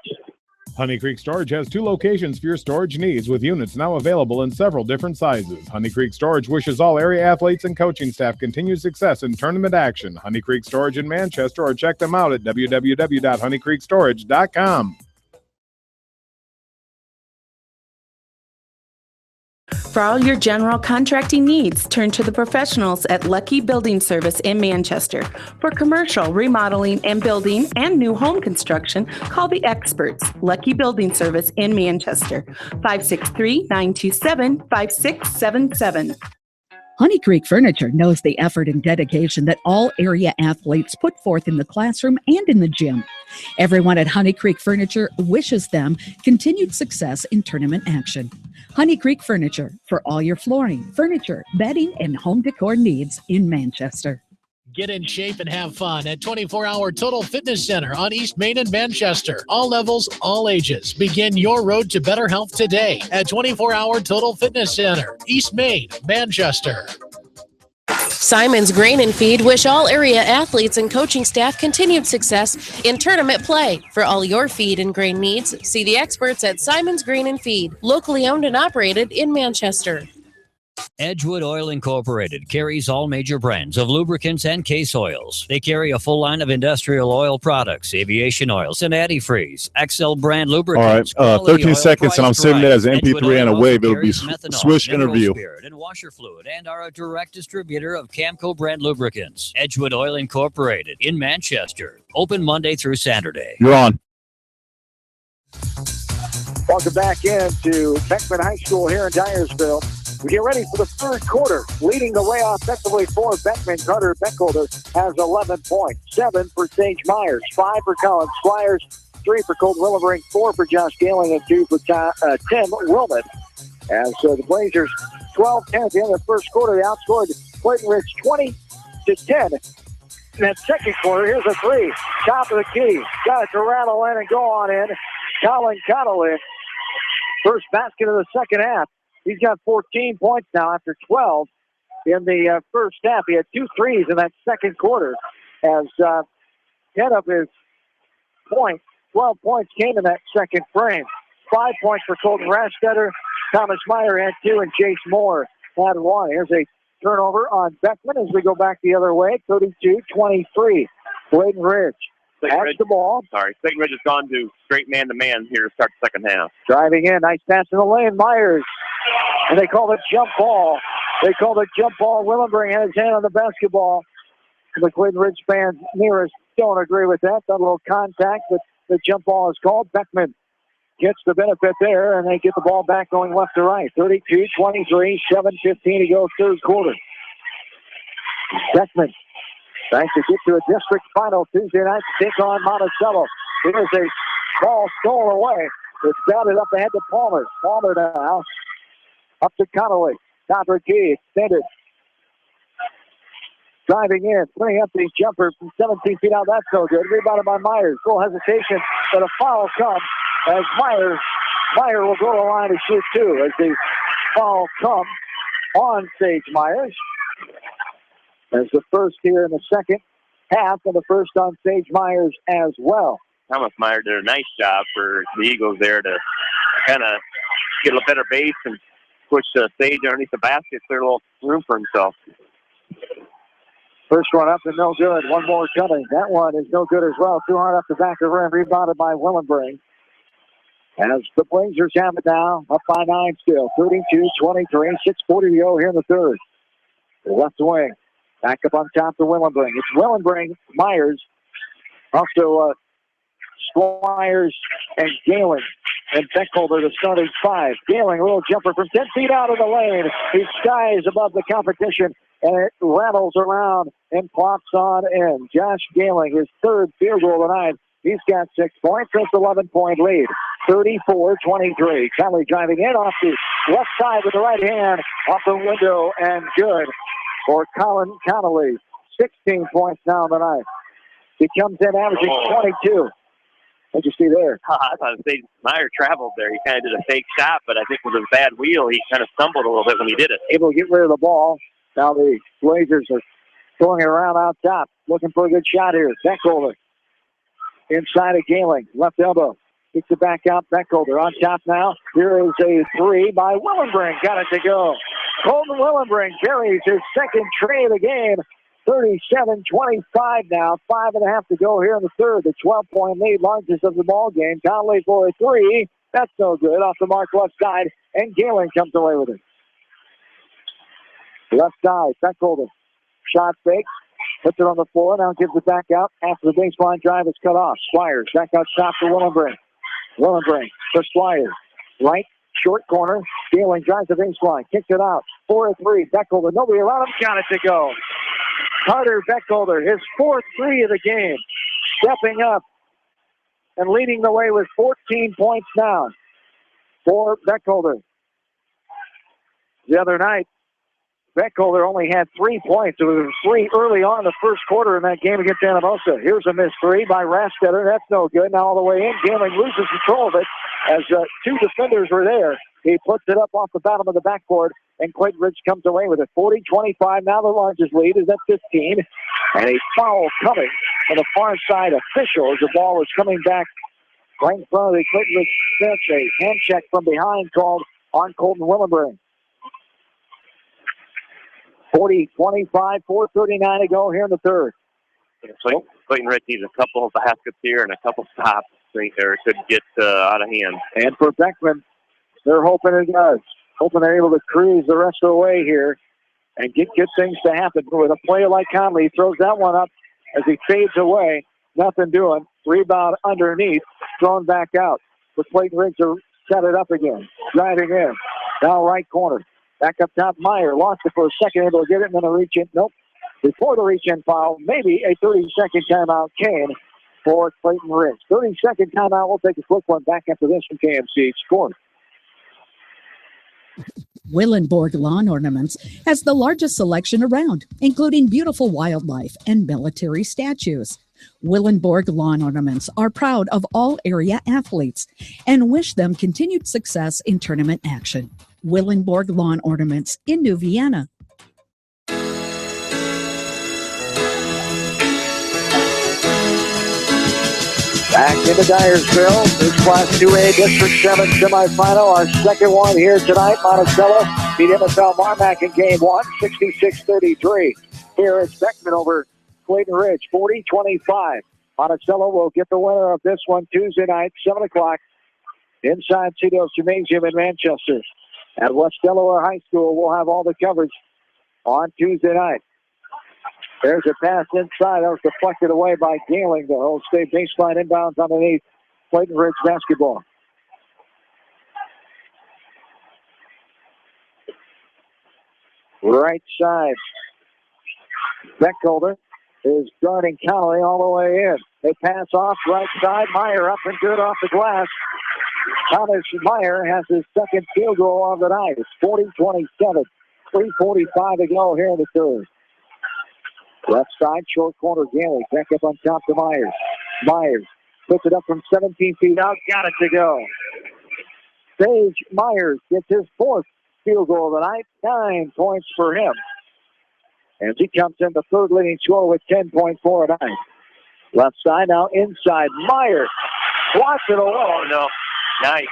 Honey Creek Storage has 2 locations for your storage needs, with units now available in several different sizes. Honey Creek Storage wishes all area athletes and coaching staff continued success in tournament action. Honey Creek Storage in Manchester, or check them out at www.honeycreekstorage.com. For all your general contracting needs, turn to the professionals at Lucky Building Service in Manchester. For commercial, remodeling, and building and new home construction, call the experts, Lucky Building Service in Manchester, 563-927-5677. Honey Creek Furniture knows the effort and dedication that all area athletes put forth in the classroom and in the gym. Everyone at Honey Creek Furniture wishes them continued success in tournament action. Honey Creek Furniture for all your flooring, furniture, bedding, and home decor needs in Manchester. Get in shape and have fun at 24-Hour Total Fitness Center on East Main in Manchester. All levels, all ages. Begin your road to better health today at 24-Hour Total Fitness Center, East Main, Manchester. Simon's Grain and Feed wish all area athletes and coaching staff continued success in tournament play. For all your feed and grain needs, see the experts at Simon's Grain and Feed, locally owned and operated in Manchester. Edgewood Oil Incorporated carries all major brands of lubricants and case oils. They carry a full line of industrial oil products, aviation oils, and antifreeze, XL brand lubricants. All right, 13 seconds, and I'm saving it as an MP3 and a wave. It'll be Swish interview. And washer fluid, and are a direct distributor of Camco brand lubricants. Edgewood Oil Incorporated in Manchester. Open Monday through Saturday. You're on. Welcome back into Beckman High School here in Dyersville. We get ready for the third quarter. Leading the way offensively for Beckman, Carter Beckholder has 11 points. 7 for Sage Myers, 5 for Colin Squires, 3 for Colton Willebring, 4 for Josh Galing, and 2 for Tim Willman. As the Blazers 12-10 at the end of the first quarter, they outscored Clayton Ridge 20-10. In that second quarter, here's a three. Top of the key. Got it to rattle in and go on in. Colin Connolly. First basket of the second half. He's got 14 points now after 12 in the first half. He had 2 threes in that second quarter. As 10 of his points, 12 points came in that second frame. 5 points for Colton Rastetter. Thomas Meyer had 2, and Jace Moore had 1. Here's a turnover on Beckman as we go back the other way. 32-23. Clayton Ridge has the ball. Clayton Ridge has gone to straight man-to-man here to start the second half. Driving in, nice pass in the lane. Myers. And they call it jump ball. Willebring had his hand on the basketball. The Clayton Ridge fans nearest don't agree with that. Got a little contact, but the jump ball is called. Beckman gets the benefit there, and they get the ball back going left to right. 32-23, 7:15 to go, third quarter. Beckman trying to get to a district final Tuesday night to take on Monticello. Here's a ball stolen away. It's batted up ahead to Palmer. Palmer now up to Connolly. Top of the key, extended. Driving in, putting up the jumper from 17 feet out. That's no good. Rebounded by Myers. Little hesitation, but a foul comes as Meyer will go to the line to shoot 2 as the foul comes on Sage Myers. As the first here in the second half, and the first on Sage Myers as well. Thomas Meyer did a nice job for the Eagles there to kind of get a better base and push Sage underneath the basket, clear a little room for himself. First one up and no good. One more coming. That one is no good as well. Too hard off the back of the rim. Rebounded by Willebring. As the Blazers have it now, up by 9 still. 32-23, 6:40 to go here in the third. Left wing. Back up on top to Willebring. It's Willebring, Myers, also Squires and Galen. And Beckholder, the starting 5. Galen, a little jumper from 10 feet out of the lane. He skies above the competition, and it rattles around and plops on in. Josh Galen, his third field goal tonight. He's got 6 points. That's 11-point lead. 34-23. Conley driving in off the left side with the right hand. Off the window and good for Colin Connolly. 16 points now tonight. He comes in averaging 22. What'd you see there? I thought Meyer traveled there. He kind of did a fake shot, but I think with his bad wheel, he kind of stumbled a little bit when he did it. Able to get rid of the ball. Now the Blazers are throwing it around out top. Looking for a good shot here. Beckholder. Inside of Galen. Left elbow. Kicks it back out. Beckholder on top now. Here is a 3 by Willebring. Got it to go. Colton Willebring carries his second tray of the game. 37-25 now. 5.5 to go here in the third. The 12-point lead, largest of the ball game. Conley for a 3. That's no good. Off the mark left side, and Galen comes away with it. Left side, Beckholder. Shot fake. Puts it on the floor. Now gives it back out. After the baseline drive is cut off. Squires back out top to Willenbrink. Willenbrink for Squires. Right, short corner. Gehling drives the baseline. Kicks it out. 4-3. Beckholder. Nobody around him. Got it to go. Carter Beckholder, his 4th three of the game. Stepping up and leading the way with 14 points now for Beckholder. The other night, Beckholder only had 3 points. It was 3 early on in the first quarter in that game against Anamosa. Here's a missed three by Rastetter. That's no good. Now all the way in. Gehling loses control of it as 2 defenders were there. He puts it up off the bottom of the backboard, and Clayton Ridge comes away with it. 40-25. Now the largest lead is at 15. And a foul coming from the far side official as the ball was coming back right in front of the Clayton Ridge bench. A hand check from behind called on Colton Willenbrink. 40-25, 4:39 to go here in the third. Clayton Ridge needs a couple of baskets here and a couple stops there. It could get out of hand. And for Beckman, they're hoping it does. Hoping they're able to cruise the rest of the way here and get good things to happen. With a player like Conley, he throws that one up as he fades away. Nothing doing. Rebound underneath. Thrown back out. For Clayton Ridge to set it up again. Driving in. Now right corner. Back up top, Meyer lost it for a second, able to get it, and then a reach-in. Nope. Before the reach-in foul, maybe a 30-second timeout came for Clayton Ridge. 30-second timeout. We'll take a quick one back after this from KMCH Score. Willenborg Lawn Ornaments has the largest selection around, including beautiful wildlife and military statues. Willenborg Lawn Ornaments are proud of all area athletes and wish them continued success in tournament action. Willenborg Lawn Ornaments in New Vienna. Back into Dyersville. This Class 2A District 7 semifinal. Our second one here tonight. Monticello beat MFL-MarMac in Game 1, 66-33. Here it's Beckman over Clayton Ridge, 40-25. Monticello will get the winner of this one Tuesday night, 7 o'clock, inside Cedars Gymnasium in Manchester. At West Delaware High School, we'll have all the coverage on Tuesday night. There's a pass inside. That was deflected away by Gehling. The Old State baseline inbounds underneath Clayton Ridge basketball. Right side. Beckholder is guarding Connolly all the way in. They pass off right side. Meyer up and good off the glass. Thomas Meyer has his second field goal of the night. It's 40-27. 3:45 to go here in the third. Left side, short corner, Gehling. Back up on top to Myers. Myers puts it up from 17 feet out. Got it to go. Sage Myers gets his 4th field goal of the night. 9 points for him. As he comes in the third leading scorer with 10.4 a night. Left side now inside. Myers swats it away. Oh, no. Nice.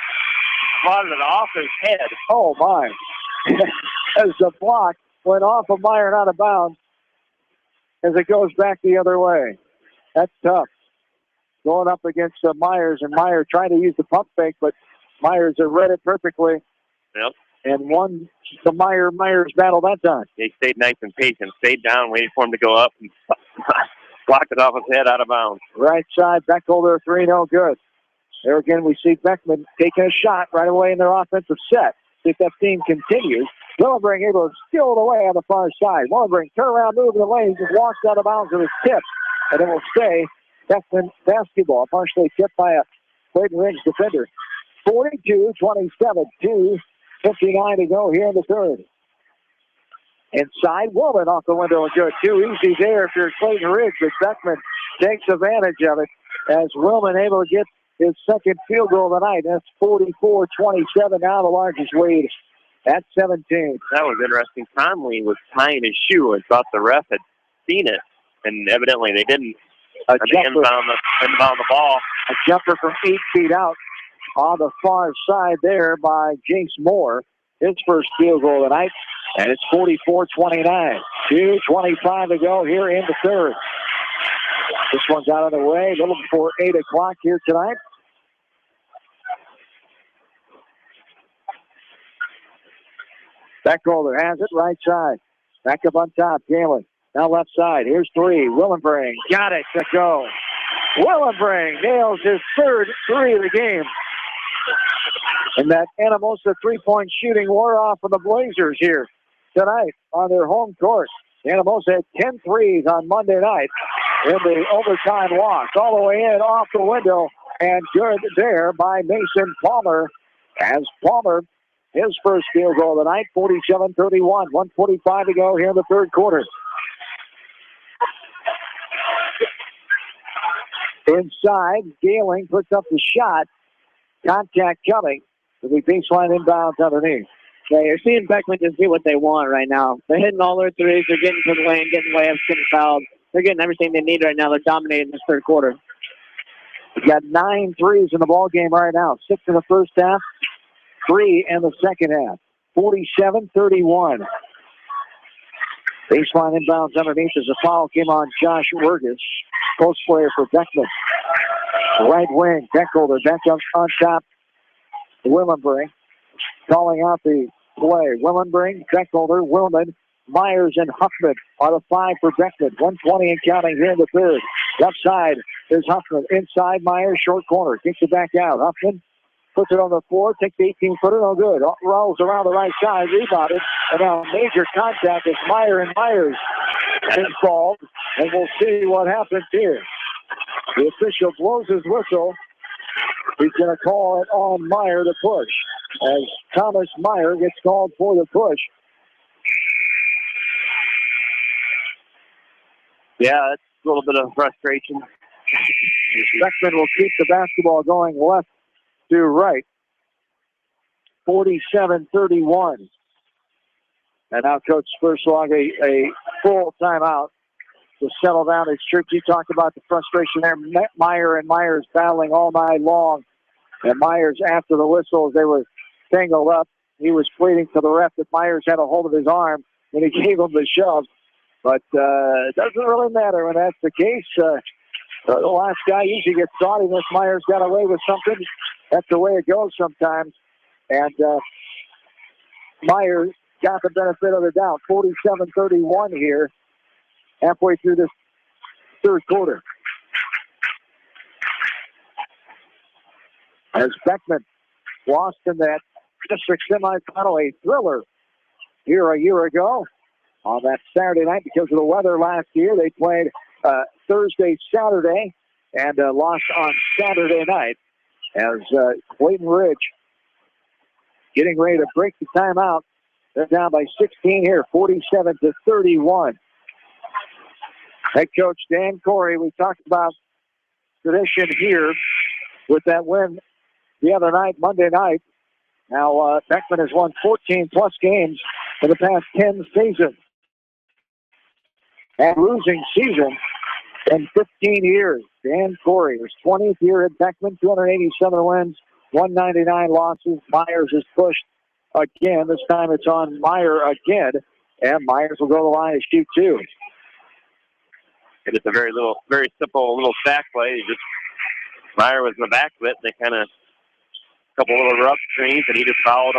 Swatted it off his head. Oh, my. As the block went off of Meyer and out of bounds as it goes back the other way. That's tough. Going up against Myers, and Meyer trying to use the pump fake, but Myers read it perfectly. Yep. And won the Myers battle that time. He stayed nice and patient. Stayed down, waiting for him to go up, and blocked it off his head out of bounds. Right side, Beckholder, 3, no good. There again, we see Beckman taking a shot right away in their offensive set. If that theme continues, Willenbrink able to steal it away on the far side. Willenbrink turn around, move in the lane, just walks out of bounds with his tip, and it will stay Beckman basketball, partially tipped by a Clayton Ridge defender. 42-27, 2:59 to go here in the third. Inside, Woolman off the window and good. Too easy there if you're Clayton Ridge, but Beckman takes advantage of it as Woolman able to get his second field goal of the night. That's 44-27, now the largest lead at 17. That was interesting. Conley was tying his shoe and thought the ref had seen it, and evidently they didn't. Inbound the ball. A jumper from 8 feet out on the far side there by Jace Moore. His first field goal of the night, and it's 44-29. 2:25 to go here in the third. This one's out of the way, a little before 8 o'clock here tonight. Beckholder has it, right side. Back up on top, Galen. Now left side. Here's three. Willenbring got it to go. Willenbring nails his third three of the game. And that Anamosa three-point shooting wore off of the Blazers here tonight on their home court. Anamosa had 10 threes on Monday night in the overtime loss. All the way in, off the window, and good there by Mason Palmer. As Palmer, his first field goal of the night, 47-31. 1:45 to go here in the third quarter. Inside, Galen puts up the shot. Contact coming. The baseline inbounds underneath. Yeah, you're seeing Beckman just get what they want right now. They're hitting all their threes. They're getting to the lane, getting layups, getting fouled. They're getting everything they need right now. They're dominating this third quarter. We've got 9 threes in the ball game right now. 6 in the first half, 3 in the second half. 47-31. Baseline inbounds underneath as a foul came on Josh Wergis. Post player for Beckman. Right wing, Beckholder back up on top. Willenbring calling out the play. Willenbring, Beckholder, Willman, Myers, and Huffman are the 5 for Beckman. 1:20 and counting here in the third. Left side is Huffman. Inside, Myers, short corner. Kicks it back out. Huffman puts it on the floor, takes the 18-footer, no good. Rolls around the right side, rebounded, and now major contact as Myers involved, and we'll see what happens here. The official blows his whistle. He's going to call it on Meyer to push, as Thomas Meyer gets called for the push. Yeah, that's a little bit of frustration. Beckman will keep the basketball going left to right. 47-31. And now Coach Spurslog a full timeout to settle down his troops. He talked about the frustration there. Meyer and Myers battling all night long. And Myers, after the whistle, as they were tangled up, he was pleading to the ref that Myers had a hold of his arm when he gave him the shove. But it doesn't really matter when that's the case. The last guy usually gets caught. Unless Myers got away with something. That's the way it goes sometimes. And Myers got the benefit of the doubt. 47-31 here, halfway through this third quarter. As Beckman lost in that district semifinal, a thriller here a year ago on that Saturday night because of the weather last year. They played Thursday, Saturday, and lost on Saturday night as Clayton Ridge getting ready to break the timeout. They're down by 16 here, 47-31. Head coach Dan Corey, we talked about tradition here with that win the other night, Monday night. Now, Beckman has won 14-plus games in the past 10 seasons. And losing season in 15 years. Dan Corey, his 20th year at Beckman, 287 wins, 199 losses. Myers is pushed again. This time it's on Meyer again. And Myers will go to the line and shoot two. And it's a very simple little stack play. Meyer was in the back of it. They kind of couple little rough screens, and he just followed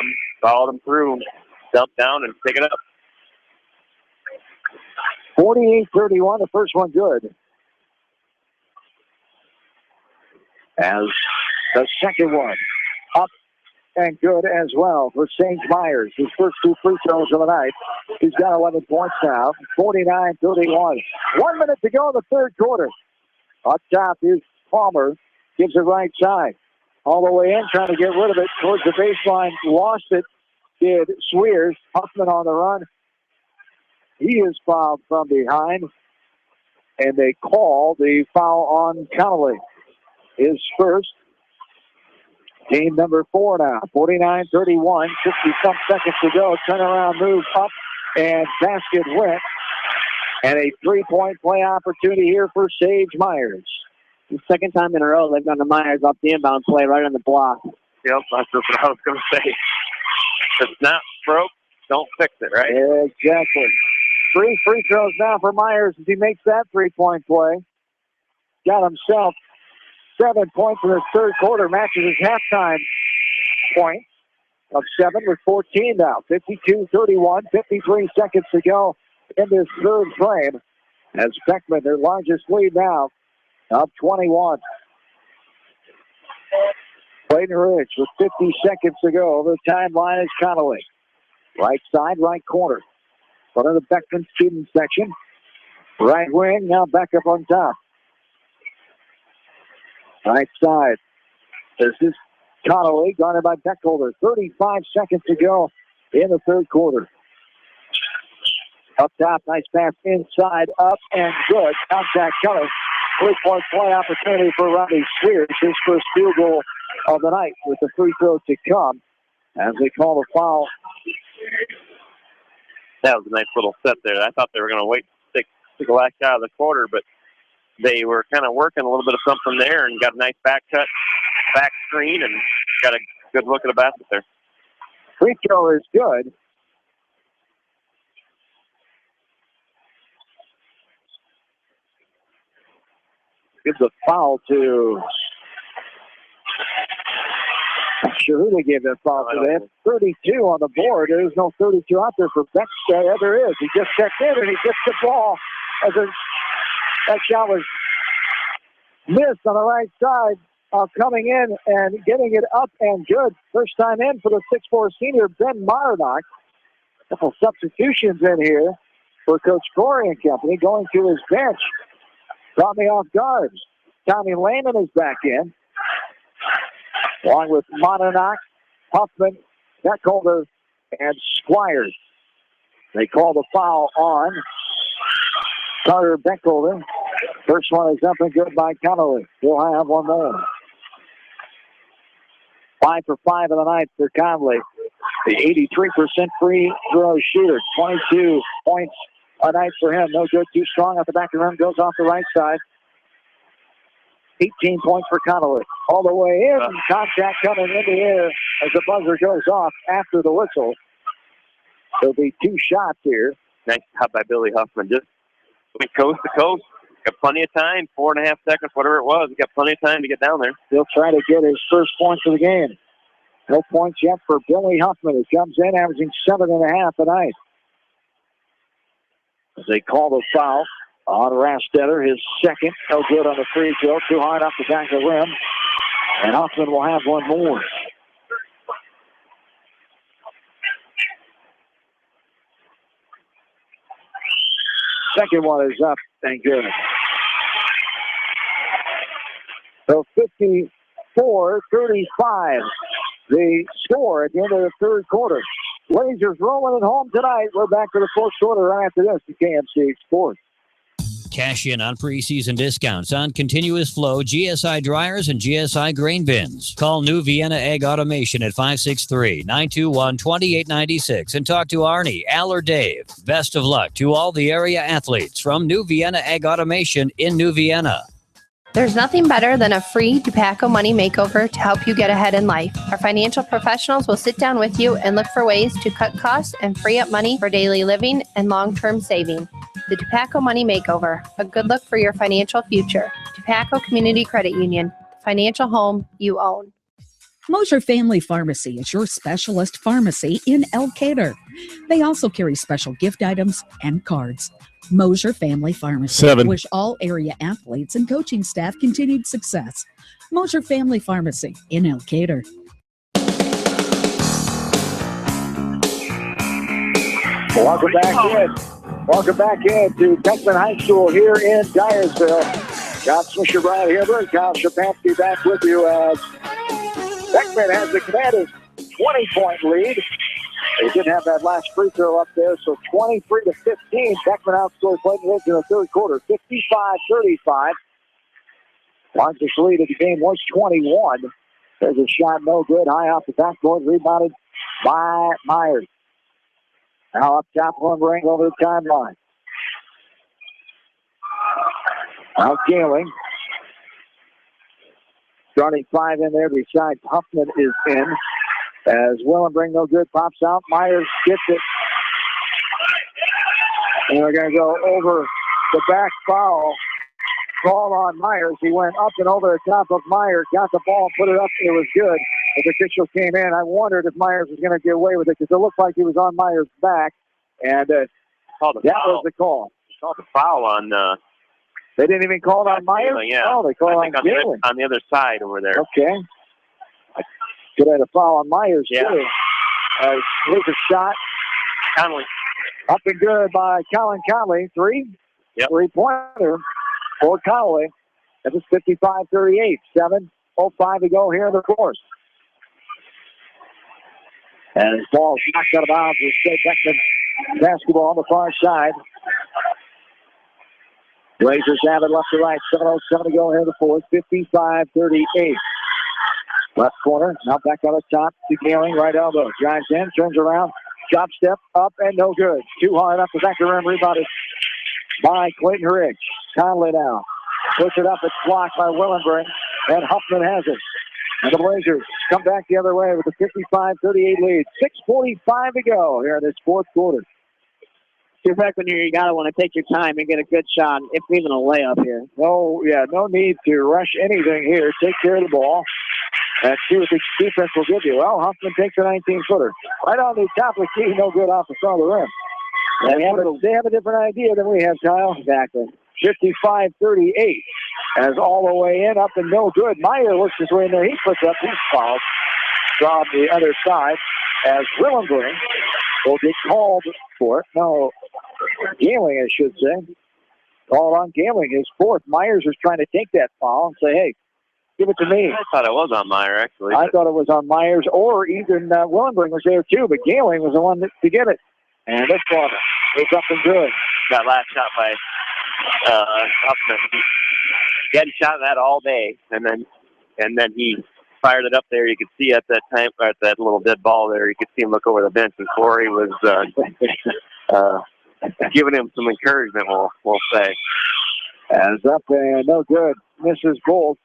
them through, dumped down, and pick it up. 48-31, the first one good. As the second one up and good as well for St. Myers. His first 2 free throws of the night. He's got 11 points now. 49-31. 1 minute to go in the third quarter. Up top is Palmer. Gives it right side. All the way in, trying to get rid of it towards the baseline. Lost it. Did Swears. Huffman on the run. He is fouled from behind. And they call the foul on Connolly. His first. Team number 4 now. 49-31. 50-some seconds to go. Turnaround move up. And basket went. And a 3-point play opportunity here for Sage Myers. The second time in a row they've gone to Myers off the inbound play right on the block. Yep, that's what I was going to say. If it's not broke, don't fix it, right? Exactly. 3 free throws now for Myers as he makes that 3-point play. Got himself 7 points in his third quarter. Matches his halftime point of 7 with 14 now. 52-31, 53 seconds to go in this third frame as Beckman, their largest lead now, up 21. Clayton Ridge with 50 seconds to go. The timeline is Connolly. Right side, right corner. Front of the Beckman student section. Right wing, now back up on top. Right side. This is Connolly, guarded by Beckholder. 35 seconds to go in the third quarter. Up top, nice pass inside, up and good. Contact coming. 3-point play opportunity for Robbie Spears. His first field goal of the night with the free throw to come as they call the foul. That was a nice little set there. I thought they were going to wait to take a last shot of the quarter, but they were kind of working a little bit of something there and got a nice back cut, back screen, and got a good look at the basket there. Free throw is good. Gives a foul to... Not sure who they gave that foul to. They have 32 on the board. There's no 32 out there for Beck. There is. He just checked in and he gets the ball. That shot was missed on the right side. Coming in and getting it up and good. First time in for the 6'4 senior, Ben Marnock. A couple substitutions in here for Coach Corey and company going to his bench. Caught me off guard. Tommy Lehman is back in, along with Monadnock, Huffman, Beckholder, and Squires. They call the foul on Carter Beckholder. First one is up and good by Connolly. He'll have one more. 5 for 5 of the night for Conley. The 83% free throw shooter. 22 points a night for him. No good, too strong at the back of the rim. Goes off the right side. 18 points for Connolly. All the way in. Contact coming in the air as the buzzer goes off after the whistle. There'll be 2 shots here. Nice job by Billy Huffman. Just went coast to coast. Got plenty of time. 4.5 seconds, whatever it was. He got plenty of time to get down there. He'll try to get his first points of the game. No points yet for Billy Huffman, who comes in averaging 7.5 a night. As they call the foul on Rastetter, his second. No good on the free throw. Too hard off the back of the rim. And Huffman will have one more. Second one is up. Thank goodness. So 54-35. The score at the end of the third quarter. Blazers rolling at home tonight. We're back for the fourth quarter right after this to KMC Sports. Cash in on preseason discounts on continuous flow GSI dryers and GSI grain bins. Call New Vienna Ag Automation at 563-921-2896 and talk to Arnie, Al, or Dave. Best of luck to all the area athletes from New Vienna Ag Automation in New Vienna. There's nothing better than a free Dupaco Money Makeover to help you get ahead in life. Our financial professionals will sit down with you and look for ways to cut costs and free up money for daily living and long-term saving. The Dupaco Money Makeover, a good look for your financial future. Dupaco Community Credit Union, the financial home you own. Mosher Family Pharmacy is your specialist pharmacy in Elkader. They also carry special gift items and cards. Mosher Family Pharmacy. 7. Wish all area athletes and coaching staff continued success. Mosher Family Pharmacy in Elkader. Welcome back in to Beckman High School here in Dyersville. John Swisher, Brian Hilbert, Kyle Shapansky back with you as Beckman has the commanding 20-point lead. They did have that last free throw up there, so 23-15. Beckman outscored Clayton Ridge in the third quarter, 55-35. Largest lead of the game was 21. There's a shot, no good, high off the backboard, rebounded by Myers. Now up top, one ring over the timeline. Now Galing. Starting 5 in there besides Huffman is in. As Willenbring, no good, pops out. Myers gets it. And we're going to go over the back foul. Call on Myers. He went up and over the top of Myers, got the ball, put it up. It was good. The official came in. I wondered if Myers was going to get away with it because it looked like he was on Myers' back. And Called that was the call. Called the foul on. They didn't even call it on Meyer? Yeah. Oh, they called it on Galen. On the other side over there. Okay. Could have had a foul on Myers, too. Here's a shot. Conley. Up and good by Colin Conley. Three-pointer for Conley. That was 55-38. 7:05 to go here in the fourth. And his ball knocked out of bounds with State Beckman basketball on the far side. Blazers have it left to right. 7:07 to go here in the fourth. 55-38. Left corner. Now back on the top to Gehling. Right elbow. Drives in. Turns around. Drop step up and no good. Too hard up the back of the rim. Rebounded by Clayton Ridge. Conley now. Puts it up. It's blocked by Willenbring. And Huffman has it. And the Blazers come back the other way with a 55-38 lead. 6:45 to go here in this fourth quarter. You're back when you gotta want to take your time and get a good shot, if even a layup here. No need to rush anything here. Take care of the ball and see what the defense will give you. Well, Huffman takes a 19-footer. Right on the top of the key, no good off the front of the rim. They have a different idea than we have, Kyle. Exactly. 55-38. As all the way in, up and no good. Meyer works his way in there. He puts up his foul from the other side as Willenbring will get called for it. No, Gehling, I should say. Call on Gehling, his fourth. Myers is trying to take that foul and say, hey, give it to me. I thought it was on Meyer, actually. I thought it was on Myers, or even Willenbring was there, too, but Gehling was the one to get it. And this one is up and good. That last shot by Huffman. He hadn't shot that all day, and then he fired it up there. You could see at that time, at that little dead ball there, you could see him look over the bench, and Corey was giving him some encouragement, we'll say. As up and no good. Misses both.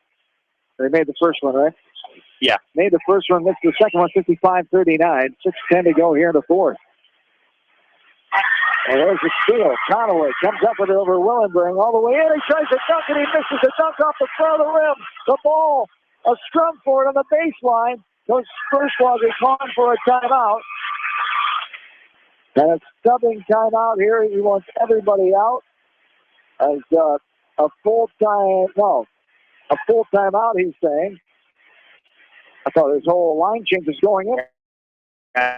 They made the first one, right? Yeah. Made the first one, missed the second one, 55-39. 6:10 to go here in the fourth. And there's the steal. Conway comes up with it over Willenbring all the way in. He tries to dunk and he misses the dunk off the front of the rim. The ball, a scrum for it on the baseline. Coach Spurslaw is calling for a timeout. And a stubbing timeout here. He wants everybody out. As a full timeout, he's saying. I thought his whole line change was going in.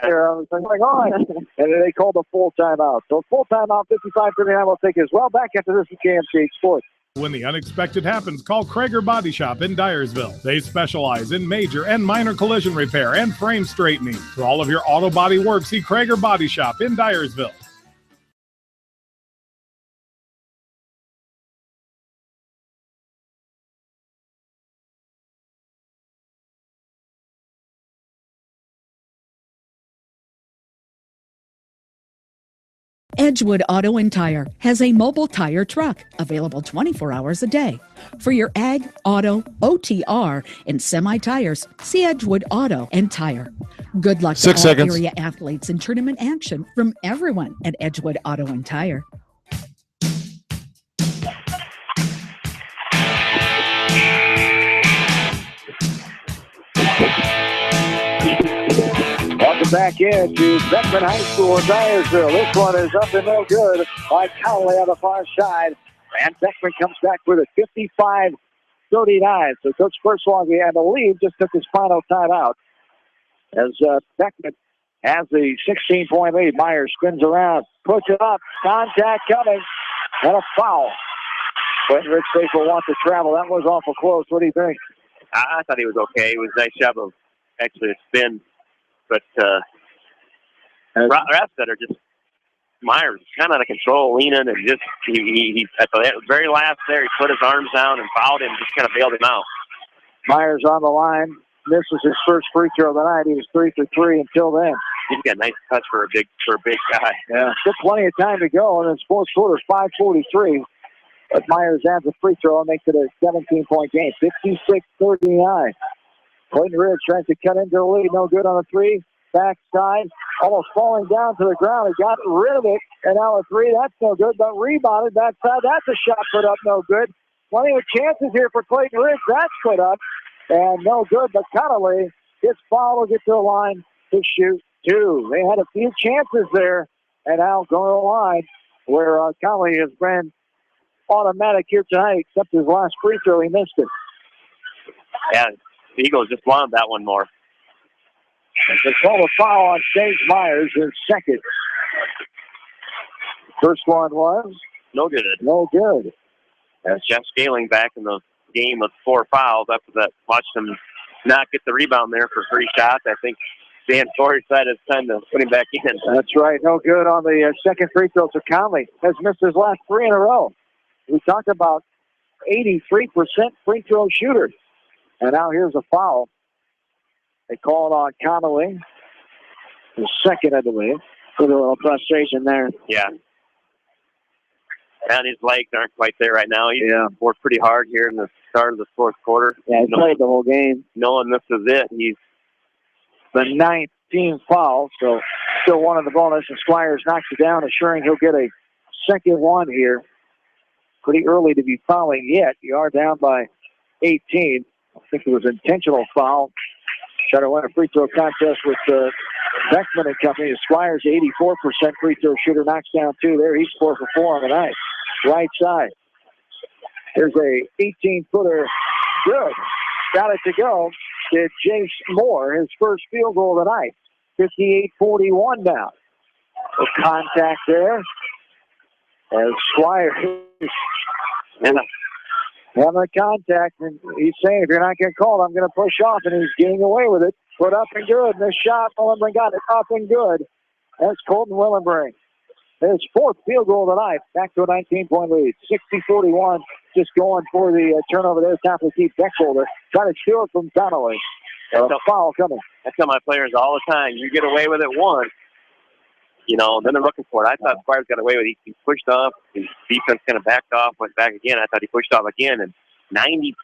There, was going on, and they called a full timeout. So full timeout, 55-39 will take as well. Back after this with KMCH Sports. When the unexpected happens, call Krager Body Shop in Dyersville. They specialize in major and minor collision repair and frame straightening. For all of your auto body work, see Krager Body Shop in Dyersville. Edgewood Auto and Tire has a mobile tire truck available 24 hours a day. For your ag, auto, OTR, and semi-tires, see Edgewood Auto and Tire. Good luck to all area athletes in tournament action from everyone at Edgewood Auto and Tire. Welcome back in to Beckman High School in Dyersville. This one is up and no good by Conley on the far side. And Beckman comes back with a 55-39. So Coach Perswagi, I believe, just took his final timeout. As Beckman has the 16-point lead. Myers spins around, puts it up, contact coming, and a foul. Clayton Ridge State will want to travel. That was awful close. What do you think? I thought he was okay. It was a nice job of actually a spin. But refs that are just Myers kind of out of control, leaning, and just he at the very last there, he put his arms down and fouled him, just kind of bailed him out. Myers on the line. This was his first free throw of the night. He was 3 for 3 until then. He's got a nice touch for a big guy. Yeah, still plenty of time to go, and it's fourth quarter, 5:43. But Myers adds a free throw and makes it a 17-point game, 56-39. Clayton Ridge tries to cut into the lead. No good on a three. Backside. Almost falling down to the ground. He got rid of it. And now a three. That's no good. But rebounded. Backside. That's a shot put up. No good. Plenty of chances here for Clayton Ridge. That's put up. And no good. But Connolly gets fouled. Will get to the line to shoot two. They had a few chances there. And now going to the line where Conley has been automatic here tonight, except his last free throw, he missed it. Yeah, the Eagles just wanted that one more. They call a foul on Sage Myers, his second. First one was? No good. No good. That's Jeff Scaling back in the game with 4 fouls. After that, watched him not get the rebound there for 3 shots. I think Dan Torrey said it's time to put him back in. That's right. No good on the second free throw. So Conley has missed his last 3 in a row. We talked about 83% free throw shooter. And now here's a foul. They call it on Conley. The second, I believe. A little frustration there. Yeah. And his legs aren't quite there right now. He worked pretty hard here in the start of the fourth quarter. Yeah, he played the whole game. Knowing this is it, he's the 9th team foul, so still one in the bonus, and Squires knocks it down, assuring he'll get a second one here. Pretty early to be fouling yet. You are down by 18. I think it was an intentional foul. Try to win a free throw contest with Beckman and company. Squires, 84% free throw shooter, knocks down 2 there. He's 4 for 4 on the night. Right side. There's a 18-footer. Good. Got it to go. Did Jace Moore, his first field goal of the night. 58-41 now. The contact there. As Squires having a contact, and he's saying, if you're not getting called, I'm going to push off, and he's getting away with it. Put up and good. This shot, Willenbring got it up and good. That's Colton Willenbring. His 4th field goal of the night. Back to a 19-point lead. 60-41. Just going for the turnover there. Top of the key. Beckholder trying to steal it from Donnelly. A foul coming. I tell my players all the time, you get away with it once, then they're looking for it. I thought Squires got away with it. He pushed off. His defense kind of backed off, went back again. I thought he pushed off again, and 95%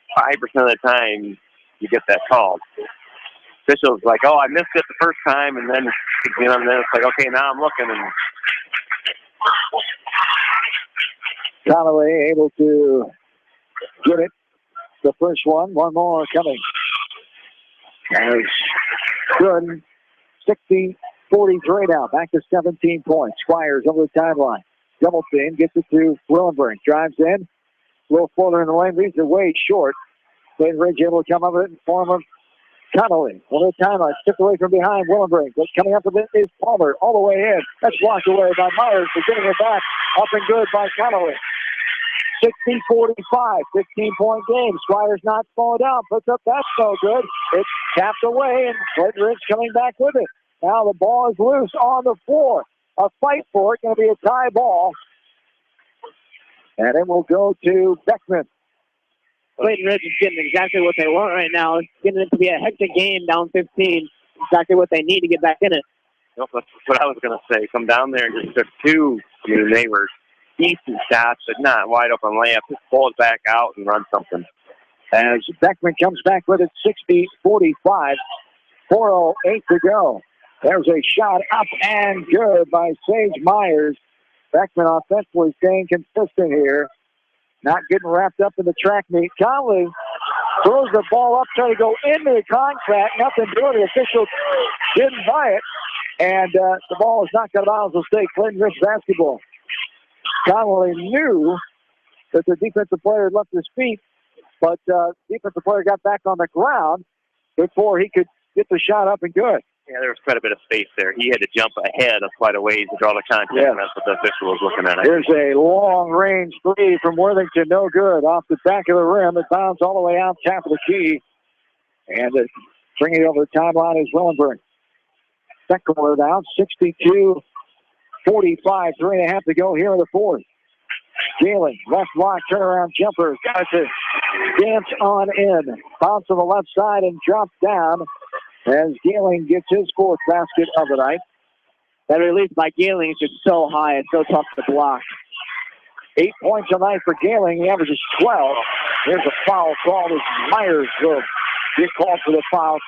of the time you get that call. Officials like, oh, I missed it the first time, and then it's like, okay, now I'm looking. And Callaway able to get it. The first one. One more coming. That's good. 60-43 now. Back to 17 points. Squires over the timeline. Double team. Gets it to Willenbring. Drives in. Little floater in the lane. Leaves it way short. Clayton Ridge able to come up with it in form of Connolly. Over the timeline. Tipped away from behind Willenbring. But coming up with it is Palmer. All the way in. That's blocked away by Myers. But getting it back. Up and good by Connolly. 60-45, 15-point game. Squires not slowing down. Puts up, that's no good. It's tapped away, and Clayton Ridge coming back with it. Now the ball is loose on the floor. A fight for it. Going to be a tie ball. And it will go to Beckman. Clayton Ridge is getting exactly what they want right now. It's getting it to be a hectic game, down 15. Exactly what they need to get back in it. That's what I was going to say. Come down there and just took 2. They were decent shots, but not wide open layup. Just pull it back out and run something. As Beckman comes back with it, 60-45, 4:08 to go. There's a shot up and good by Sage Myers. Beckman offensively staying consistent here. Not getting wrapped up in the track meet. Conley throws the ball up, trying to go into the contact. Nothing doing. The official didn't buy it. And the ball is knocked out of bounds. Will stay Clinton Ridge basketball. Conley knew that the defensive player had left his feet, but defensive player got back on the ground before he could get the shot up and good. Yeah, there was quite a bit of space there. He had to jump ahead of quite a ways to draw the contact, and that's what the official was looking at. Here's a long-range three from Worthington, no good. Off the back of the rim, it bounds all the way out top of the key. And bringing it over the timeline is Willenbring. Beckler down, 62-45, 3.5 to go here in the fourth. Galen, left block, turnaround jumper, got it to dance on in. Bounce to the left side and drop down as Galen gets his fourth basket of the night. That release by Galen is just so high, it's so tough to block. 8 points a night for Galen. He averages 12. Here's a foul called as Myers will get called for the foul,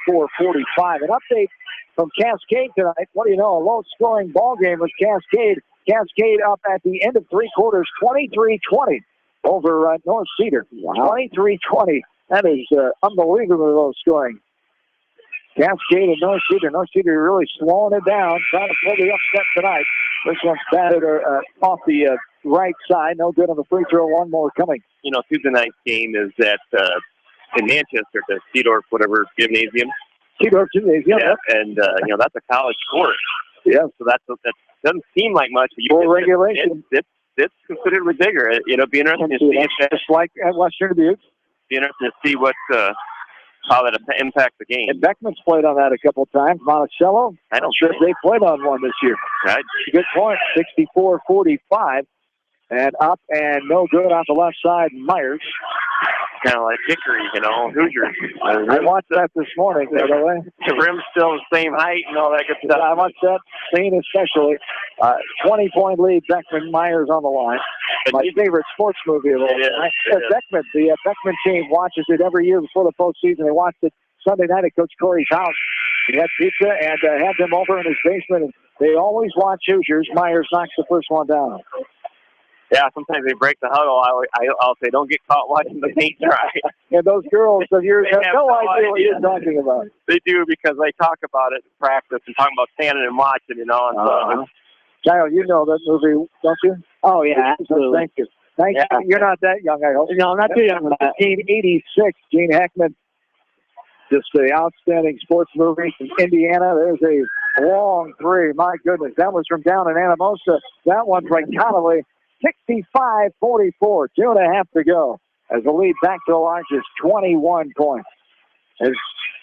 64-45. An update from Cascade tonight. What do you know? A low-scoring ball game with Cascade. Cascade up at the end of three quarters, 23-20 over North Cedar. Wow. 23-20. That is unbelievably low-scoring. Cascade and North Cedar. North Cedar really slowing it down, trying to pull the upset tonight. This one's batted off the right side. No good on the free throw. One more coming. Tuesday night's game is at in Manchester, the Seedorf, whatever, gymnasium. Seedorf Gymnasium. Yeah, and that's a college court. Yeah. So that doesn't seem like much. But Full regulation. It's considerably bigger. It'll be interesting to see. Just like at Western Dubuque. Be interesting to see how that impacts the game. And Beckman's played on that a couple times. Monticello, I'm not sure if they played on one this year. Right. Good point. 64-45. And up and no good off the left side, Myers. Kind of like Hickory, Hoosiers. I watched that this morning, by the way. The rim's still the same height and all that good stuff. I watched that scene especially. 20-point lead, Beckman, Myers on the line. My favorite sports movie of all time. Beckman, the Beckman team watches it every year before the postseason. They watched it Sunday night at Coach Corey's house. He had pizza and had them over in his basement. And they always watch Hoosiers. Myers knocks the first one down. Yeah, sometimes they break the huddle. I'll say, don't get caught watching the paint dry. And those girls of yours have no idea what you're talking about. They do because they talk about it in practice and talking about standing and watching, And Kyle, you know that movie, don't you? Oh, yeah, absolutely. Thank you. Thank you. You're not that young, I hope. No, I'm not too young for that. 1986, Gene Hackman. Just an outstanding sports movie from Indiana. There's a long three. My goodness, that was from down in Anamosa. That one's right Connolly. 65-44, 2.5 to go. As the lead back to the line is 21 points. As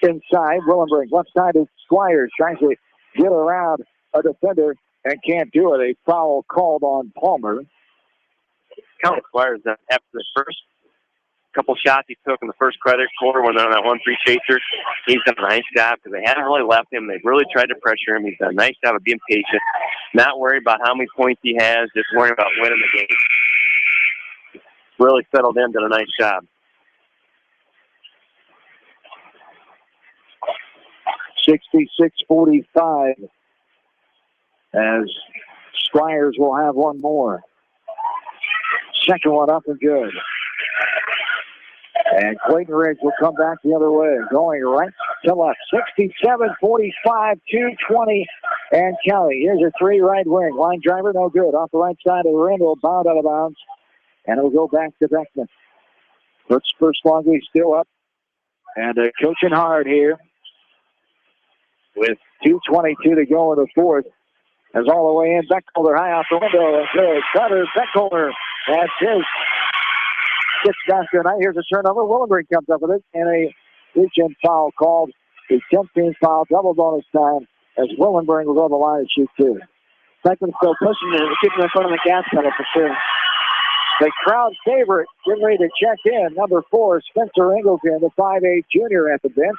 inside, Willenbrink. Left side is Squires trying to get around a defender and can't do it. A foul called on Palmer. Count Squires after the first couple shots he took in the first quarter when they're on that 1-3 chaser. He's done a nice job because they haven't really left him. They've really tried to pressure him. He's done a nice job of being patient, not worried about how many points he has, just worrying about winning the game. Really settled in, done a nice job. 66-45 as Squires will have one more. Second one up and good. And Clayton Ridge will come back the other way, going right to left. 67-45, 2:20, and Kelly. Here's a three right wing. Line driver, no good. Off the right side of the rim, will bound out of bounds, and it'll go back to Beckman. First Longley still up, and coaching hard here with 2:22 to go in the fourth. As all the way in, Beckholder high off the window. Good. Cutter, Beckholder has his sixth basket tonight. Here's a turnover. Willenbrink comes up with it, and a reach-in foul called. A 10th foul, double bonus time, as Willenbrink will go to the line and shoot two. Beckman's still pushing it, keeping in front of the gas pedal for two. The crowd favorite getting ready to check in. Number 4, Spencer Ingleton, the 5'8" junior at the bench.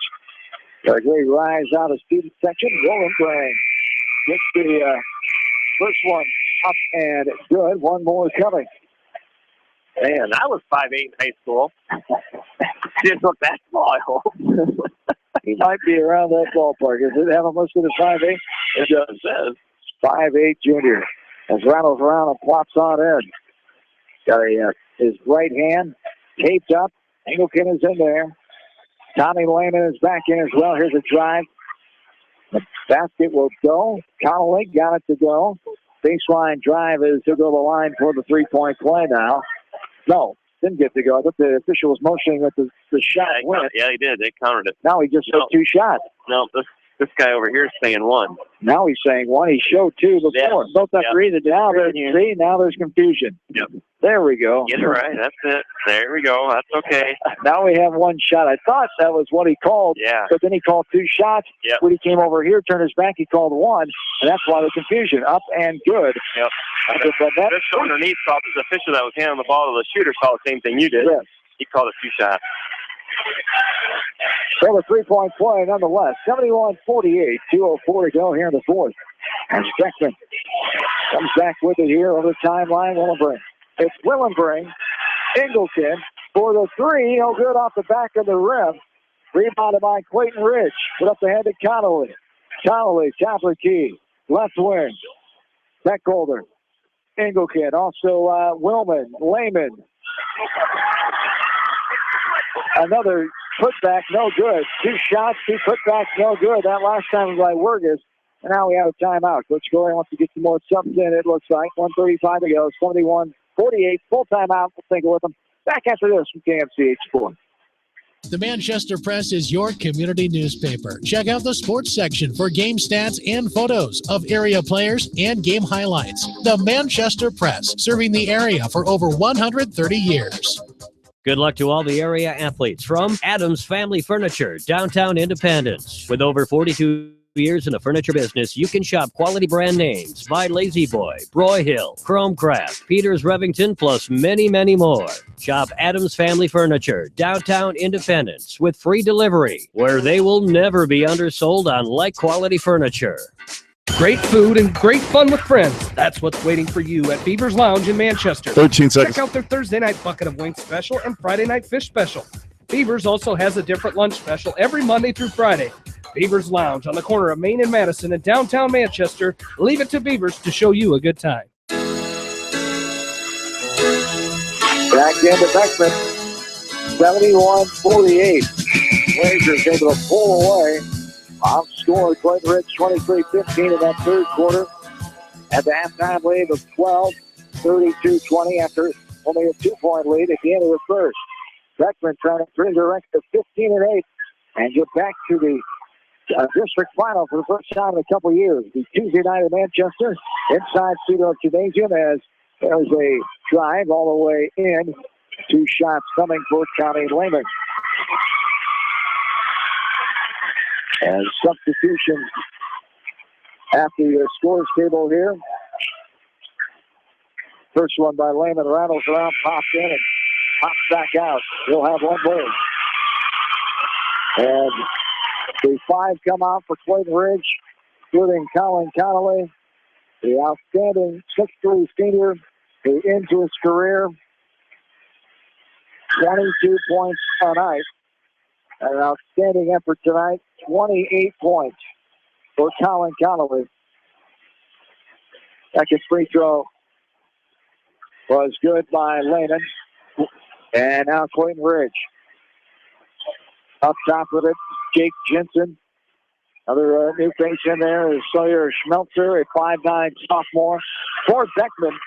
Got a great rise out of student section. Willenbrink gets the first one up and good. One more coming. Man, I was 5'8" in high school. Didn't look that small, I hope. He might be around that ballpark. Does it have him listed as 5'8"? It does. Says 5'8" junior. As rattles around and plops on in. Got his right hand taped up. Ingleton is in there. Tommy Lehman is back in as well. Here's a drive. The basket will go. Connolly got it to go. Baseline drive is to go to the line for the three-point play now. No, didn't get to go. I thought the official was motioning that the shot went. Yeah, he did. They countered it. Now he just took two shots. No, this guy over here is saying one. Now he's saying one. He showed two before. Yeah. Both have to read it. Now there's confusion. Yep. There we go. Get it right. That's it. There we go. That's okay. Now we have one shot. I thought that was what he called. Yeah. But then he called two shots. Yep. When he came over here, turned his back, he called one. And that's why the confusion. Up and good. Yep. This underneath saw this official that was handing the ball to the shooter saw the same thing you did. Yes. He called it two shots. So the three-point play nonetheless. 71-48. 2:04 to go here in the fourth. And Beckman comes back with it here over the timeline. Willenbrink. It's Willenbrink. Ingleton for the three. No good off the back of the rim. Rebounded by Clayton Ridge. Put up the head to Connolly. Connolly, top of the key. Left wing. Beckholder. Ingleton. Also Willman. Lehman. Another putback, no good. Two shots, two putbacks, no good. That last time was by Werges. And now we have a timeout. Coach Corey wants to get some more subs in, it looks like. 1:35 to go, 71-48. Full timeout. We'll take it with them. Back after this from KMCH Sports. The Manchester Press is your community newspaper. Check out the sports section for game stats and photos of area players and game highlights. The Manchester Press, serving the area for over 130 years. Good luck to all the area athletes from Adams Family Furniture, downtown Independence. With over 42 years in the furniture business, you can shop quality brand names by Lazy Boy, Broyhill, Chromecraft, Peters Revington, plus many, many more. Shop Adams Family Furniture, downtown Independence, with free delivery, where they will never be undersold on like-quality furniture. Great food and great fun with friends. That's what's waiting for you at Beaver's Lounge in Manchester. 13 seconds. Check out their Thursday night bucket of wings special and Friday night fish special. Beaver's also has a different lunch special every Monday through Friday. Beaver's Lounge on the corner of Main and Madison in downtown Manchester. Leave it to Beaver's to show you a good time. Back into Beckman. 71-48. Blazers able to pull away. Outscored Clayton Ridge 23-15 in that third quarter. At the halftime lead of 12, 32-20 after only a 2-point lead at the end of the first. Beckman trying to bring the record to 15-8 and get back to the district final for the first time in a couple years. The Tuesday night in Manchester, inside Cedar Gymnasium, as there's a drive all the way in. 2 shots coming for County Lehman. And substitutions after the scores table here. First one by Lehman, rattles around, pops in, and pops back out. He'll have one more. And the 5 come out for Clayton Ridge, including Colin Connolly, the outstanding 6'3" senior who ends his career 22 points tonight. An outstanding effort tonight, 28 points for Colin Connolly. Second free throw was good by Lehman. And now Clayton Ridge. Up top with it, Jake Jensen. Another new face in there is Sawyer Schmelzer, a 5'9" sophomore. For Beckman,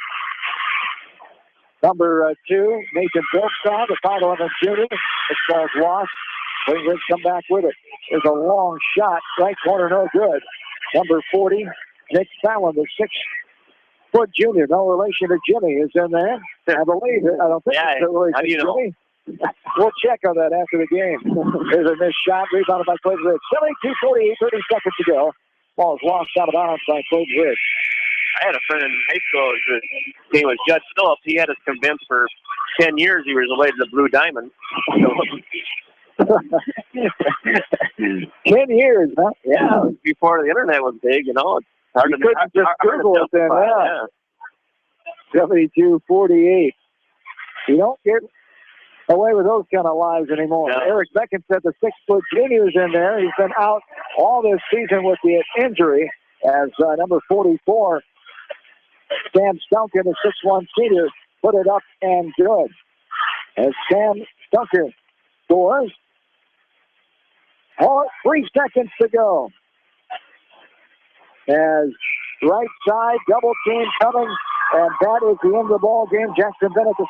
number 2, Nathan Bilstad, the 5'11" junior. As far as lost, Clayton Ridge come back with it. There's a long shot, right corner, no good. Number 40, Nick Fallon, the 6-foot junior, no relation to Jimmy, is in there. I believe it. I don't think it's a relation to Jimmy. We'll check on that after the game. There's a missed shot, rebounded by Clayton Ridge. 72-48, 30 seconds to go. Ball is lost out of bounds by Clayton Ridge. I had a friend in high school. His name was Judge Phillips. He had us convinced for 10 years he was related to Blue Diamond. 10 years, huh? Yeah, before the internet was big, It's hard you couldn't just Google it then, yeah. 72-48. You don't get away with those kind of lies anymore. Yeah. Eric Beckman said the 6-foot junior's in there. He's been out all this season with the injury as number 44, Sam Stunker, the 6'1" senior, put it up and good. As Sam Stunker scores, 3 seconds to go. As right side, double team coming, and that is the end of the ball game. Jackson Bennett, the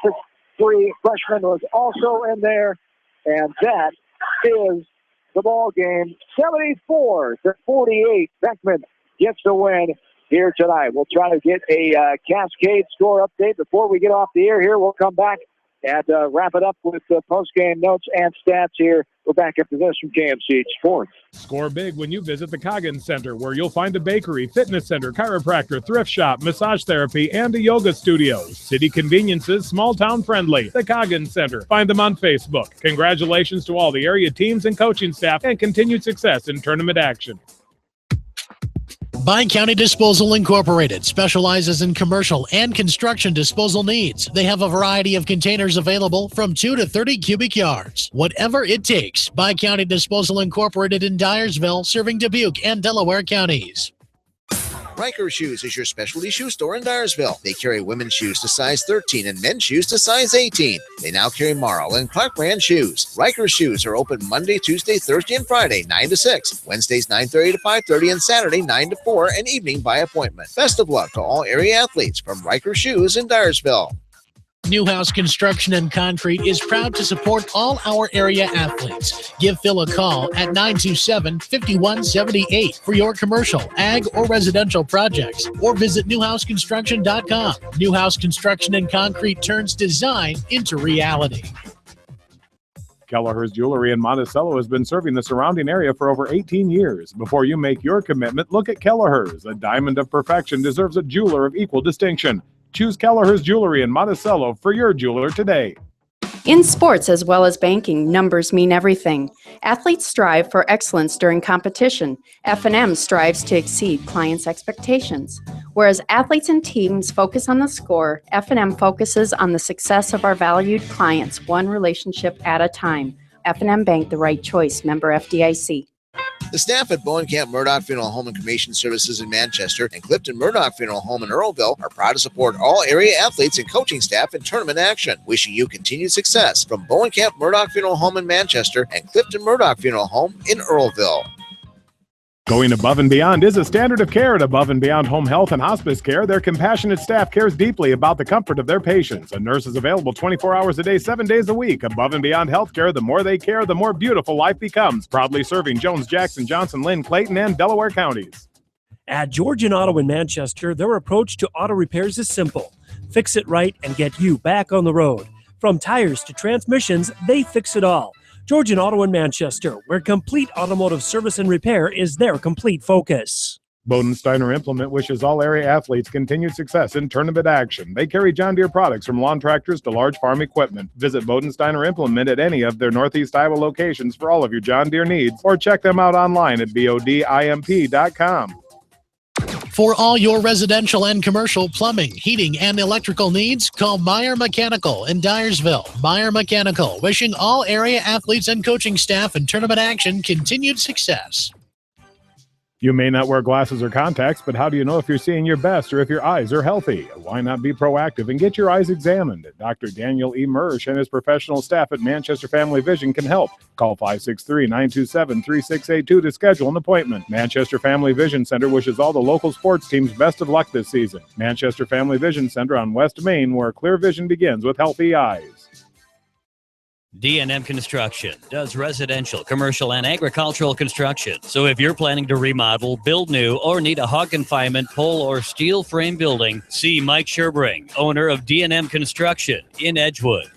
6'3" freshman, was also in there, and that is the ball game. 74-48. Beckman gets the win here tonight. We'll try to get a Cascade score update before we get off the air here. We'll come back and wrap it up with post-game notes and stats here. We're back after this from KMCH Sports. Score big when you visit the Coggins Center, where you'll find a bakery, fitness center, chiropractor, thrift shop, massage therapy, and a yoga studio. City conveniences, small-town friendly. The Coggins Center. Find them on Facebook. Congratulations to all the area teams and coaching staff, and continued success in tournament action. Bi-County Disposal Incorporated specializes in commercial and construction disposal needs. They have a variety of containers available from 2 to 30 cubic yards. Whatever it takes, Bi-County Disposal Incorporated in Dyersville, serving Dubuque and Delaware counties. Riker Shoes is your specialty shoe store in Dyersville. They carry women's shoes to size 13 and men's shoes to size 18. They now carry Marl and Clark brand shoes. Riker Shoes are open Monday, Tuesday, Thursday, and Friday, 9 to 6. Wednesdays, 9:30 to 5:30, and Saturday, 9 to 4, and evening by appointment. Best of luck to all area athletes from Riker Shoes in Dyersville. Newhouse Construction and Concrete is proud to support all our area athletes. Give Phil a call at 927-5178 for your commercial, ag, or residential projects, or visit newhouseconstruction.com. Newhouse Construction and Concrete turns design into reality. Kelleher's Jewelry in Monticello has been serving the surrounding area for over 18 years. Before you make your commitment, look at Kelleher's. A diamond of perfection deserves a jeweler of equal distinction. Choose Kelleher's Jewelry in Monticello for your jeweler today. In sports as well as banking, numbers mean everything. Athletes strive for excellence during competition. F&M strives to exceed clients' expectations. Whereas athletes and teams focus on the score, F&M focuses on the success of our valued clients, one relationship at a time. F&M Bank, the right choice. Member FDIC. The staff at Bowen Camp Murdoch Funeral Home and Cremation Services in Manchester and Clifton Murdoch Funeral Home in Earlville are proud to support all area athletes and coaching staff in tournament action. Wishing you continued success from Bowen Camp Murdoch Funeral Home in Manchester and Clifton Murdoch Funeral Home in Earlville. Going above and beyond is a standard of care at Above and Beyond Home Health and Hospice Care. Their compassionate staff cares deeply about the comfort of their patients. A nurse is available 24 hours a day, 7 days a week. Above and Beyond Healthcare, the more they care, the more beautiful life becomes. Proudly serving Jones, Jackson, Johnson, Lynn, Clayton, and Delaware counties. At Georgian Auto in Manchester, their approach to auto repairs is simple. Fix it right and get you back on the road. From tires to transmissions, they fix it all. Georgian Auto in Manchester, where complete automotive service and repair is their complete focus. Bodensteiner Implement wishes all area athletes continued success in tournament action. They carry John Deere products from lawn tractors to large farm equipment. Visit Bodensteiner Implement at any of their Northeast Iowa locations for all of your John Deere needs, or check them out online at bodimp.com. For all your residential and commercial plumbing, heating, and electrical needs, call Meyer Mechanical in Dyersville. Meyer Mechanical, wishing all area athletes and coaching staff in tournament action continued success. You may not wear glasses or contacts, but how do you know if you're seeing your best or if your eyes are healthy? Why not be proactive and get your eyes examined? Dr. Daniel E. Mersch and his professional staff at Manchester Family Vision can help. Call 563-927-3682 to schedule an appointment. Manchester Family Vision Center wishes all the local sports teams best of luck this season. Manchester Family Vision Center on West Main, where clear vision begins with healthy eyes. D&M Construction does residential, commercial, and agricultural construction. So if you're planning to remodel, build new, or need a hog confinement, pole, or steel frame building, see Mike Sherbring, owner of D&M Construction in Edgewood.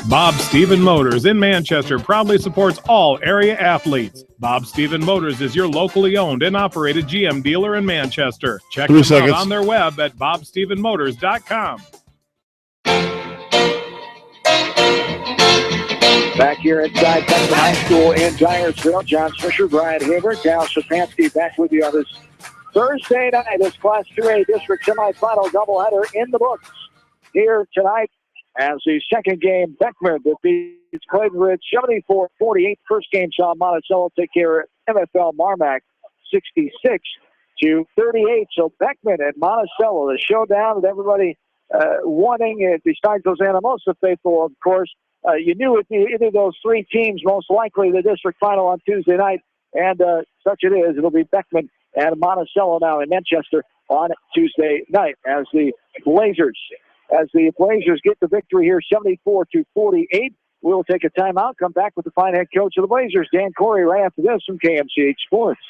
Bob Stephen Motors in Manchester proudly supports all area athletes. Bob Stephen Motors is your locally owned and operated GM dealer in Manchester. Check them out on their web at bobstephenmotors.com. Back here inside Beckman High School in Dyersville, John Fisher, Brian Haber, Cal Shapansky back with you on this Thursday night. This Class 2A District semifinal doubleheader in the books here tonight as the second game, Beckman defeats Clayton Ridge 74-48. First game saw Monticello take care of MFL-MarMac 66-38. So Beckman and Monticello, the showdown that everybody wanting, besides those Anamosa faithful, of course. You knew it be either of those three teams, most likely the district final on Tuesday night, and such it is. It'll be Beckman and Monticello now in Manchester on Tuesday night as the Blazers get the victory here 74-48. We'll take a timeout, come back with the fine head coach of the Blazers, Dan Corey, right after this from KMCH Sports.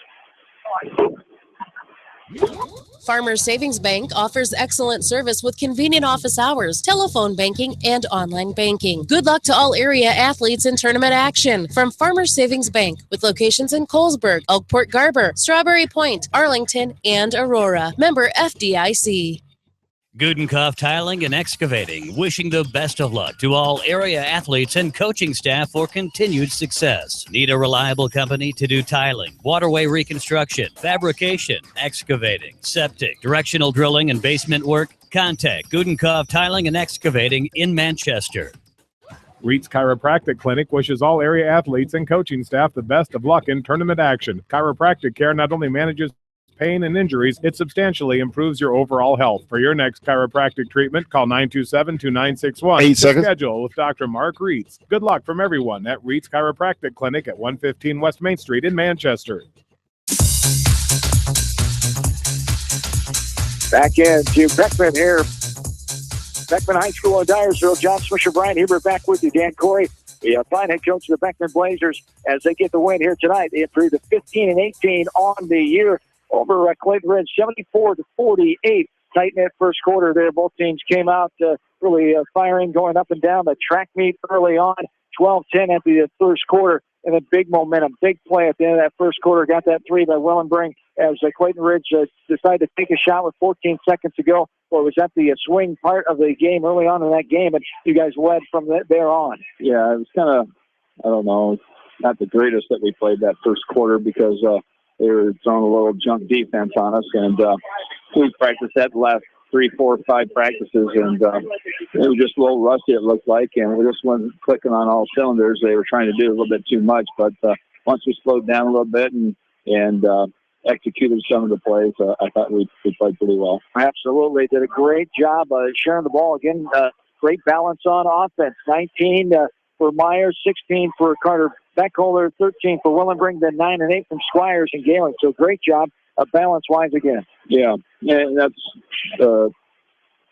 Farmers Savings Bank offers excellent service with convenient office hours, telephone banking, and online banking. Good luck to all area athletes in tournament action from Farmers Savings Bank with locations in Colesburg, Oakport Garber, Strawberry Point, Arlington, and Aurora. Member FDIC. Gudenkauf Tiling and Excavating, wishing the best of luck to all area athletes and coaching staff for continued success. Need a reliable company to do tiling, waterway reconstruction, fabrication, excavating, septic, directional drilling, and basement work? Contact Gudenkauf Tiling and Excavating in Manchester. Reitz Chiropractic Clinic wishes all area athletes and coaching staff the best of luck in tournament action. Chiropractic care not only manages pain and injuries, it substantially improves your overall health. For your next chiropractic treatment, call 927-2961 to schedule with Dr. Mark Reitz. Good luck from everyone at Reitz Chiropractic Clinic at 115 West Main Street in Manchester. Back into Beckman here. Beckman High School in Dyersville. John Swisher, Brian Huber back with you. Dan Corey, the fine head coach of the Beckman Blazers, as they get the win here tonight. They improved to 15-18 on the year over Clayton Ridge, 74-48. Tight net first quarter there. Both teams came out really firing, going up and down the track meet early on. 12-10 at the first quarter, and a big momentum. Big play at the end of that first quarter. Got that three by Wellenbring as Clayton Ridge decided to take a shot with 14 seconds to go. Well, it was at the swing part of the game early on in that game, and you guys led from there on. Yeah, it was kind of, I don't know, not the greatest that we played that first quarter because they were throwing a little junk defense on us, and we practiced that the last 3, 4, 5 practices, and it was just a little rusty, it looked like, and we just wasn't clicking on all cylinders. They were trying to do a little bit too much, but once we slowed down a little bit and executed some of the plays, I thought we played pretty well. Absolutely. Did a great job sharing the ball. Again, great balance on offense. 19 for Myers, 16 for Carter Beckholder, 13 for Wellenbring, then 9 and 8 from Squires and Galen. So great job balance-wise again. Yeah, and that's the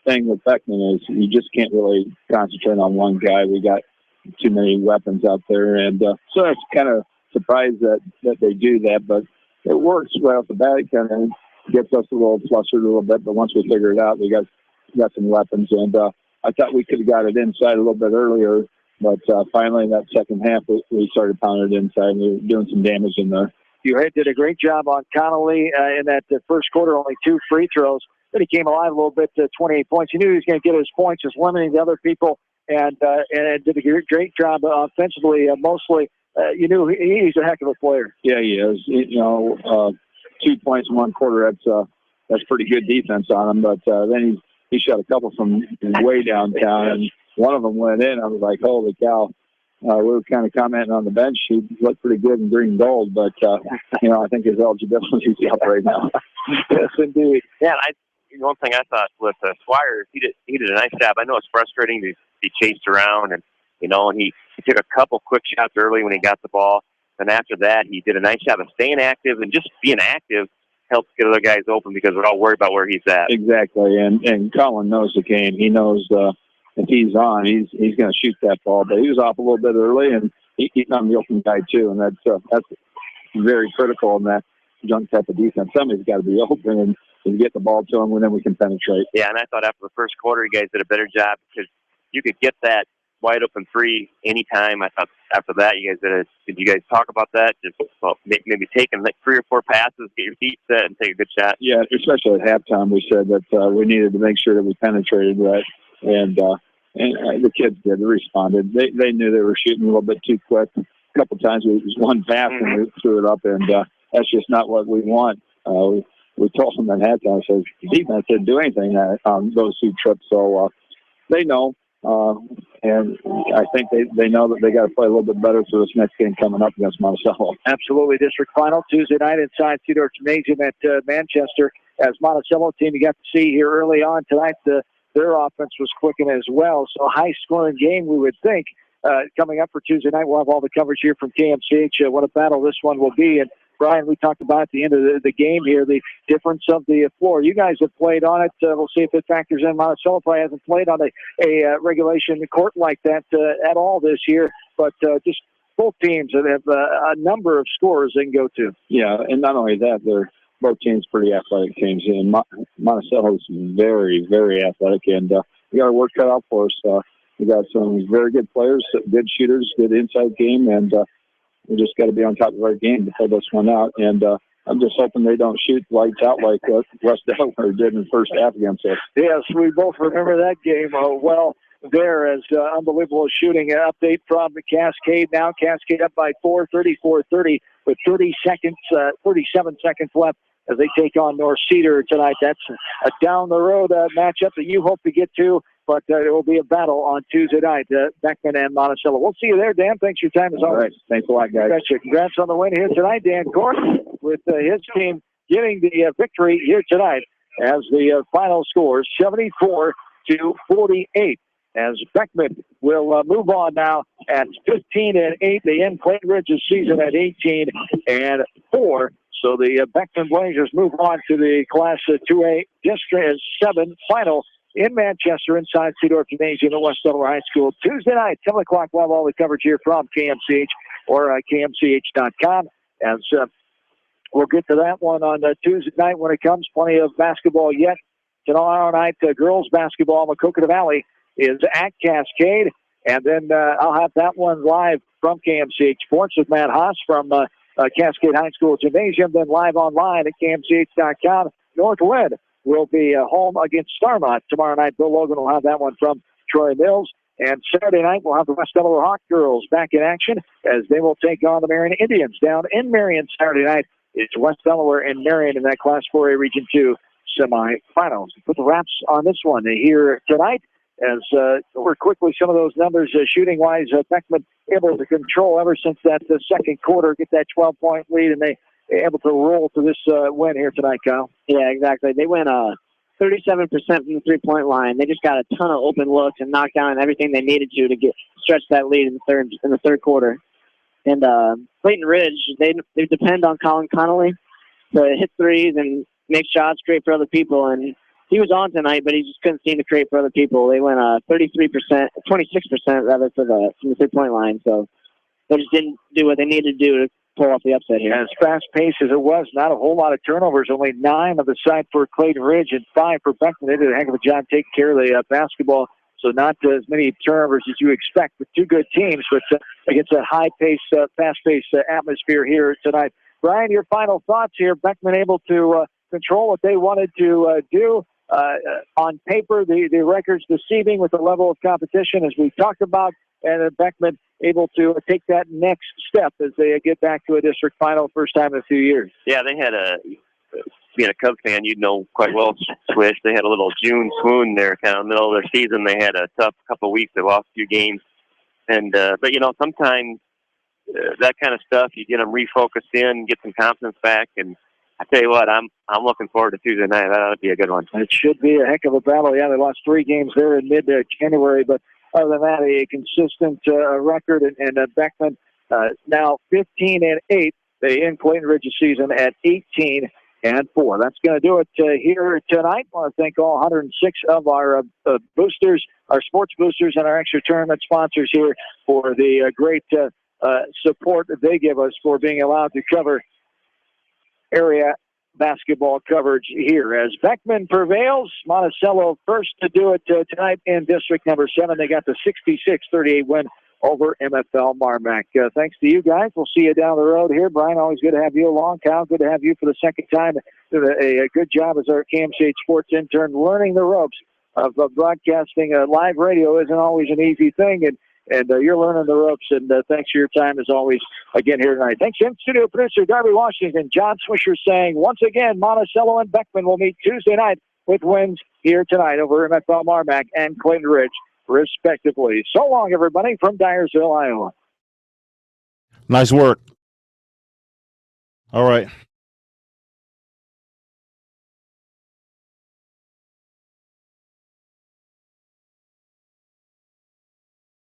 thing with Beckman is you just can't really concentrate on one guy. We got too many weapons out there, and so that's kind of surprised that they do that, but it works right off the bat. It kind of gets us a little flustered a little bit, but once we figure it out, we got some weapons, and I thought we could have got it inside a little bit earlier, but finally in that second half, we started pounding it inside, and we were doing some damage in there. You did a great job on Connolly in that first quarter, only 2 free throws. Then he came alive a little bit to 28 points. He knew he was going to get his points, just limiting the other people, and did a great job offensively. Mostly, you knew he's a heck of a player. Yeah, he is. 2 points in one quarter, that's pretty good defense on him. But then he shot a couple from way downtown, and one of them went in. I was like, holy cow. We were kind of commenting on the bench. He looked pretty good in green gold, but, I think his eligibility is up right now. Yes, indeed. Yeah, one thing I thought with Squires, he did a nice job. I know it's frustrating to be chased around, and he took a couple quick shots early when he got the ball. And after that, he did a nice job of staying active, and just being active helps get other guys open because we're all worried about where he's at. Exactly, and Colin knows the game. He knows if he's on, he's going to shoot that ball. But he was off a little bit early, and he's on the open guy too, and that's very critical in that junk type of defense. Somebody's got to be open and get the ball to him, and then we can penetrate. Yeah, and I thought after the first quarter, you guys did a better job because you could get that wide open three anytime. I thought after that, you guys did you guys talk about that? Just maybe taking like 3 or 4 passes, get your feet set, and take a good shot. Yeah, especially at halftime, we said that we needed to make sure that we penetrated right, and the kids did. They responded. They knew they were shooting a little bit too quick. A couple times it was one pass and we threw it up, and that's just not what we want. We told them at halftime, so defense didn't do anything on those 2 trips, so they know. And I think they know that they got to play a little bit better for this next game coming up against Monticello. Absolutely. District final Tuesday night inside Cedar Gymnasium at Manchester. As Monticello team you got to see here early on tonight, their offense was clicking as well. So high-scoring game, we would think. Coming up for Tuesday night, we'll have all the coverage here from KMCH. What a battle this one will be. And Brian, we talked about at the end of the game here, the difference of the floor. You guys have played on it. We'll see if it factors in. Monticello probably hasn't played on a regulation court like that at all this year. But just both teams have a number of scores they can go to. Yeah, and not only that, they're both teams pretty athletic teams. And Monticello is very, very athletic, and we got our work cut out for us. We got some very good players, good shooters, good inside game, and we just got to be on top of our game to pull this one out. And I'm just hoping they don't shoot lights out like West Delaware did in the first half against us. Yes, we both remember that game well. There as unbelievable shooting. Update from the Cascade now. Cascade up by 4, 34-30 with 37 seconds left as they take on North Cedar tonight. That's a down-the-road matchup that you hope to get to. but it will be a battle on Tuesday night, Beckman and Monticello. We'll see you there, Dan. Thanks for your time as always. All right. Thanks a lot, guys. Gotcha. Congrats on the win here tonight, Dan Court, with his team getting the victory here tonight as the final score 74-48. As Beckman will move on now at 15-8. They end Clayton Ridge's season at 18-4. So the Beckman Blazers move on to the Class 2A District 7 final in Manchester inside Seedorf Gymnasium at West Delaware High School. Tuesday night, 7 o'clock. We'll have all the coverage here from KMCH or KMCH.com. As we'll get to that one on Tuesday night when it comes. Plenty of basketball yet. Tomorrow night, girls basketball in Maquoketa Valley is at Cascade. And then I'll have that one live from KMCH Sports with Matt Haas from Cascade High School Gymnasium, then live online at KMCH.com. Northwood will be home against Starmont tomorrow night. Bill Logan will have that one from Troy Mills. And Saturday night, we'll have the West Delaware Hawk girls back in action as they will take on the Marion Indians down in Marion Saturday night. It's West Delaware and Marion in that Class 4A Region 2 semifinals. Put the wraps on this one here tonight. As over quickly some of those numbers shooting-wise, Beckman able to control ever since that second quarter, get that 12-point lead, and they able to roll to this win here tonight, Kyle. Yeah, exactly. They went 37% from the three-point line. They just got a ton of open looks and knocked down everything they needed to get stretch that lead in the third quarter. And Clayton Ridge, they depend on Colin Connolly to hit threes and make shots, create for other people, and he was on tonight, but he just couldn't seem to create for other people. They went 26% rather from the three-point line. So they just didn't do what they needed to do to pull off the upset here. As fast-paced as it was, not a whole lot of turnovers. Only 9 of the side for Clayton Ridge and 5 for Beckman. They did a heck of a job taking care of the basketball. So not as many turnovers as you expect with two good teams, but against that high-paced, fast-paced atmosphere here tonight. Brian, your final thoughts here. Beckman able to control what they wanted to do. On paper, the record's deceiving with the level of competition, as we talked about, and Beckman able to take that next step as they get back to a district final first time in a few years. Yeah, they had being a Cubs fan, you'd know quite well, Swish. They had a little June swoon there, kind of middle of their season. They had a tough couple of weeks. They lost a few games. And, but, sometimes that kind of stuff, you get them refocused in, get some confidence back, and I tell you what, I'm looking forward to Tuesday night. That ought to be a good one. It should be a heck of a battle. Yeah, they lost 3 games there in mid-January, but other than that, a consistent record. And Beckman now 15-8. They end Clayton Ridge's season at 18-4. That's going to do it here tonight. I want to thank all 106 of our boosters, our sports boosters, and our extra tournament sponsors here for the great support that they give us for being allowed to cover area basketball coverage here. As Beckman prevails, Monticello first to do it tonight in district number 7. They got the 66-38 win over MFL-MarMac. Thanks to you guys. We'll see you down the road here. Brian, always good to have you along. Kyle, good to have you for the second time. Did a good job as our KMCH sports intern, learning the ropes of broadcasting. Live radio isn't always an easy thing, and you're learning the ropes, and thanks for your time, as always, again here tonight. Thanks to studio producer Darby Washington. John Swisher saying, once again, Monticello and Beckman will meet Tuesday night with wins here tonight over MFL-MarMac and Clayton Ridge, respectively. So long, everybody, from Dyersville, Iowa. Nice work. All right.